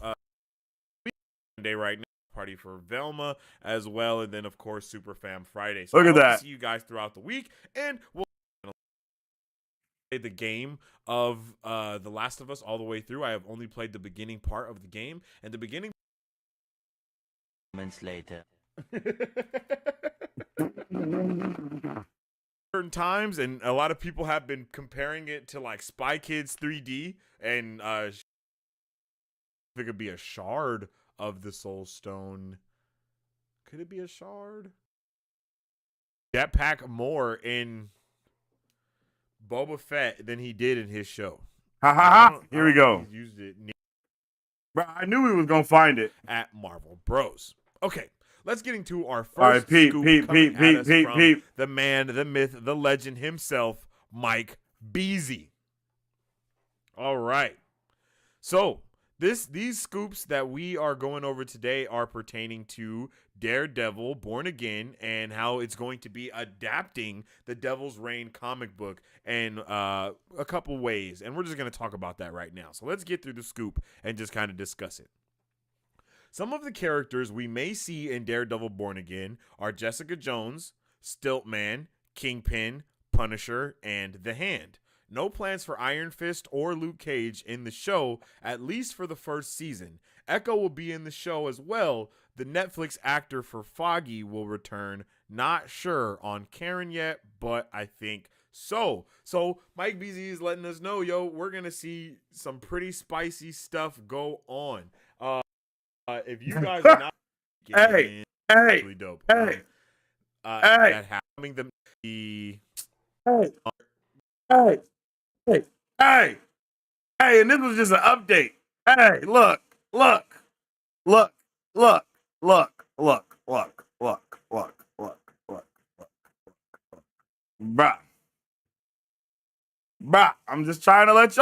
Day right now, party for Velma as well, and then of course Super Fam Friday. So Look at I hope that. to see you guys throughout the week, and we'll play the game of The Last of Us all the way through. I have only played the beginning part of the game, and the beginning moments later. certain times, and a lot of people have been comparing it to like Spy Kids 3D, and it could be a shard of the Soul Stone. Could it be a shard? Jetpack more in Boba Fett than he did in his show. Ha ha ha! Here we go. He used it Bro, I knew we was gonna find it. at Marvel Bros. Okay, let's get into our first All right, peep, scoop peep, coming peep, at us peep, from peep. the man, the myth, the legend himself, Mike Beasy. All right. So, these scoops that we are going over today are pertaining to Daredevil, Born Again, and how it's going to be adapting the Devil's Reign comic book in a couple ways. And we're just going to talk about that right now. So let's get through the scoop and just kind of discuss it. Some of the characters we may see in Daredevil Born Again are Jessica Jones, Stiltman, Kingpin, Punisher, and The Hand. No plans for Iron Fist or Luke Cage in the show, at least for the first season. Echo will be in the show as well. The Netflix actor for Foggy will return. Not sure on Karen yet, but I think so. So Mike Beasy is letting us know, yo, we're going to see some pretty spicy stuff go on. If you guys are not Hey, really dope. hey, That having them be hey, and this was just an update. Hey, look, bruh, I'm just trying to let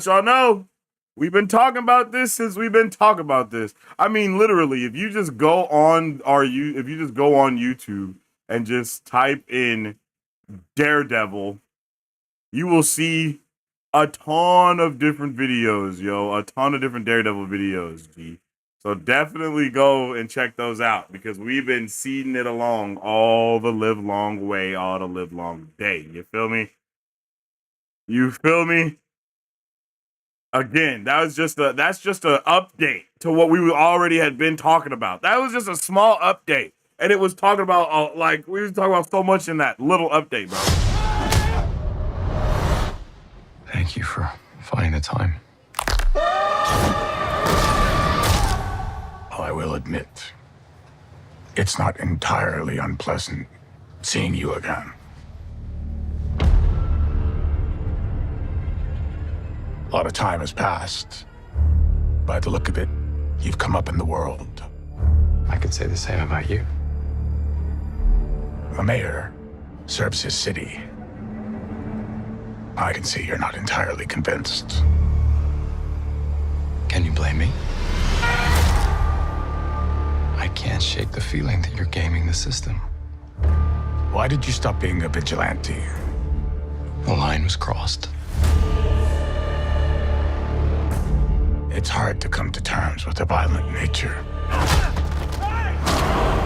y'all know. We've been talking about this since we've been talking about this. I mean, literally, if you just go on YouTube and just type in Daredevil, you will see a ton of different videos, a ton of different Daredevil videos, G. So definitely go and check those out because we've been seeding it along all the live long way, all the live long day. You feel me? Again, that's just an update to what we already had been talking about. That was just a small update, and it was talking about we was talking about so much in that little update, bro. Thank you for finding the time. I will admit, it's not entirely unpleasant seeing you again. A lot of time has passed. By the look of it, you've come up in the world. I could say the same about you. The mayor serves his city. I can see you're not entirely convinced. Can you blame me? I can't shake the feeling that you're gaming the system. Why did you stop being a vigilante? The line was crossed. It's hard to come to terms with a violent nature.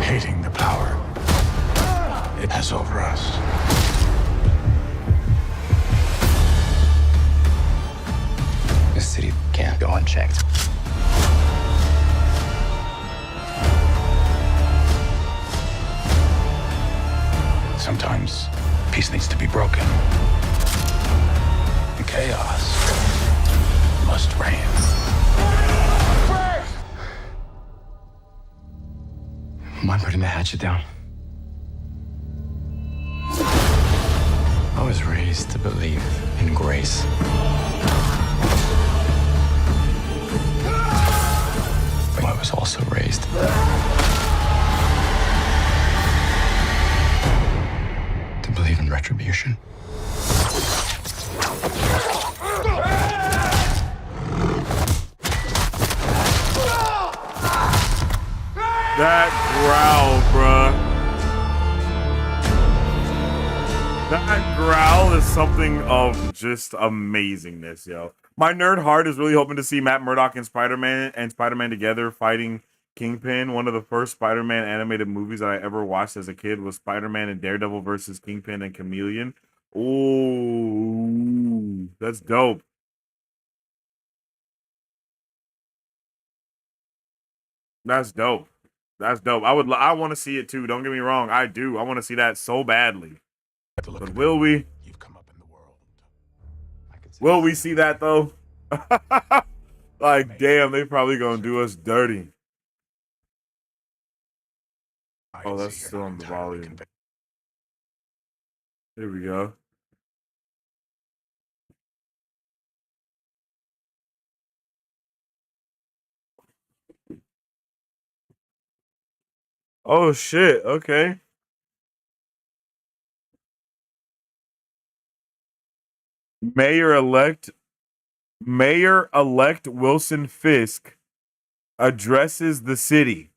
Hating the power it has over us. This city can't go unchecked. Sometimes peace needs to be broken. And chaos must reign. Mind putting the hatchet down? I was raised to believe in grace. But I was also raised to believe in retribution. That growl, bruh. That growl is something of just amazingness, yo. My nerd heart is really hoping to see Matt Murdock and Spider-Man together fighting Kingpin. One of the first Spider-Man animated movies that I ever watched as a kid was Spider-Man and Daredevil versus Kingpin and Chameleon. Ooh, that's dope. That's dope. That's dope. I want to see it too. Don't get me wrong. I do. I want to see that so badly. But will we? You've come up in the world. Will we see that though? Like, damn, they probably gonna do us dirty. Oh, that's still on the volume. Here we go. Oh shit. Okay. Mayor-elect Wilson Fisk addresses the city.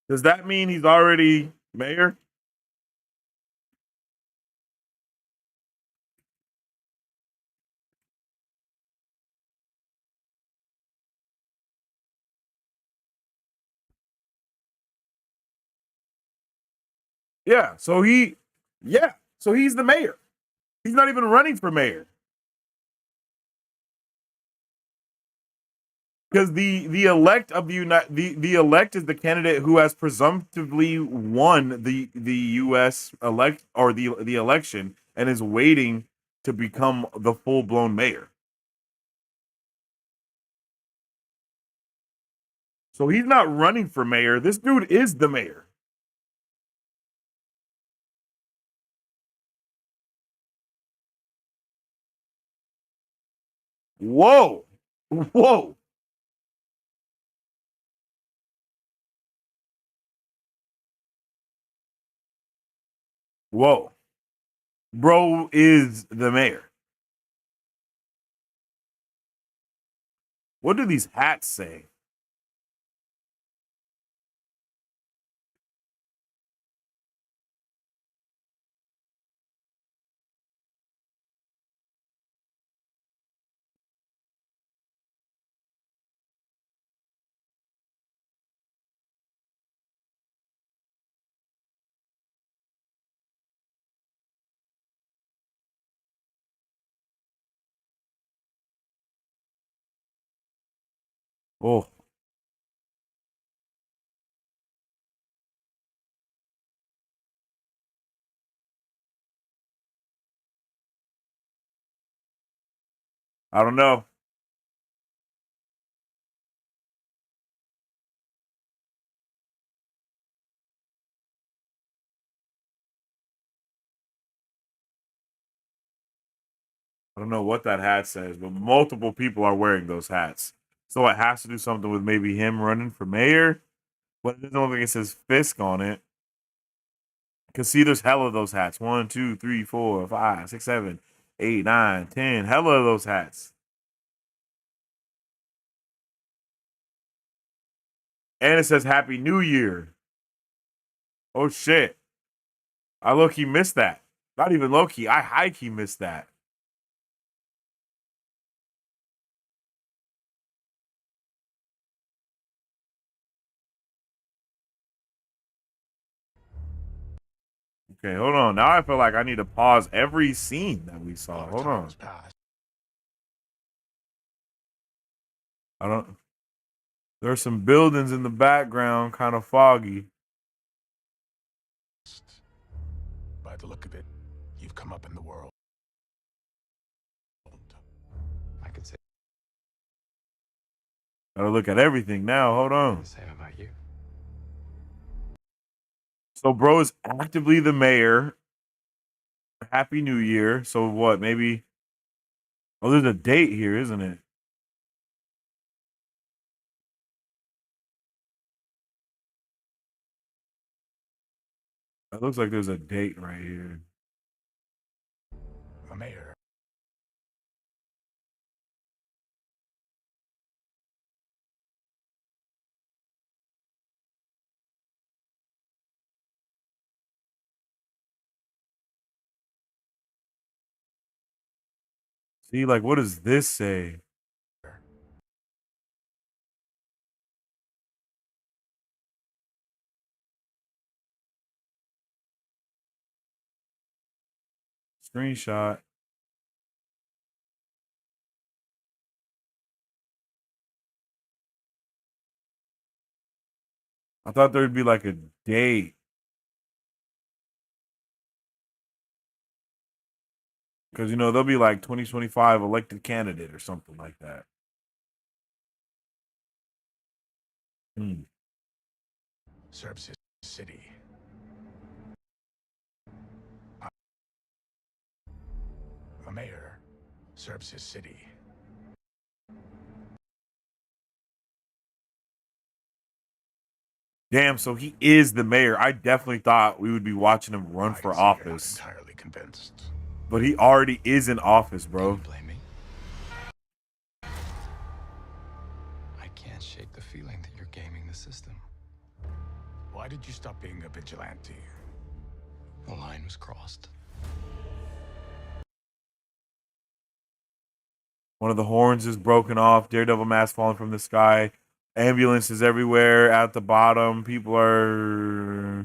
Does that mean he's already mayor? Yeah. So he's the mayor. He's not even running for mayor. Because the elect of the elect is the candidate who has presumptively won the U.S. elect or the election and is waiting to become the full blown mayor. So he's not running for mayor. This dude is the mayor. Whoa, whoa. Whoa. Bro is the mayor. What do these hats say? Oh, I don't know. I don't know what that hat says, but multiple people are wearing those hats. So it has to do something with maybe him running for mayor. But I don't think it says Fisk on it. Because see, there's hella of those hats. 1, 2, 3, 4, 5, 6, 7, 8, 9, 10. Hella of those hats. And it says Happy New Year. Oh shit. I low-key missed that. Not even low-key. I high-key missed that. Okay, hold on. Now I feel like I need to pause every scene that we saw. Hold on. I don't. There's some buildings in the background, kind of foggy. By the look of it, you've come up in the world. I could say Gotta look at everything now. Hold on. the same about you. So, bro is actively the mayor. Happy New Year. So what? Maybe. Oh, there's a date here, isn't it? It looks like there's a date right here. The mayor. See, like, what does this say? Screenshot. I thought there'd be like a date. Because, you know, there'll be like 2025 elected candidate or something like that. Serves his city. The mayor serves his city. Damn, so he is the mayor. I definitely thought we would be watching him run I for can see you're not office. entirely convinced. But he already is in office, bro. Don't blame me. I can't shake the feeling that you're gaming the system. Why did you stop being a vigilante? The line was crossed. One of the horns is broken off. Daredevil mask falling from the sky. Ambulances everywhere at the bottom. People are.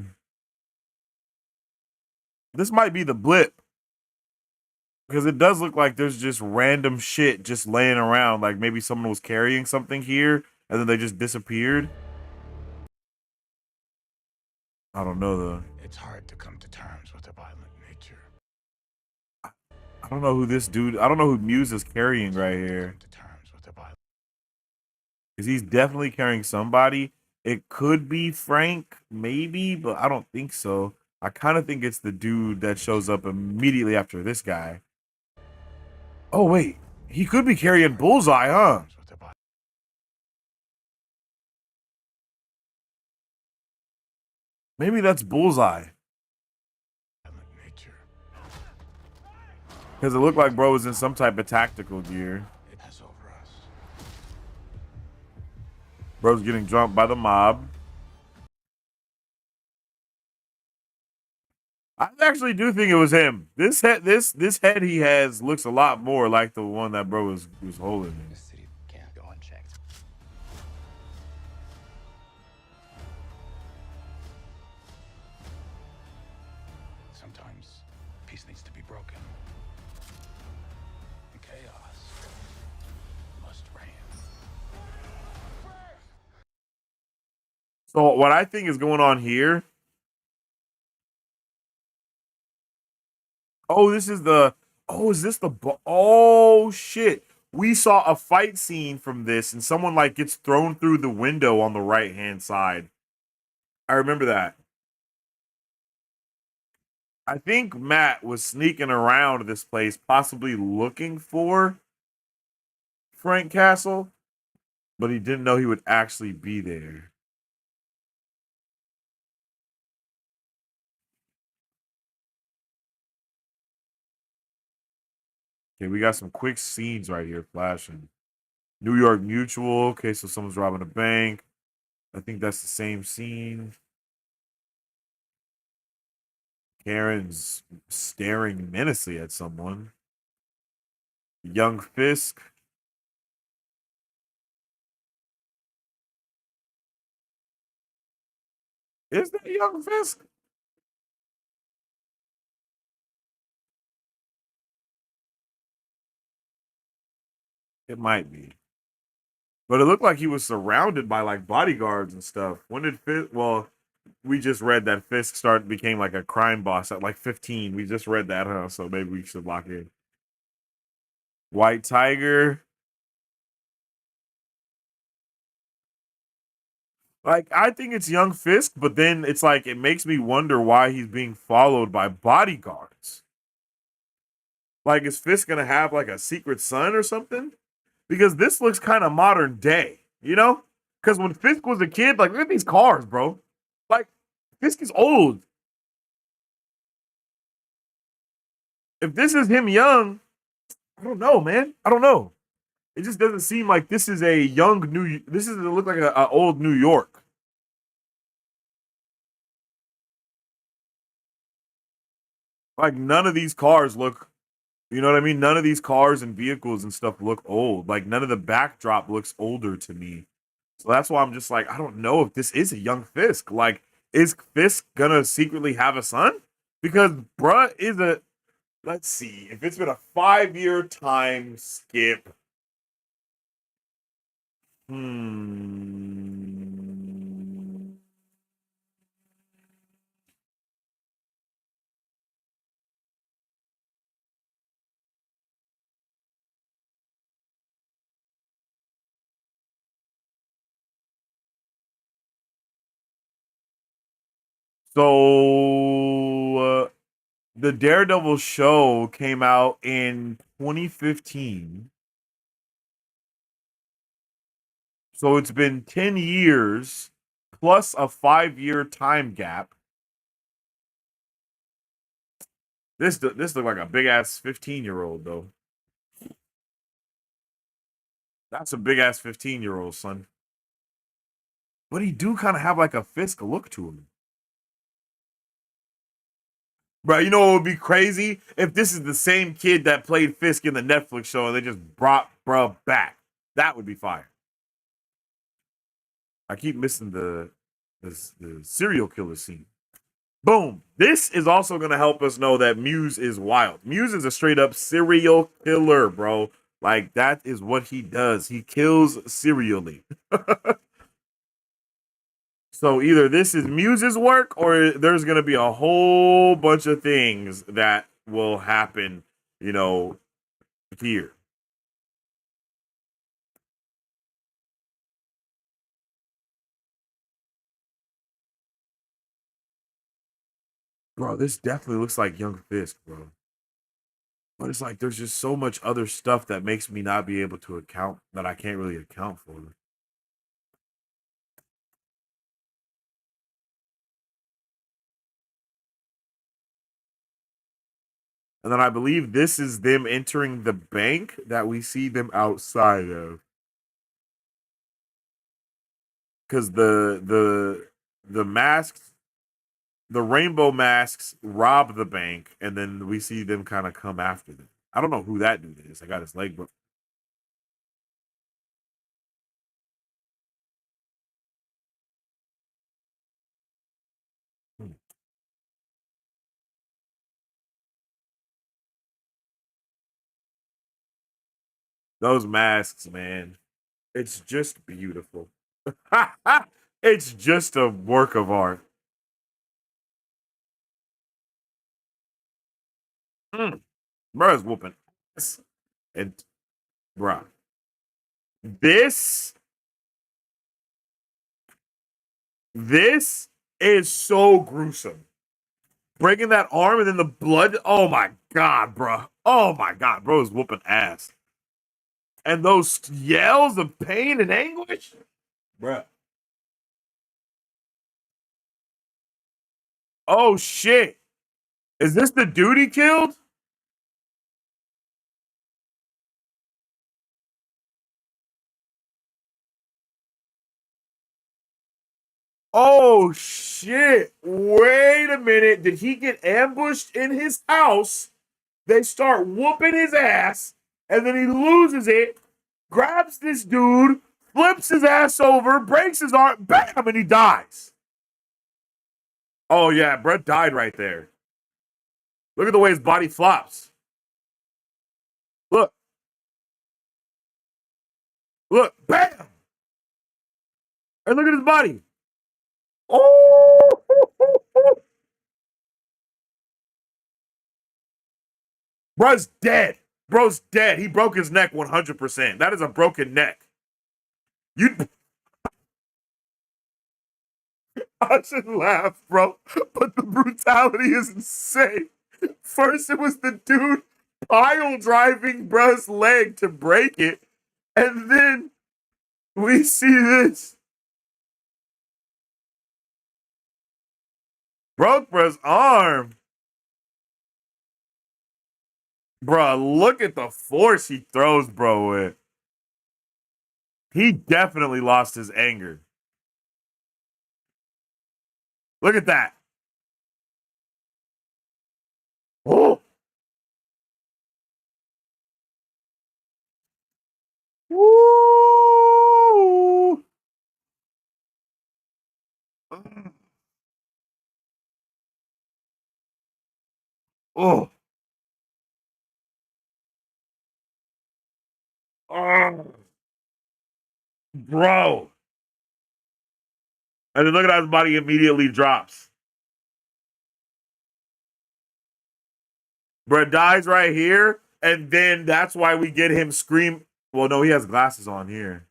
This might be the blip. Because it does look like there's just random shit just laying around. Like maybe someone was carrying something here and then they just disappeared. I don't know though. It's hard to come to terms with a violent nature. I don't know who this dude. I don't know who Muse is carrying right here. To terms with a violent. Because he's definitely carrying somebody. It could be Frank, maybe, but I don't think so. I kind of think it's the dude that shows up immediately after this guy. Oh, wait. He could be carrying Bullseye, huh? Maybe that's Bullseye. Because it looked like bro was in some type of tactical gear. Bro's getting jumped by the mob. I actually do think it was him. This head he has looks a lot more like the one that bro was holding. The city can't go unchecked. Sometimes peace needs to be broken. And chaos must reign. So what I think is going on here. Oh, this is the. Oh, is this the? Oh shit! we saw a fight scene from this, and someone like gets thrown through the window on the right hand side. I remember that. I think Matt was sneaking around this place, possibly looking for Frank Castle, but he didn't know he would actually be there. Okay, we got some quick scenes right here flashing. New York Mutual. Okay, so someone's robbing a bank. I think that's the same scene. Karen's staring menacingly at someone. Young Fisk. Is that Young Fisk? It might be. But it looked like he was surrounded by like bodyguards and stuff. When did Fisk? Well, we just read that Fisk became like a crime boss at like 15. We just read that, huh? So maybe we should lock in. White Tiger. Like, I think it's young Fisk, but then it's like it makes me wonder why he's being followed by bodyguards. Like, is Fisk gonna have like a secret son or something? Because this looks kind of modern day, you know? Because when Fisk was a kid, like, look at these cars, bro. Like, Fisk is old. If this is him young, I don't know, man. I don't know. It just doesn't seem like this is a young New. This is look like a old New York. Like none of these cars look. You know what I mean? None of these cars and vehicles and stuff look old. Like none of the backdrop looks older to me. So that's why I'm just like, I don't know if this is a young Fisk. Like, is Fisk gonna secretly have a son? Because bruh is a. Let's see if it's been a 5-year time skip. Hmm. So the Daredevil show came out in 2015. So it's been 10 years plus a 5-year time gap. This looked like a big ass 15-year-old though. That's a big ass 15-year-old, son. But he do kind of have like a Fisk look to him. Bro, you know what would be crazy? If this is the same kid that played Fisk in the Netflix show and they just brought bro back. That would be fire. I keep missing the serial killer scene. Boom. This is also going to help us know that Muse is wild. Muse is a straight up serial killer, bro. Like, that is what he does. He kills serially. So either this is Muse's work or there's going to be a whole bunch of things that will happen, you know, here. Bro, this definitely looks like Young Fisk, bro. But it's like there's just so much other stuff that makes me not be able to account that I can't really account for. And then I believe this is them entering the bank that we see them outside of. Because the masks, the rainbow masks rob the bank, and then we see them kind of come after them. I don't know who that dude is. I got his leg, but those masks, man, it's just beautiful. It's just a work of art. Mm. Bruh's whooping ass. And Bruh. This is so gruesome. Breaking that arm and then the blood. Oh my god, bro. Oh my god, bro is whooping ass. And those yells of pain and anguish, bruh. Oh shit. Is this the dude he killed? Oh shit. Wait a minute. Did he get ambushed in his house? They start whooping his ass, and then he loses it, grabs this dude, flips his ass over, breaks his arm, bam, and he dies. Oh yeah, Brett died right there. Look at the way his body flops. Look. Look, bam! And look at his body. Oh! Bro's dead. Bro's dead. He broke his neck 100%. That is a broken neck. I should laugh, bro, but the brutality is insane. First, it was the dude pile driving bro's leg to break it, and then we see this. Broke bro's arm. Bruh, look at the force he throws bro with. He definitely lost his anger. Look at that. Oh. Woo. Oh. Oh. Bro. And then look at how his body immediately drops. Bro dies right here, and then that's why we get him scream. Well, no, he has glasses on here.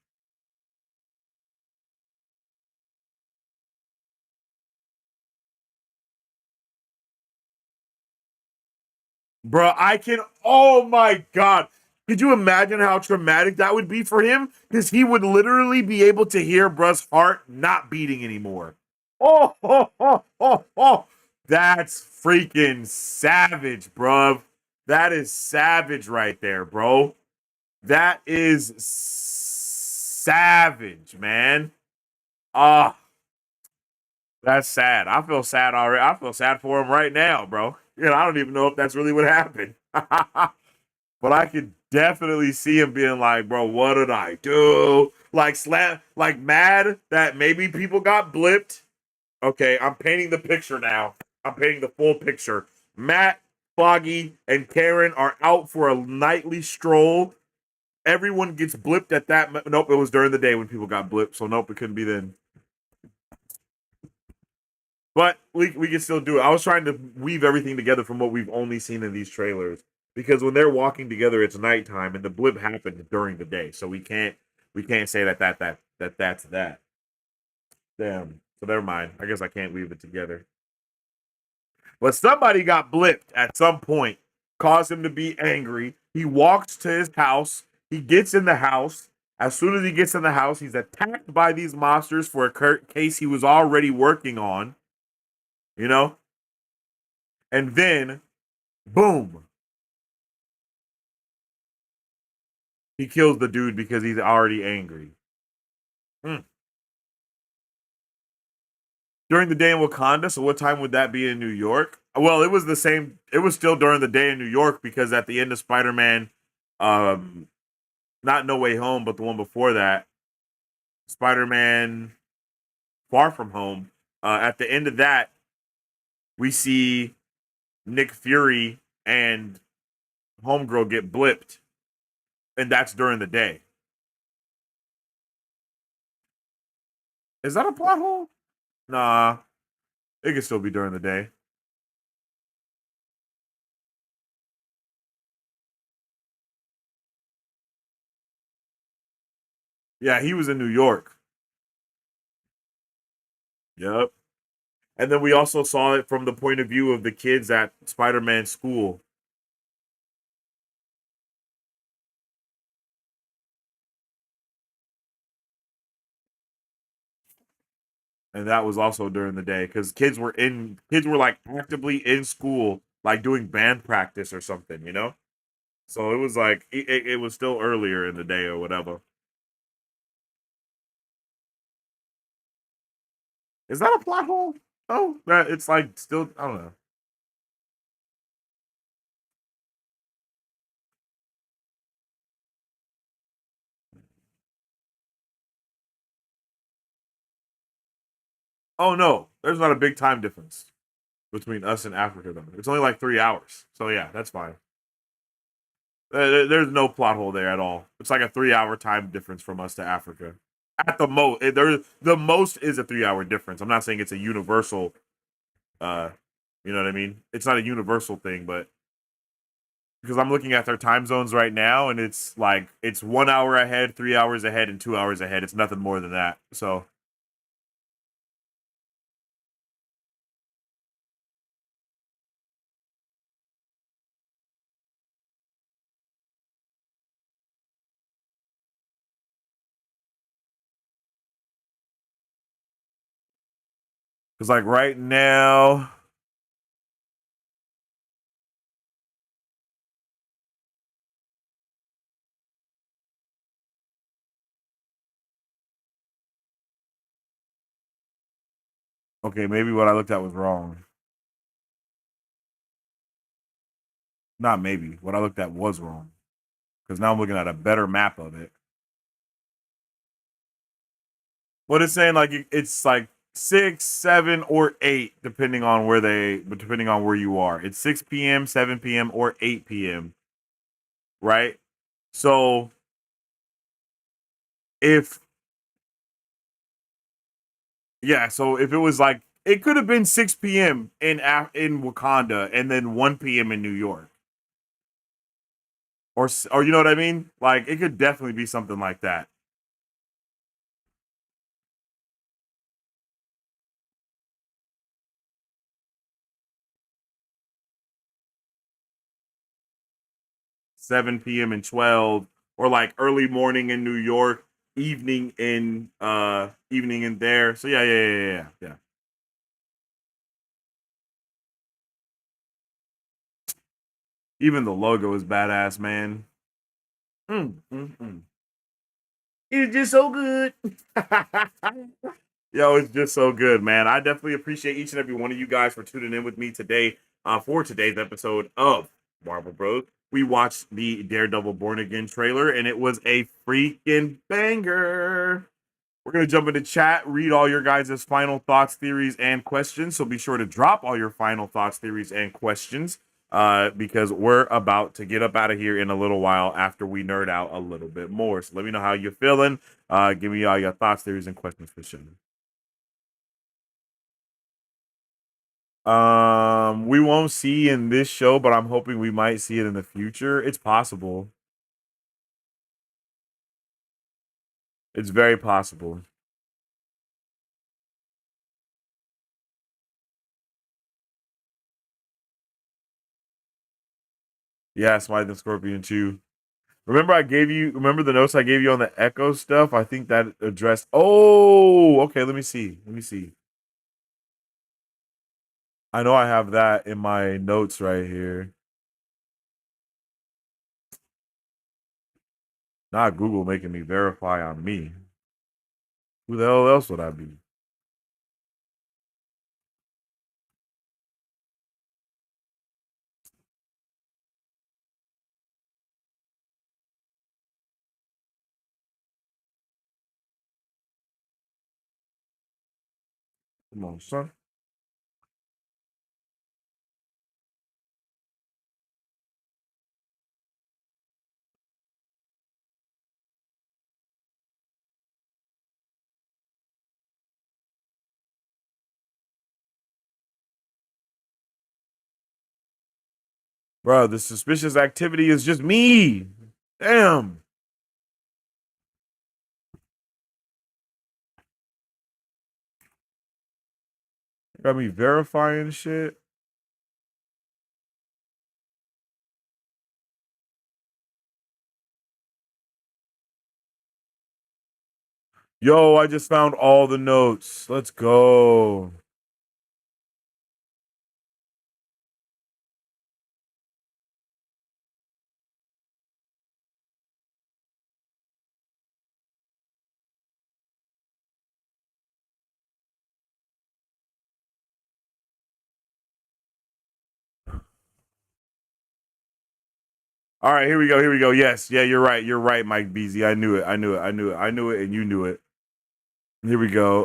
Bro, I can. Oh my god. Could you imagine how traumatic that would be for him? Because he would literally be able to hear bruh's heart not beating anymore. Oh, oh, oh, oh, oh. That's freaking savage, bruv. That is savage right there, bro. That is savage, man. Ah, that's sad. I feel sad already. I feel sad for him right now, bro. You know, I don't even know if that's really what happened. But I could definitely see him being like, bro, what did I do? Like mad that maybe people got blipped. Okay, I'm painting the picture now. I'm painting the full picture. Matt, Foggy, and Karen are out for a nightly stroll. Everyone gets blipped at that. Nope, it was during the day when people got blipped. So nope, it couldn't be then. But we can still do it. I was trying to weave everything together from what we've only seen in these trailers. Because when they're walking together, it's nighttime, and the blip happened during the day. So we can't say that's that. Damn. So never mind. I guess I can't weave it together. But somebody got blipped at some point, caused him to be angry. He walks to his house. He gets in the house. As soon as he gets in the house, he's attacked by these monsters for a case he was already working on. You know? And then, boom. He kills the dude because he's already angry. During the day in Wakanda, so what time would that be in New York? Well, it was the same. It was still during the day in New York because at the end of Spider-Man, not No Way Home, but the one before that, Spider-Man Far From Home, at the end of that, we see Nick Fury and Homegirl get blipped. And that's during the day. Is that a plot hole? Nah. It could still be during the day. Yeah, he was in New York. Yep. And then we also saw it from the point of view of the kids at Spider-Man school. And that was also during the day because kids were like actively in school, like doing band practice or something, you know? So it was like it was still earlier in the day or whatever. Is that a plot hole? Oh, that it's like still I don't know. Oh no, there's not a big time difference between us and Africa though. It's only like 3 hours. So yeah, that's fine. There's no plot hole there at all. It's like a 3 hour time difference from us to Africa. At the most, the most is a 3 hour difference. I'm not saying it's a universal. Uh, you know what I mean? It's not a universal thing, but because I'm looking at their time zones right now, and it's like it's 1 hour ahead, 3 hours ahead, and 2 hours ahead. It's nothing more than that. So because like right now, okay, maybe what I looked at was wrong. Not maybe what I looked at was wrong because now I'm looking at a better map of it. What it's saying like it's like 6, 7, or 8, depending on where you are. It's 6 p.m., 7 p.m., or 8 p.m. Right? So if yeah, so if it was like it could have been 6 p.m. in Wakanda and then 1 p.m. in New York, or you know what I mean? Like it could definitely be something like that. 7 p.m. and 12, or like early morning in New York, evening in there. So yeah. Even the logo is badass, man. Mm. It's just so good. Yo, it's just so good, man. I definitely appreciate each and every one of you guys for tuning in with me today for today's episode of Marvel Bros. We watched the Daredevil Born Again trailer, and it was a freaking banger. We're going to jump into chat, read all your guys' final thoughts, theories, and questions. So be sure to drop all your final thoughts, theories, and questions because we're about to get up out of here in a little while after we nerd out a little bit more. So let me know how you're feeling. Give me all your thoughts, theories, and questions for sure. We won't see in this show, but I'm hoping we might see it in the future. It's possible. It's very possible. Yeah, Smite the Scorpion too. Remember the notes I gave you on the Echo stuff? I think that addressed. Oh, okay. Let me see. Let me see. I know I have that in my notes right here. Not Google making me verify on me. Who the hell else would I be? Come on, son. Bro, the suspicious activity is just me. Damn. Got me verifying shit. Yo, I just found all the notes. Let's go. All right, here we go. Here we go. Yes, yeah, you're right. You're right, Mike Beasy. I knew it. I knew it. I knew it. I knew it, and you knew it. Here we go.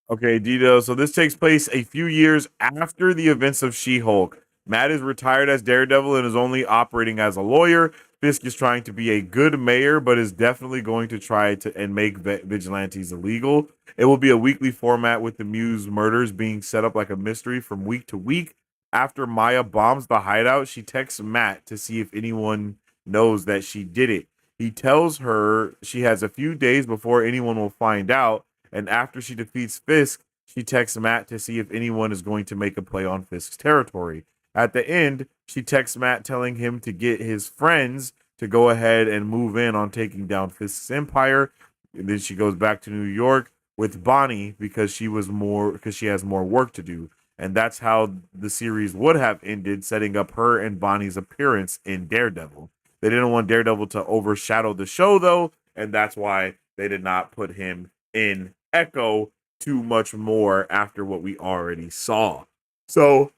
Okay, Dito. So this takes place a few years after the events of She-Hulk. Matt is retired as Daredevil and is only operating as a lawyer. Fisk is trying to be a good mayor, but is definitely going to try to and make vigilantes illegal. It will be a weekly format with the Muse murders being set up like a mystery from week to week. After Maya bombs the hideout, she texts Matt to see if anyone knows that she did it. He tells her she has a few days before anyone will find out, and after she defeats Fisk, she texts Matt to see if anyone is going to make a play on Fisk's territory. At the end, she texts Matt telling him to get his friends to go ahead and move in on taking down Fisk's empire. And then she goes back to New York with Bonnie because she has more work to do. And that's how the series would have ended, setting up her and Bonnie's appearance in Daredevil. They didn't want Daredevil to overshadow the show though, and that's why they did not put him in Echo too much more after what we already saw. So,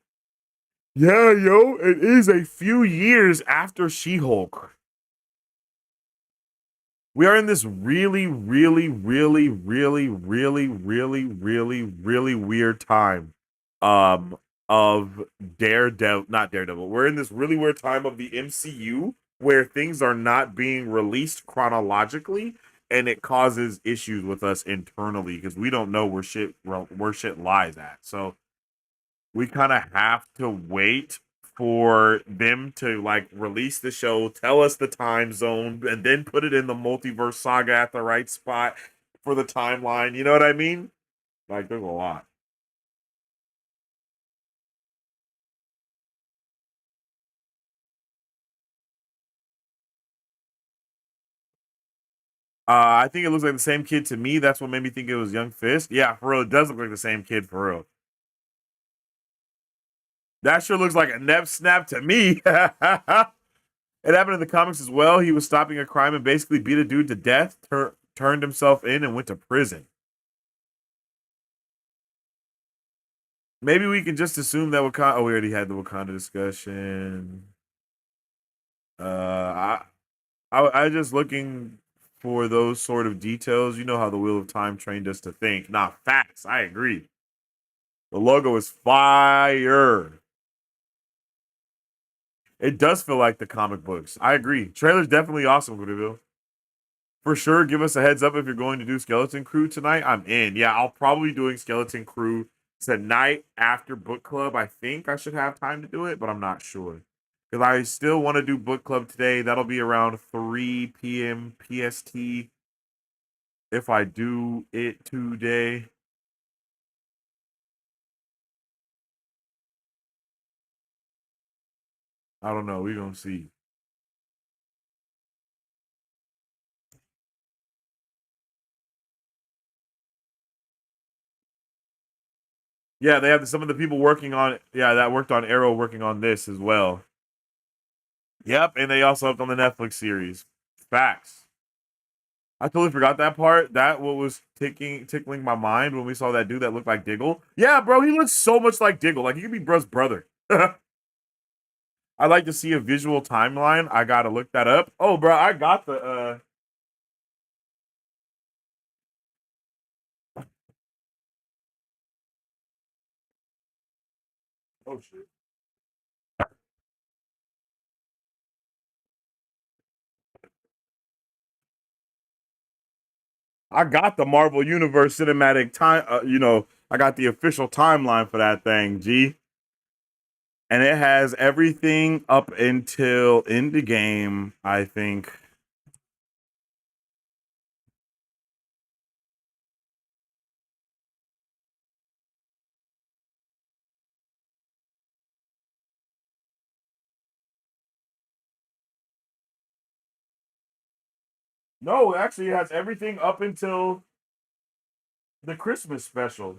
yeah, yo, it is a few years after She-Hulk. We are in this really, really, really, really, really, really, really, really weird time of Daredevil, not Daredevil. We're in this really weird time of the MCU where things are not being released chronologically, and it causes issues with us internally because we don't know where shit lies at. So we kind of have to wait for them to like release the show, tell us the time zone, and then put it in the multiverse saga at the right spot for the timeline. You know what I mean? Like, there's a lot. I think it looks like the same kid to me. That's what made me think it was Young Fist. Yeah, for real, it does look like the same kid for real. That sure looks like a Nep snap to me. It happened in the comics as well. He was stopping a crime and basically beat a dude to death, turned himself in, and went to prison. Maybe we can just assume that Wakanda. Oh, we already had the Wakanda discussion. I just looking for those sort of details. You know how the Wheel of Time trained us to think. Nah, facts. I agree. The logo is fire. It does feel like the comic books. I agree. Trailer's definitely awesome, Goodville. For sure, give us a heads up if you're going to do Skeleton Crew tonight. I'm in. Yeah, I'll probably be doing Skeleton Crew tonight after book club. I think I should have time to do it, but I'm not sure. Because I still want to do book club today. That'll be around 3 p.m. PST if I do it today. I don't know. We're going to see. Yeah, they have some of the people working on, yeah, that worked on Arrow working on this as well. Yep, and they also helped on the Netflix series. Facts. I totally forgot that part. That what was tickling my mind when we saw that dude that looked like Diggle. Yeah, bro, he looks so much like Diggle. Like he could be Bruh's brother. I'd like to see a visual timeline. I gotta look that up. Oh, bro, I got the oh shit. I got the Marvel Universe cinematic time. I got the official timeline for that thing, G. And it has everything up until in the game, I think. No, actually, it has everything up until the Christmas special.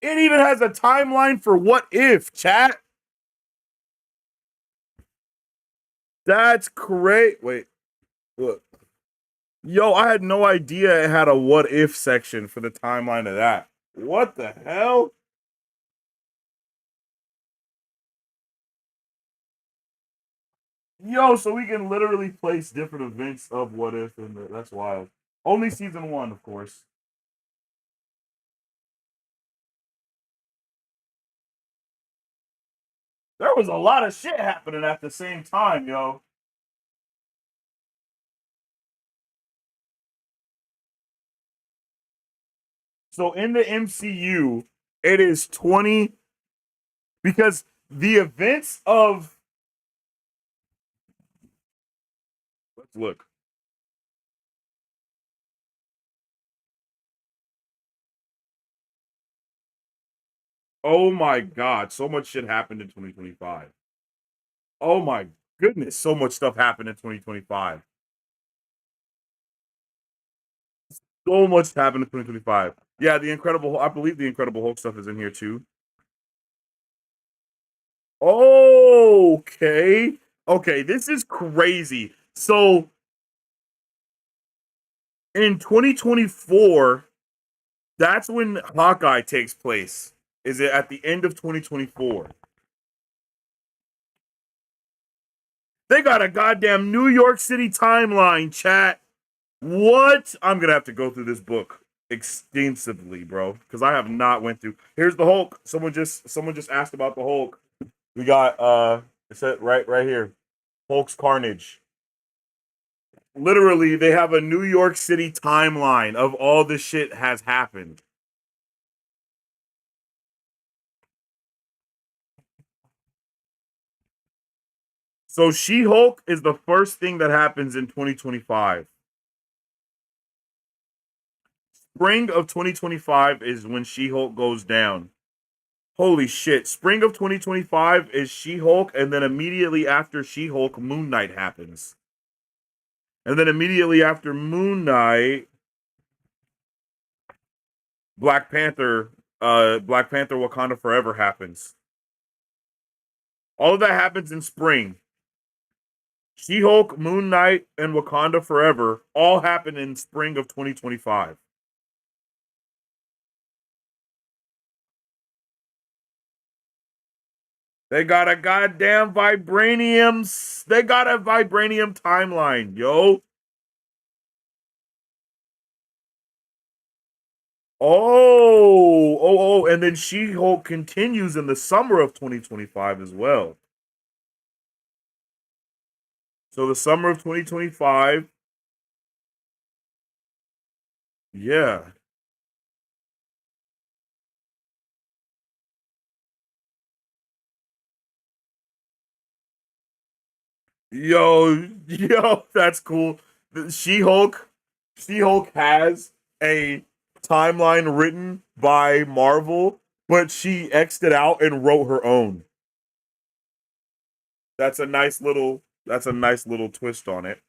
It even has a timeline for what if, chat. That's great. Wait, look. Yo, I had no idea it had a what if section for the timeline of that. What the hell? Yo, so we can literally place different events of what if in there. That's wild. Only season 1, of course. There was a lot of shit happening at the same time, yo. So in the MCU, it is 20 because the events of let's look. Oh my god, so much shit happened in 2025. Oh my goodness, so much stuff happened in 2025. So much happened in 2025. Yeah, I believe the Incredible Hulk stuff is in here too. Okay. Okay, this is crazy. So in 2024, that's when Hawkeye takes place. Is it at the end of 2024? They got a goddamn New York City timeline, chat. What? I'm gonna have to go through this book extensively, bro, because I have not went through. Here's the Hulk. Someone just asked about the Hulk. We got it's right here. Hulk's Carnage. Literally, they have a New York City timeline of all the shit has happened. So She-Hulk is the first thing that happens in 2025. Spring of 2025 is when She-Hulk goes down. Holy shit. Spring of 2025 is She-Hulk, and then immediately after She-Hulk, Moon Knight happens. And then immediately after Moon Knight, Black Panther Wakanda Forever happens. All of that happens in spring. She-Hulk, Moon Knight, and Wakanda Forever all happen in spring of 2025. They got a goddamn vibranium. They got a vibranium timeline, yo. And then She-Hulk continues in the summer of 2025 as well. So the summer of 2025, yeah. Yo, that's cool. She-Hulk has a timeline written by Marvel, but she X'd it out and wrote her own. That's a nice little twist on it.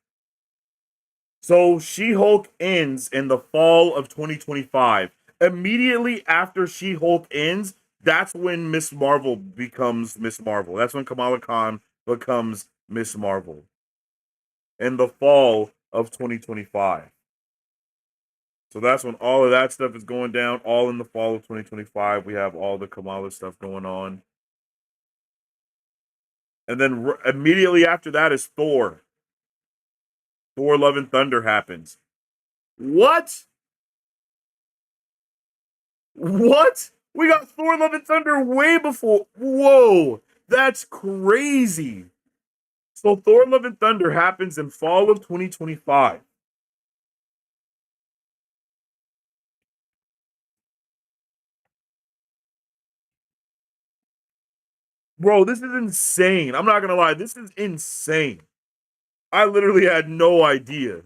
So She-Hulk ends in the fall of 2025. Immediately after She-Hulk ends, that's when Miss Marvel becomes Miss Marvel. That's when Kamala Khan becomes Miss Marvel. In the fall of 2025. So that's when all of that stuff is going down. All in the fall of 2025. We have all the Kamala stuff going on. And then immediately after that is Thor. Thor Love and Thunder happens. What? What? We got Thor Love and Thunder way before. Whoa. That's crazy. So Thor Love and Thunder happens in fall of 2025. Bro, this is insane. I'm not gonna lie, this is insane. I literally had no idea.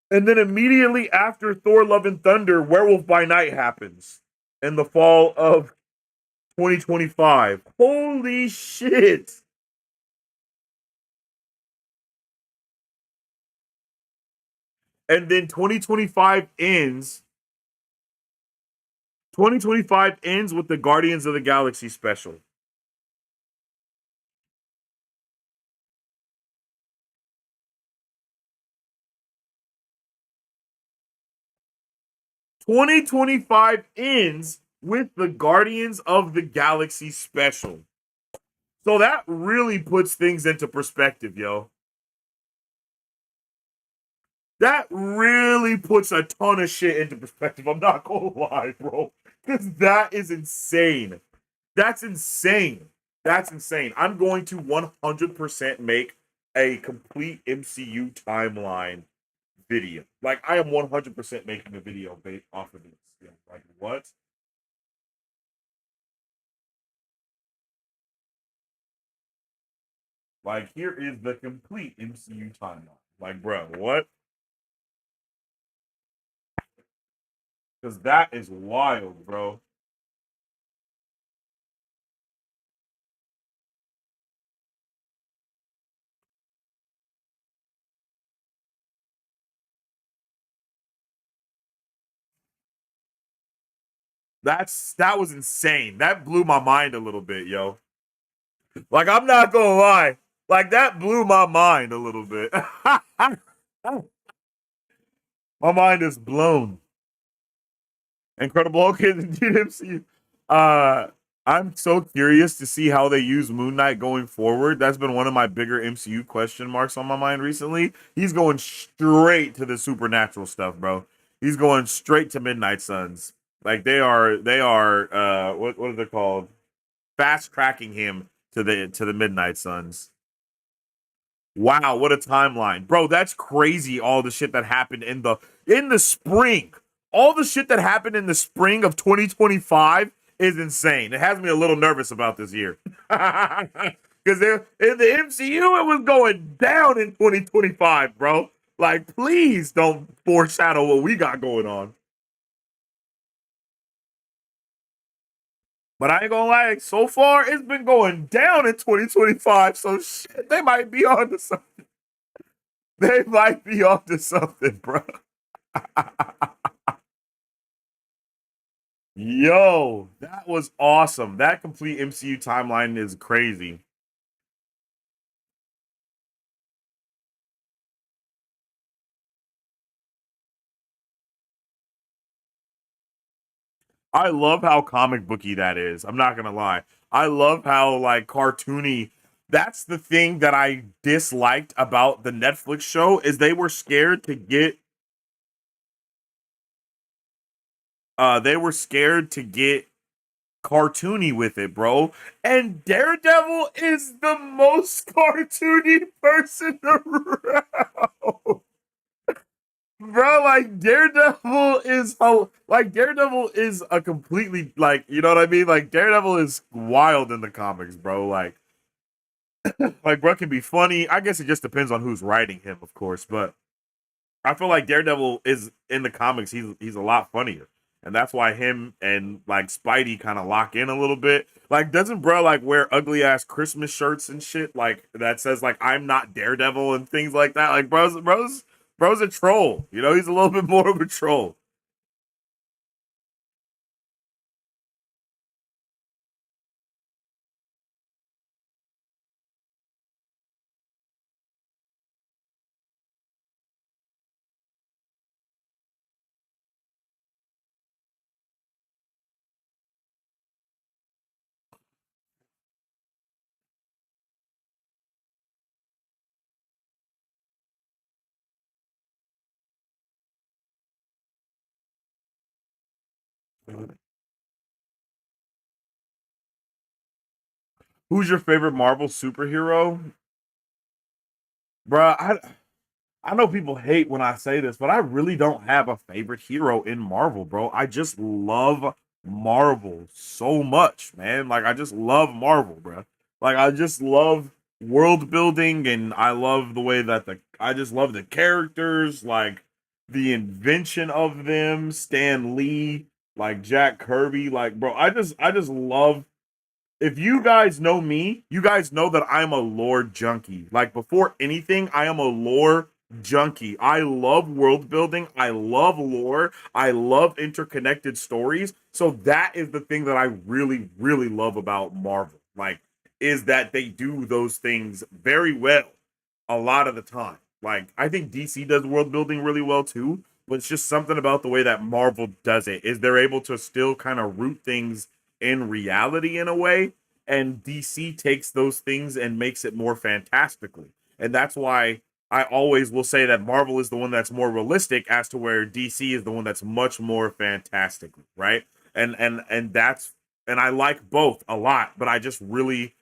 And then immediately after Thor: Love and Thunder, Werewolf by Night happens in the fall of 2025. Holy shit. And then 2025 ends. 2025 ends with the Guardians of the Galaxy special. "2025 ends with the Guardians of the Galaxy special." So that really puts things into perspective, yo. That really puts a ton of shit into perspective. I'm not gonna lie, bro. Because that is insane. That's insane. That's insane. I'm going to 100% make a complete MCU timeline video. Like, I am 100% making a video based off of this. Yeah, like, what? Like, here is the complete MCU timeline. Like, bro, what? Because that is wild, bro. That was insane. That blew my mind a little bit, yo. Like, I'm not gonna lie. Like, that blew my mind a little bit. My mind is blown. Incredible Hulk is indeed MCU. I'm so curious to see how they use Moon Knight going forward. That's been one of my bigger MCU question marks on my mind recently. He's going straight to the supernatural stuff, bro. He's going straight to Midnight Suns. Like, they are what are they called? Fast tracking him to the Midnight Suns. Wow, what a timeline. Bro, that's crazy, all the shit that happened in the spring. All the shit that happened in the spring of 2025 is insane. It has me a little nervous about this year. Because in the MCU, it was going down in 2025, bro. Like, please don't foreshadow what we got going on. But I ain't gonna lie, so far it's been going down in 2025. So shit, they might be on to something. They might be on to something, bro. Yo, that was awesome. That complete MCU timeline is crazy. I love how comic booky that is. I'm not gonna lie. I love how like cartoony. That's the thing that I disliked about the Netflix show is they were scared to get they were scared to get cartoony with it, bro. And Daredevil is the most cartoony person around. Bro, like Daredevil is a completely like, you know what I mean? Like Daredevil is wild in the comics, bro. Like bro can be funny. I guess it just depends on who's writing him, of course, but I feel like Daredevil is in the comics. He's a lot funnier, and that's why him and like Spidey kind of lock in a little bit. Like, doesn't bro like wear ugly ass Christmas shirts and shit like that says like I'm not Daredevil and things like that? Like, bro's a troll. You know, he's a little bit more of a troll. Who's your favorite Marvel superhero, bro? I know people hate when I say this, but I really don't have a favorite hero in Marvel, bro. I just love Marvel so much, man. Like I just love Marvel, bro. Like I just love world building and I love the way that I just love the characters. Like the invention of them, Stan Lee, like Jack Kirby, like bro, I just love. If you guys know me, you guys know that I'm a lore junkie. Like before anything, I am a lore junkie. I love world building. I love lore. I love interconnected stories. So that is the thing that I really, really love about Marvel. Like, is that they do those things very well a lot of the time. Like, I think DC does world building really well too, but it's just something about the way that Marvel does it. Is they're able to still kind of root things in reality in a way, and DC takes those things and makes it more fantastically. And that's why I always will say that Marvel is the one that's more realistic as to where DC is the one that's much more fantastically, right? And that's and I like both a lot, but I just really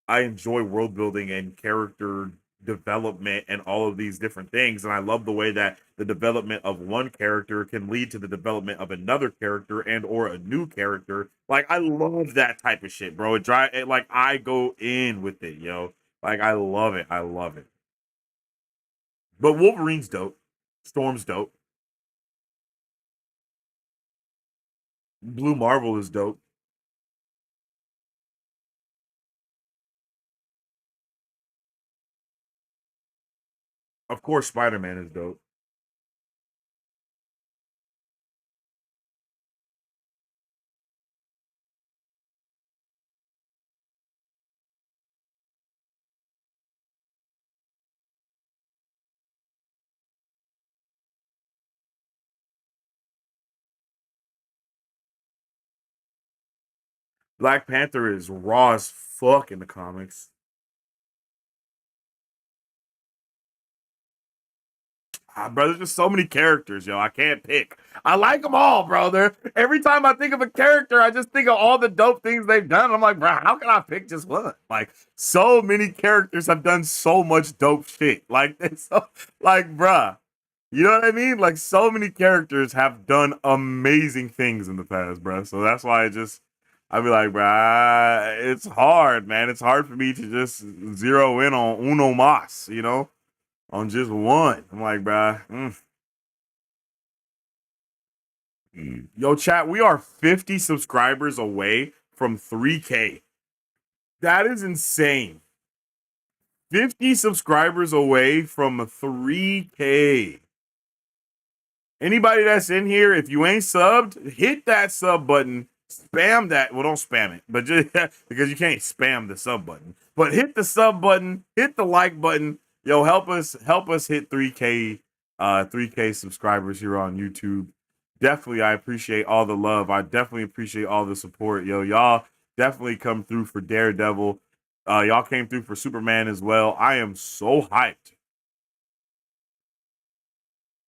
I enjoy world building and character development and all of these different things. And I love the way that the development of one character can lead to the development of another character and or a new character. Like I love that type of shit, bro. Like I go in with it, yo. Like I love it. I love it. But Wolverine's dope. Storm's dope. Blue Marvel is dope. Of course, Spider-Man is dope. Black Panther is raw as fuck in the comics. Bro, there's just so many characters, yo. I can't pick. I like them all, brother. Every time I think of a character, I just think of all the dope things they've done. I'm like, bro, how can I pick just one? Like, so many characters have done so much dope shit. Like, it's so, like, bruh, you know what I mean? Like, so many characters have done amazing things in the past, bro. So that's why I be like, bruh, it's hard, man. It's hard for me to just zero in on uno mas, you know? On just one. I'm like, bruh. Yo, chat, we are 50 subscribers away from 3K. That is insane. 50 subscribers away from 3K. Anybody that's in here, if you ain't subbed, hit that sub button. Spam that. Well, don't spam it, but just because you can't spam the sub button. But hit the sub button, hit the like button. Yo, help us hit 3K subscribers here on YouTube. Definitely, I appreciate all the love. I definitely appreciate all the support. Yo, y'all definitely come through for Daredevil. Y'all came through for Superman as well. I am so hyped.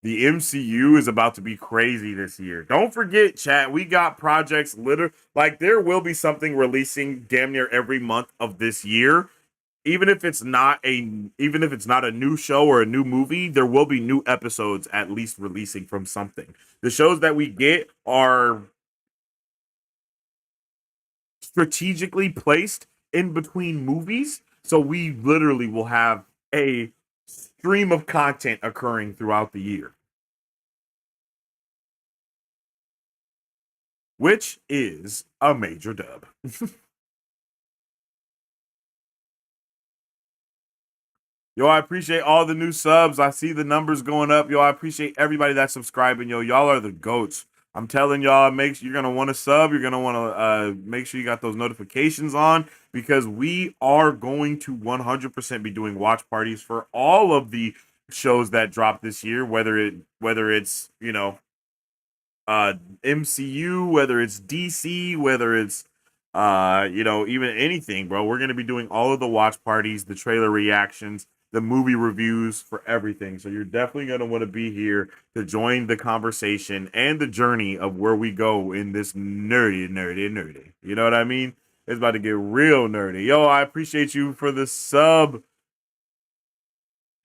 The MCU is about to be crazy this year. Don't forget, chat, we got projects like there will be something releasing damn near every month of this year. Even if it's not a new show or a new movie, there will be new episodes at least releasing from something. The shows that we get are strategically placed in between movies, so we literally will have a stream of content occurring throughout the year, which is a major dub. Yo, I appreciate all the new subs. I see the numbers going up. Yo, I appreciate everybody that's subscribing. Yo, y'all are the goats. I'm telling y'all, make sure you're gonna want to sub. You're gonna want to make sure you got those notifications on because we are going to 100% be doing watch parties for all of the shows that drop this year. Whether it's MCU, whether it's DC, whether it's even anything, bro. We're gonna be doing all of the watch parties, the trailer reactions, the movie reviews for everything. So you're definitely gonna want to be here to join the conversation and the journey of where we go in this nerdy. You know what I mean? It's about to get real nerdy. Yo, I appreciate you for the sub.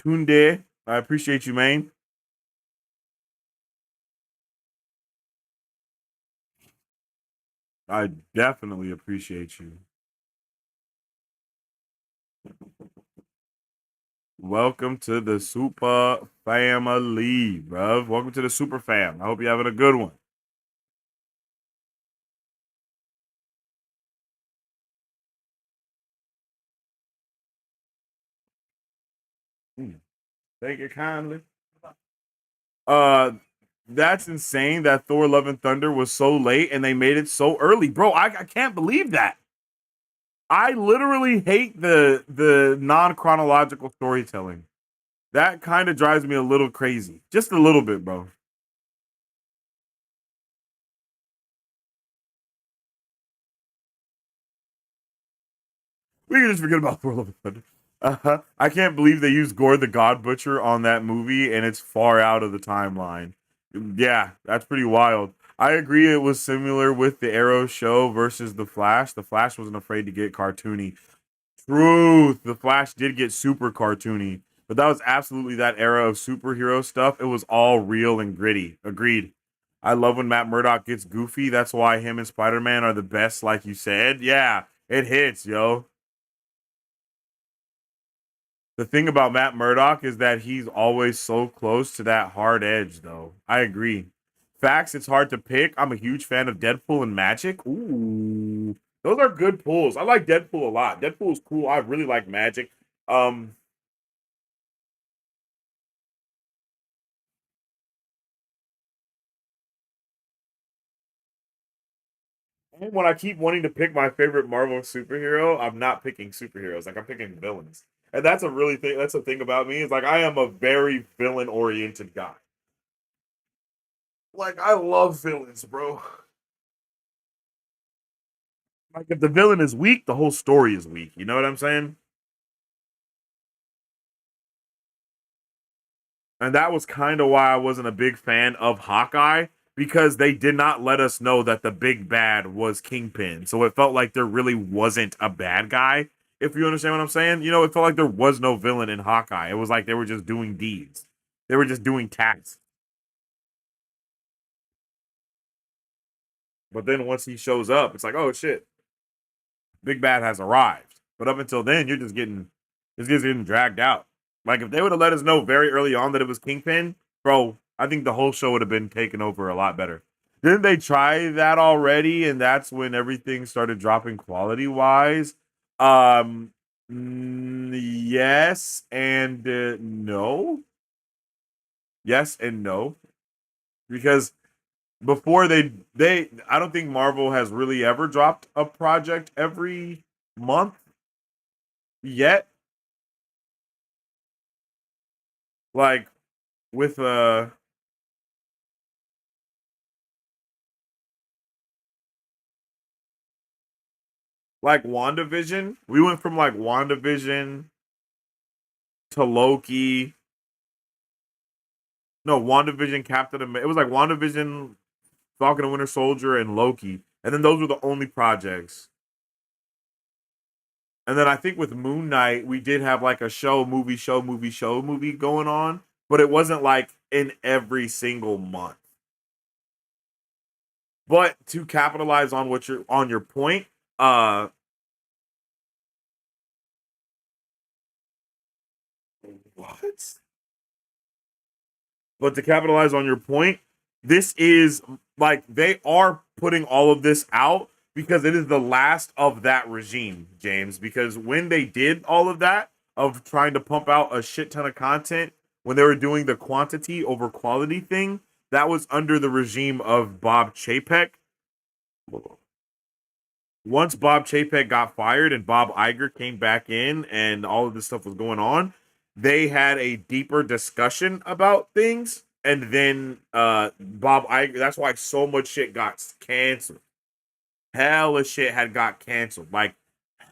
Tunde, I appreciate you, man. I definitely appreciate you. Welcome to the super family, bruv. Welcome to the super fam. I hope you're having a good one. Thank you kindly. Uh, that's insane that Thor: Love and Thunder was so late and they made it so early, bro. I can't believe that. I literally hate the non chronological storytelling. That kind of drives me a little crazy, just a little bit, bro. We can just forget about Thor: Love and Thunder. I can't believe they used Gore the God Butcher on that movie, and it's far out of the timeline. Yeah, that's pretty wild. I agree. It was similar with the Arrow show versus the Flash. The Flash wasn't afraid to get cartoony. Truth. The Flash did get super cartoony, but that was absolutely that era of superhero stuff. It was all real and gritty. Agreed. I love when Matt Murdock gets goofy. That's why him and Spider Man are the best, like you said. Yeah, it hits, yo. The thing about Matt Murdock is that he's always so close to that hard edge, though. I agree. Facts, it's hard to pick. I'm a huge fan of Deadpool and Magic. Ooh, those are good pulls. I like Deadpool a lot. Deadpool is cool. I really like Magic. Um, and when I keep wanting to pick my favorite Marvel superhero, I'm not picking superheroes. Like I'm picking villains, and that's a really thing. That's a thing about me. Is like I am a very villain oriented guy. Like I love villains, bro. Like if the villain is weak, the whole story is weak. You know what I'm saying? And that was kind of why I wasn't a big fan of Hawkeye because they did not let us know that the big bad was Kingpin. So it felt like there really wasn't a bad guy. If you understand what I'm saying, you know, it felt like there was no villain in Hawkeye. It was like they were just doing deeds. They were just doing tasks. But then once he shows up, it's like, oh shit, Big Bad has arrived. But up until then, it's just getting dragged out. Like if they would have let us know very early on that it was Kingpin, bro, I think the whole show would have been taken over a lot better. Didn't they try that already? And that's when everything started dropping quality wise. Yes and no. Yes and no, because before they I don't think Marvel has really ever dropped a project every month yet. Like with like WandaVision, we went from like WandaVision to Loki. No, WandaVision, Captain America. It was like WandaVision, Falcon and Winter Soldier, and Loki, and then those were the only projects. And then I think with Moon Knight, we did have like a movie going on, but it wasn't like in every single month. But to capitalize on your point, what? But to capitalize on your point, this is like they are putting all of this out because it is the last of that regime, James. Because when they did all of that, of trying to pump out a shit ton of content, when they were doing the quantity over quality thing, that was under the regime of Bob Chapek. Once Bob Chapek got fired and Bob Iger came back in and all of this stuff was going on, they had a deeper discussion about things. And then Bob Iger, that's why so much shit got canceled. Hella shit had got canceled. Like,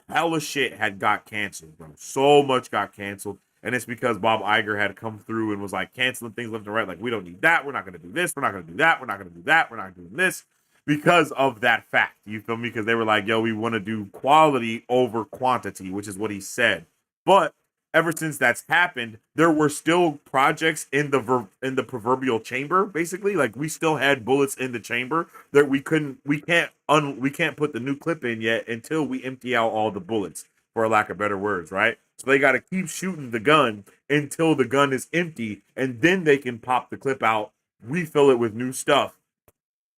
hella shit had got canceled, bro. So much got canceled. And it's because Bob Iger had come through and was like canceling things left and right. Like, we don't need that. We're not going to do this. We're not going to do that. We're not going to do that. We're not doing this. Because of that fact. You feel me? Because they were like, yo, we want to do quality over quantity, which is what he said. But ever since that's happened, there were still projects in the proverbial chamber. Basically, like we still had bullets in the chamber that we can't put the new clip in yet until we empty out all the bullets, for lack of better words, right? So they got to keep shooting the gun until the gun is empty, and then they can pop the clip out, refill it with new stuff,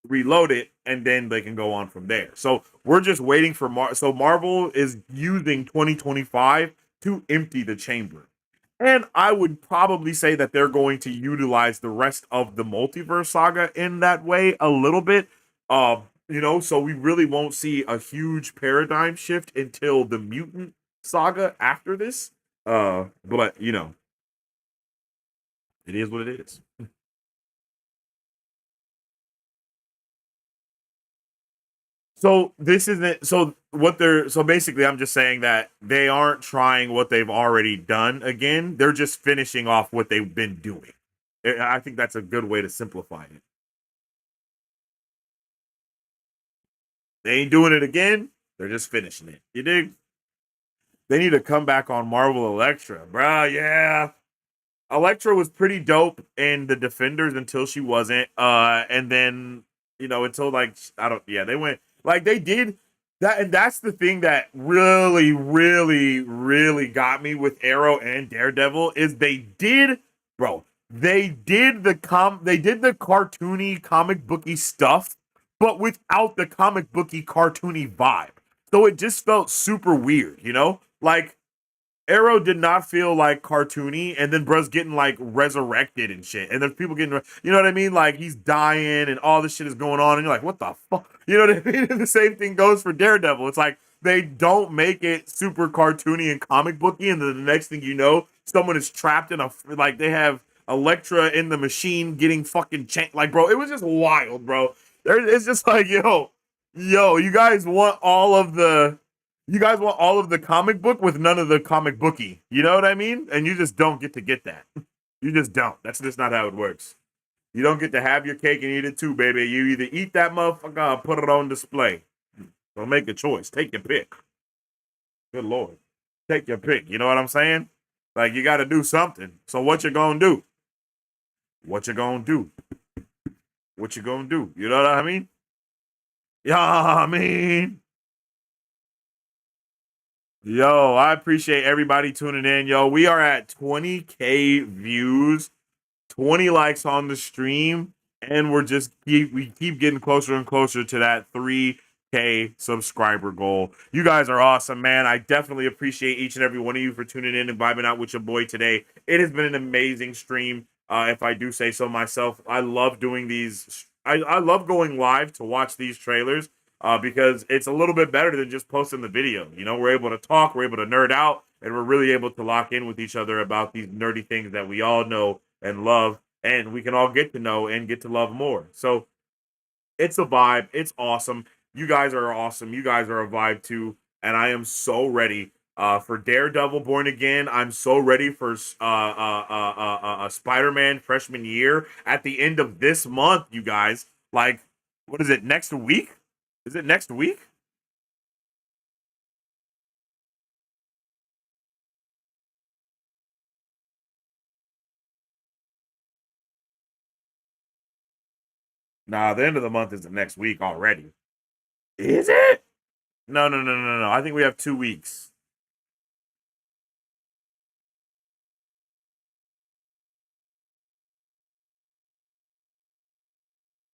reload it, and then they can go on from there. So we're just waiting for so Marvel is using 2025 to empty the chamber. And I would probably say that they're going to utilize the rest of the multiverse saga in that way a little bit. So we really won't see a huge paradigm shift until the mutant saga after this. But it is what it is. So this isn't so basically I'm just saying that they aren't trying what they've already done again. They're just finishing off what they've been doing. I think that's a good way to simplify it. They ain't doing it again. They're just finishing it. You dig? They need to come back on Marvel Elektra, bruh. Yeah. Elektra was pretty dope in the Defenders until she wasn't. And then, until they went like they did that. And that's the thing that really, really, really got me with Arrow and Daredevil is they did the cartoony comic booky stuff, but without the comic booky cartoony vibe. So it just felt super weird, Like Arrow did not feel like cartoony, and then bruh's getting like resurrected and shit. And there's people getting, you know what I mean? Like he's dying and all this shit is going on, and you're like, what the fuck? You know what I mean? And the same thing goes for Daredevil. It's like they don't make it super cartoony and comic booky, and then the next thing you know, someone is trapped in they have Elektra in the machine getting fucking chained. Like, bro, it was just wild, bro. It's just like, yo, you guys want all of the comic book with none of the comic booky. You know what I mean? And you just don't get that. You just don't. That's just not how it works. You don't get to have your cake and eat it too, baby. You either eat that motherfucker or put it on display. So make a choice. Take your pick. Good Lord. Take your pick. You know what I'm saying? Like, you got to do something. So what you gonna do? What you gonna do? What you gonna do? You know what I mean? Yeah, I mean. Yo, I appreciate everybody tuning in. Yo, we are at 20K views, 20 likes on the stream, and we keep getting closer and closer to that 3K subscriber goal. You guys are awesome, man. I definitely appreciate each and every one of you for tuning in and vibing out with your boy today. It has been an amazing stream. If I do say so myself, I love doing these. I love going live to watch these trailers because it's a little bit better than just posting the video. We're able to talk, we're able to nerd out, and we're really able to lock in with each other about these nerdy things that we all know and love, and we can all get to know and get to love more. So it's a vibe. It's awesome. You guys are awesome. You guys are a vibe too, and I am so ready for Daredevil Born Again. I'm so ready for Spider-Man freshman year at the end of this month, you guys. Like, what is it, next week? Is it next week? Nah, the end of the month is the next week already. Is it? No. I think we have 2 weeks.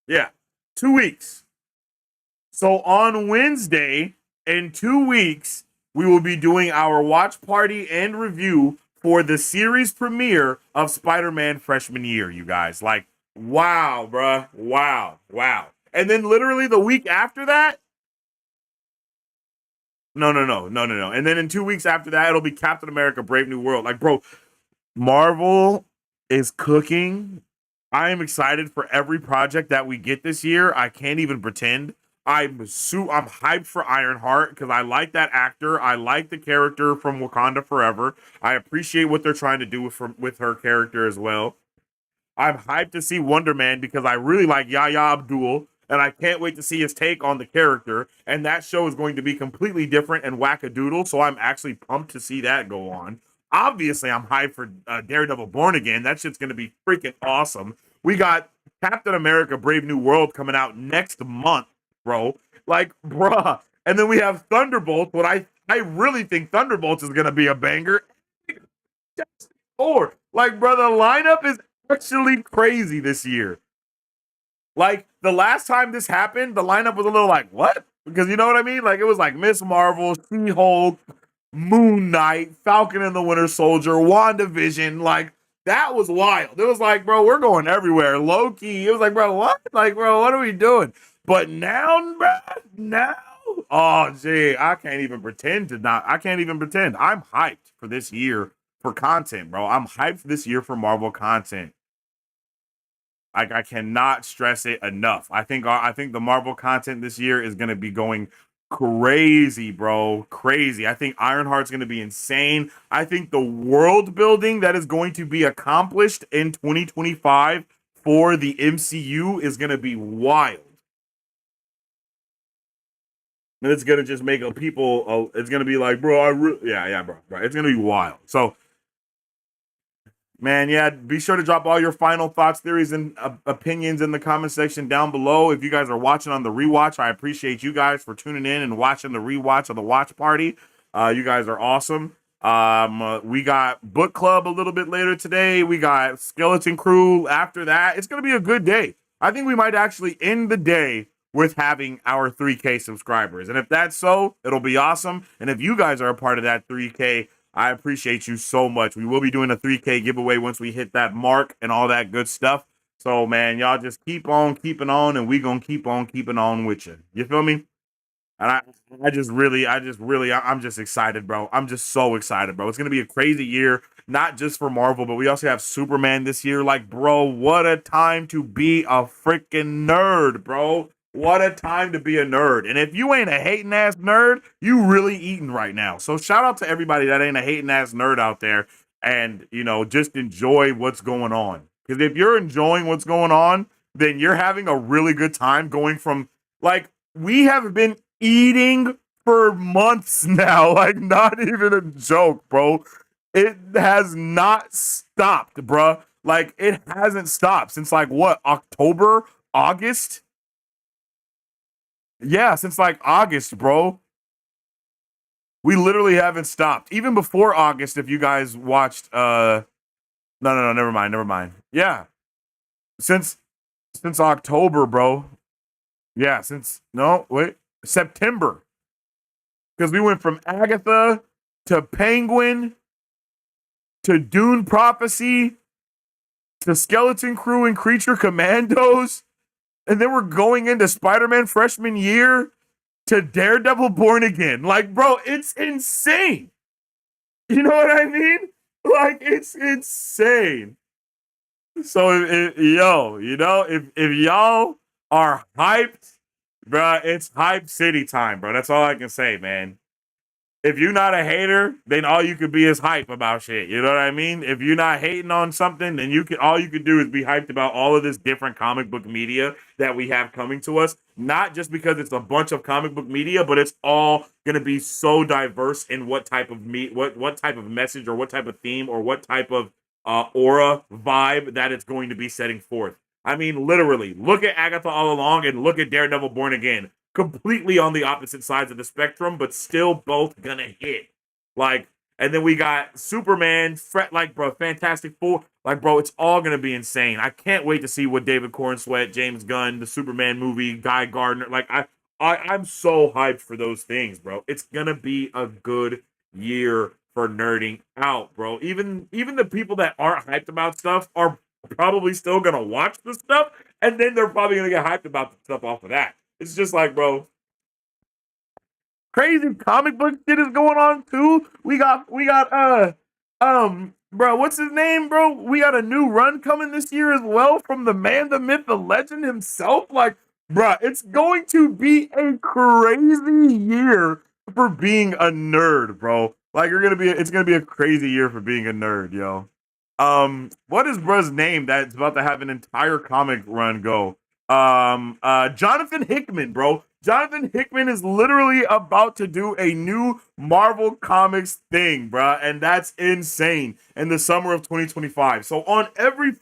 Yeah, 2 weeks. So on Wednesday, in 2 weeks, we will be doing our watch party and review for the series premiere of Spider-Man freshman year, you guys. Like, wow, bruh. Wow. And then literally the week after that, no. And then in 2 weeks after that, it'll be Captain America Brave New World. Like, bro, Marvel is cooking. I am excited for every project that we get this year. I can't even pretend. I'm hyped for Ironheart because I like that actor. I like the character from Wakanda Forever. I appreciate what they're trying to do with her character as well. I'm hyped to see Wonder Man because I really like Yahya Abdul, and I can't wait to see his take on the character. And that show is going to be completely different and wackadoodle, so I'm actually pumped to see that go on. Obviously, I'm hyped for Daredevil Born Again. That shit's going to be freaking awesome. We got Captain America Brave New World coming out next month, bro. Like, bruh. And then we have Thunderbolts. What I really think Thunderbolts is going to be a banger. Four. Like, bro, the lineup is actually crazy this year. Like, the last time this happened, the lineup was a little like, what? Because you know what I mean? Like, it was like Miss Marvel, She-Hulk, Moon Knight, Falcon and the Winter Soldier, WandaVision. Like, that was wild. It was like, bro, we're going everywhere. Loki. It was like, bro, what? Like, bro, what are we doing? But now, bro, now, oh, gee, I can't even pretend to not. I can't even pretend. I'm hyped for this year for content, bro. I'm hyped this year for Marvel content. I cannot stress it enough. I think the Marvel content this year is gonna be going crazy, bro. Crazy. I think Ironheart's gonna be insane. I think the world building that is going to be accomplished in 2025 for the MCU is gonna be wild. And it's gonna just make people. It's gonna be like, bro, yeah, bro. It's gonna be wild. So, man, yeah, be sure to drop all your final thoughts, theories, and opinions in the comment section down below. If you guys are watching on the rewatch, I appreciate you guys for tuning in and watching the rewatch of the watch party. You guys are awesome. We got book club a little bit later today. We got Skeleton Crew after that. It's gonna be a good day. I think we might actually end the day with having our 3K subscribers. And if that's so, it'll be awesome. And if you guys are a part of that 3K, I appreciate you so much. We will be doing a 3K giveaway once we hit that mark and all that good stuff. So, man, y'all just keep on keeping on, and we gonna keep on keeping on with you. You feel me? And I'm just excited, bro. I'm just so excited, bro. It's gonna be a crazy year, not just for Marvel, but we also have Superman this year. Like, bro, what a time to be a freaking nerd, bro. What a time to be a nerd. And if you ain't a hating ass nerd, you really eating right now. So shout out to everybody that ain't a hating ass nerd out there and, you know, just enjoy what's going on. Because if you're enjoying what's going on, then you're having a really good time going from, like, we have been eating for months now. Like, not even a joke, bro. It has not stopped, bro. Like, it hasn't stopped since, like, what, October, August? Yeah, since like August, bro. We literally haven't stopped. Even before August, if you guys watched no, never mind. Yeah. Since October, bro. Yeah, September. Because we went from Agatha to Penguin to Dune Prophecy to Skeleton Crew and Creature Commandos. And then we're going into Spider-Man freshman year to Daredevil Born Again. Like, bro, it's insane. You know what I mean? Like, it's insane. So, if y'all are hyped, bro, it's hype city time, bro. That's all I can say, man. If you're not a hater, then all you could be is hype about shit. You know what I mean? If you're not hating on something, then all you could do is be hyped about all of this different comic book media that we have coming to us. Not just because it's a bunch of comic book media, but it's all gonna be so diverse in what type of what type of message or what type of theme or what type of aura vibe that it's going to be setting forth. I mean, literally, look at Agatha All Along and look at Daredevil Born Again. Completely on the opposite sides of the spectrum, but still both gonna hit. Like, and then we got Superman, bro, Fantastic Four. Like, bro, it's all gonna be insane. I can't wait to see what David Cornsweet, James Gunn, the Superman movie, Guy Gardner. Like, I'm so hyped for those things, bro. It's gonna be a good year for nerding out, bro. Even the people that aren't hyped about stuff are probably still gonna watch the stuff, and then they're probably gonna get hyped about the stuff off of that. It's just like, bro, crazy comic book shit is going on too. We got bro, what's his name, bro? We got a new run coming this year as well from the man, the myth, the legend himself. Like, bro, it's going to be a crazy year for being a nerd, bro. Like, it's gonna be a crazy year for being a nerd, yo. What is bruh's name that's about to have an entire comic run go? Jonathan Hickman, bro. Jonathan Hickman is literally about to do a new Marvel Comics thing, bro, and that's insane in the summer of 2025. So on every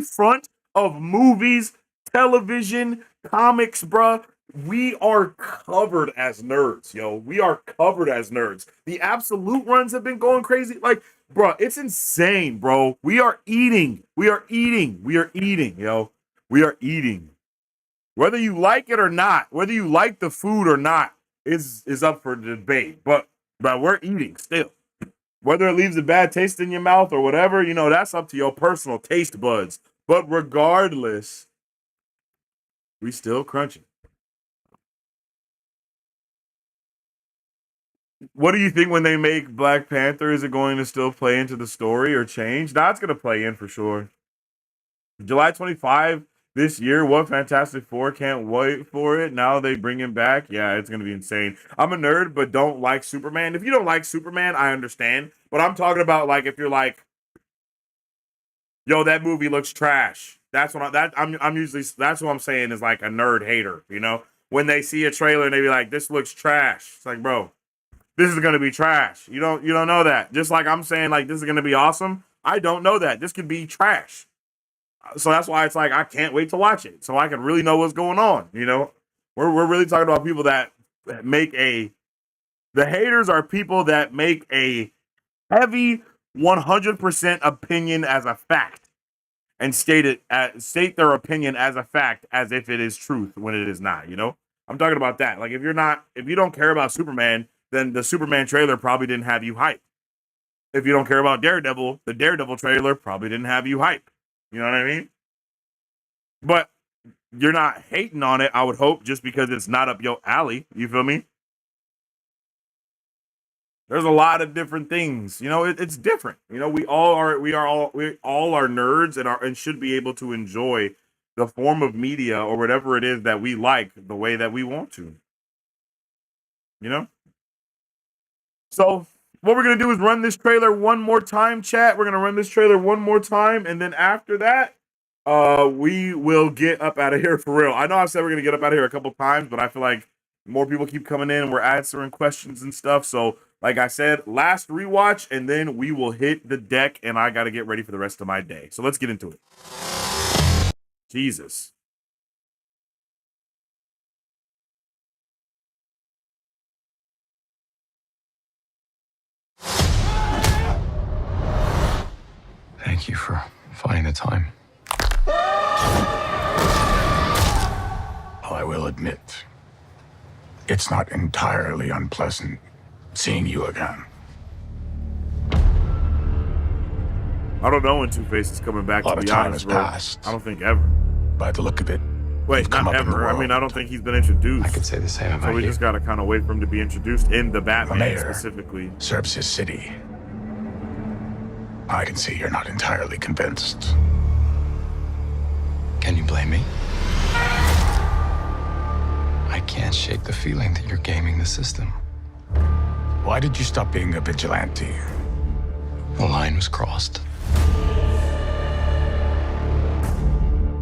front of movies, television, comics, bro, we are covered as nerds, yo. We are covered as nerds. The absolute runs have been going crazy. Like, bro, it's insane, bro. We are eating. We are eating. We are eating, yo. We are eating. Whether you like it or not, whether you like the food or not, is up for debate. But we're eating still. Whether it leaves a bad taste in your mouth or whatever, you know, that's up to your personal taste buds. But regardless, we still crunching. What do you think when they make Black Panther? Is it going to still play into the story or change? Nah, it's going to play in for sure. July 25 this year. What Fantastic Four? Can't wait for it. Now they bring him back. Yeah, it's going to be insane. I'm a nerd, but don't like Superman. If you don't like Superman, I understand. But I'm talking about like if you're like, yo, that movie looks trash. That's what I'm usually, that's what I'm saying is like a nerd hater, you know? When they see a trailer and they be like, this looks trash. It's like, bro, this is gonna be trash. You don't know that. Just like I'm saying, like, this is gonna be awesome. I don't know that. This could be trash. So that's why it's like I can't wait to watch it. So I can really know what's going on. You know? We're really talking about people that make the haters are people that make a heavy 100% opinion as a fact and state their opinion as a fact as if it is truth when it is not, you know? I'm talking about that. Like if you don't care about Superman, then the Superman trailer probably didn't have you hype. If you don't care about Daredevil, the Daredevil trailer probably didn't have you hype. You know what I mean? But you're not hating on it, I would hope, just because it's not up your alley. You feel me? There's a lot of different things. You know, it's different. You know, we all are nerds and should be able to enjoy the form of media or whatever it is that we like the way that we want to. You know? So what we're gonna do is run this trailer one more time, chat. We're gonna run this trailer one more time, and then after that, we will get up out of here for real. I know I said we're gonna get up out of here a couple times, but I feel like more people keep coming in and we're answering questions and stuff. So, like I said, last rewatch, and then we will hit the deck, and I gotta get ready for the rest of my day. So let's get into it. Jesus. Thank you for finding the time. I will admit, it's not entirely unpleasant seeing you again. I don't know when Two-Face is coming back, A lot to of be time honest, has bro. passed. I don't think ever. By the look of it, Wait, you've come not up in the ever. I world. mean, I don't think he's been introduced. I could say the same about So we you. just gotta kind of wait for him to be introduced in the Batman mayor specifically. serves his city. I can see you're not entirely convinced. Can you blame me? I can't shake the feeling that you're gaming the system. Why did you stop being a vigilante? The line was crossed.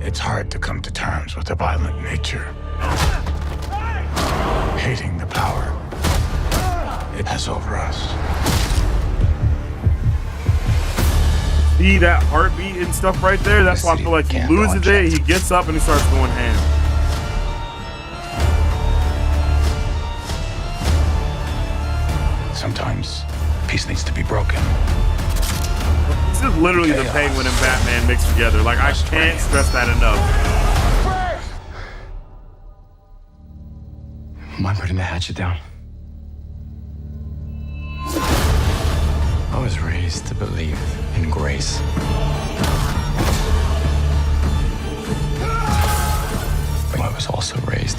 It's hard to come to terms with a violent nature. Hating the power it has over us. See that heartbeat and stuff right there? That's why I feel like he loses it. He gets up and he starts going ham. Sometimes peace needs to be broken. This is literally the Penguin and Batman mixed together. Like, I can't stress that enough. Mind putting the hatchet down? I was raised to believe in grace. But I was also raised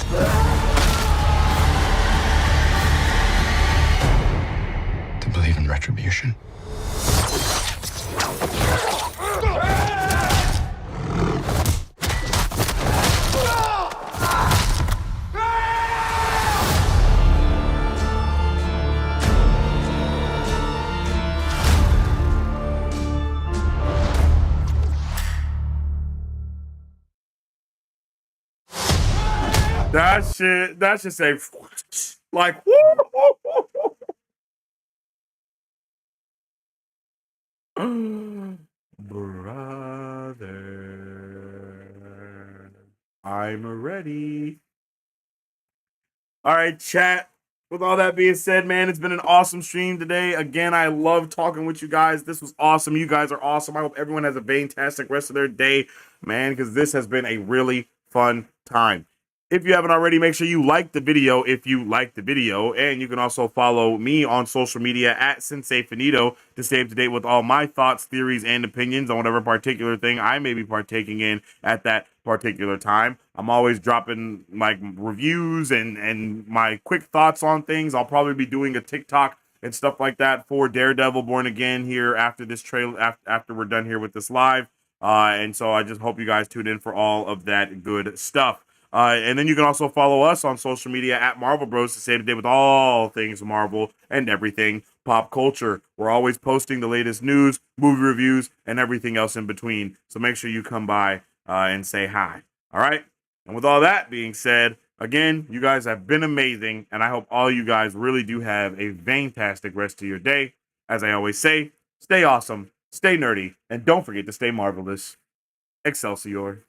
to believe in retribution. That should say, like, woo, brother, I'm ready. All right, chat. with all that being said, man, it's been an awesome stream today. Again, I love talking with you guys. This was awesome. You guys are awesome. I hope everyone has a fantastic rest of their day, man, because this has been a really fun time. If you haven't already, make sure you like the video if you like the video. And you can also follow me on social media at Sensei Finito to stay up to date with all my thoughts, theories, and opinions on whatever particular thing I may be partaking in at that particular time. I'm always dropping like reviews and my quick thoughts on things. I'll probably be doing a TikTok and stuff like that for Daredevil Born Again here after this trailer, after we're done here with this live. And so I just hope you guys tune in for all of that good stuff. And then you can also follow us on social media at Marvel Bros to stay up to date with all things Marvel and everything pop culture. We're always posting the latest news, movie reviews, and everything else in between. So make sure you come by and say hi. All right? And with all that being said, again, you guys have been amazing, and I hope all you guys really do have a fantastic rest of your day. As I always say, stay awesome, stay nerdy, and don't forget to stay marvelous. Excelsior.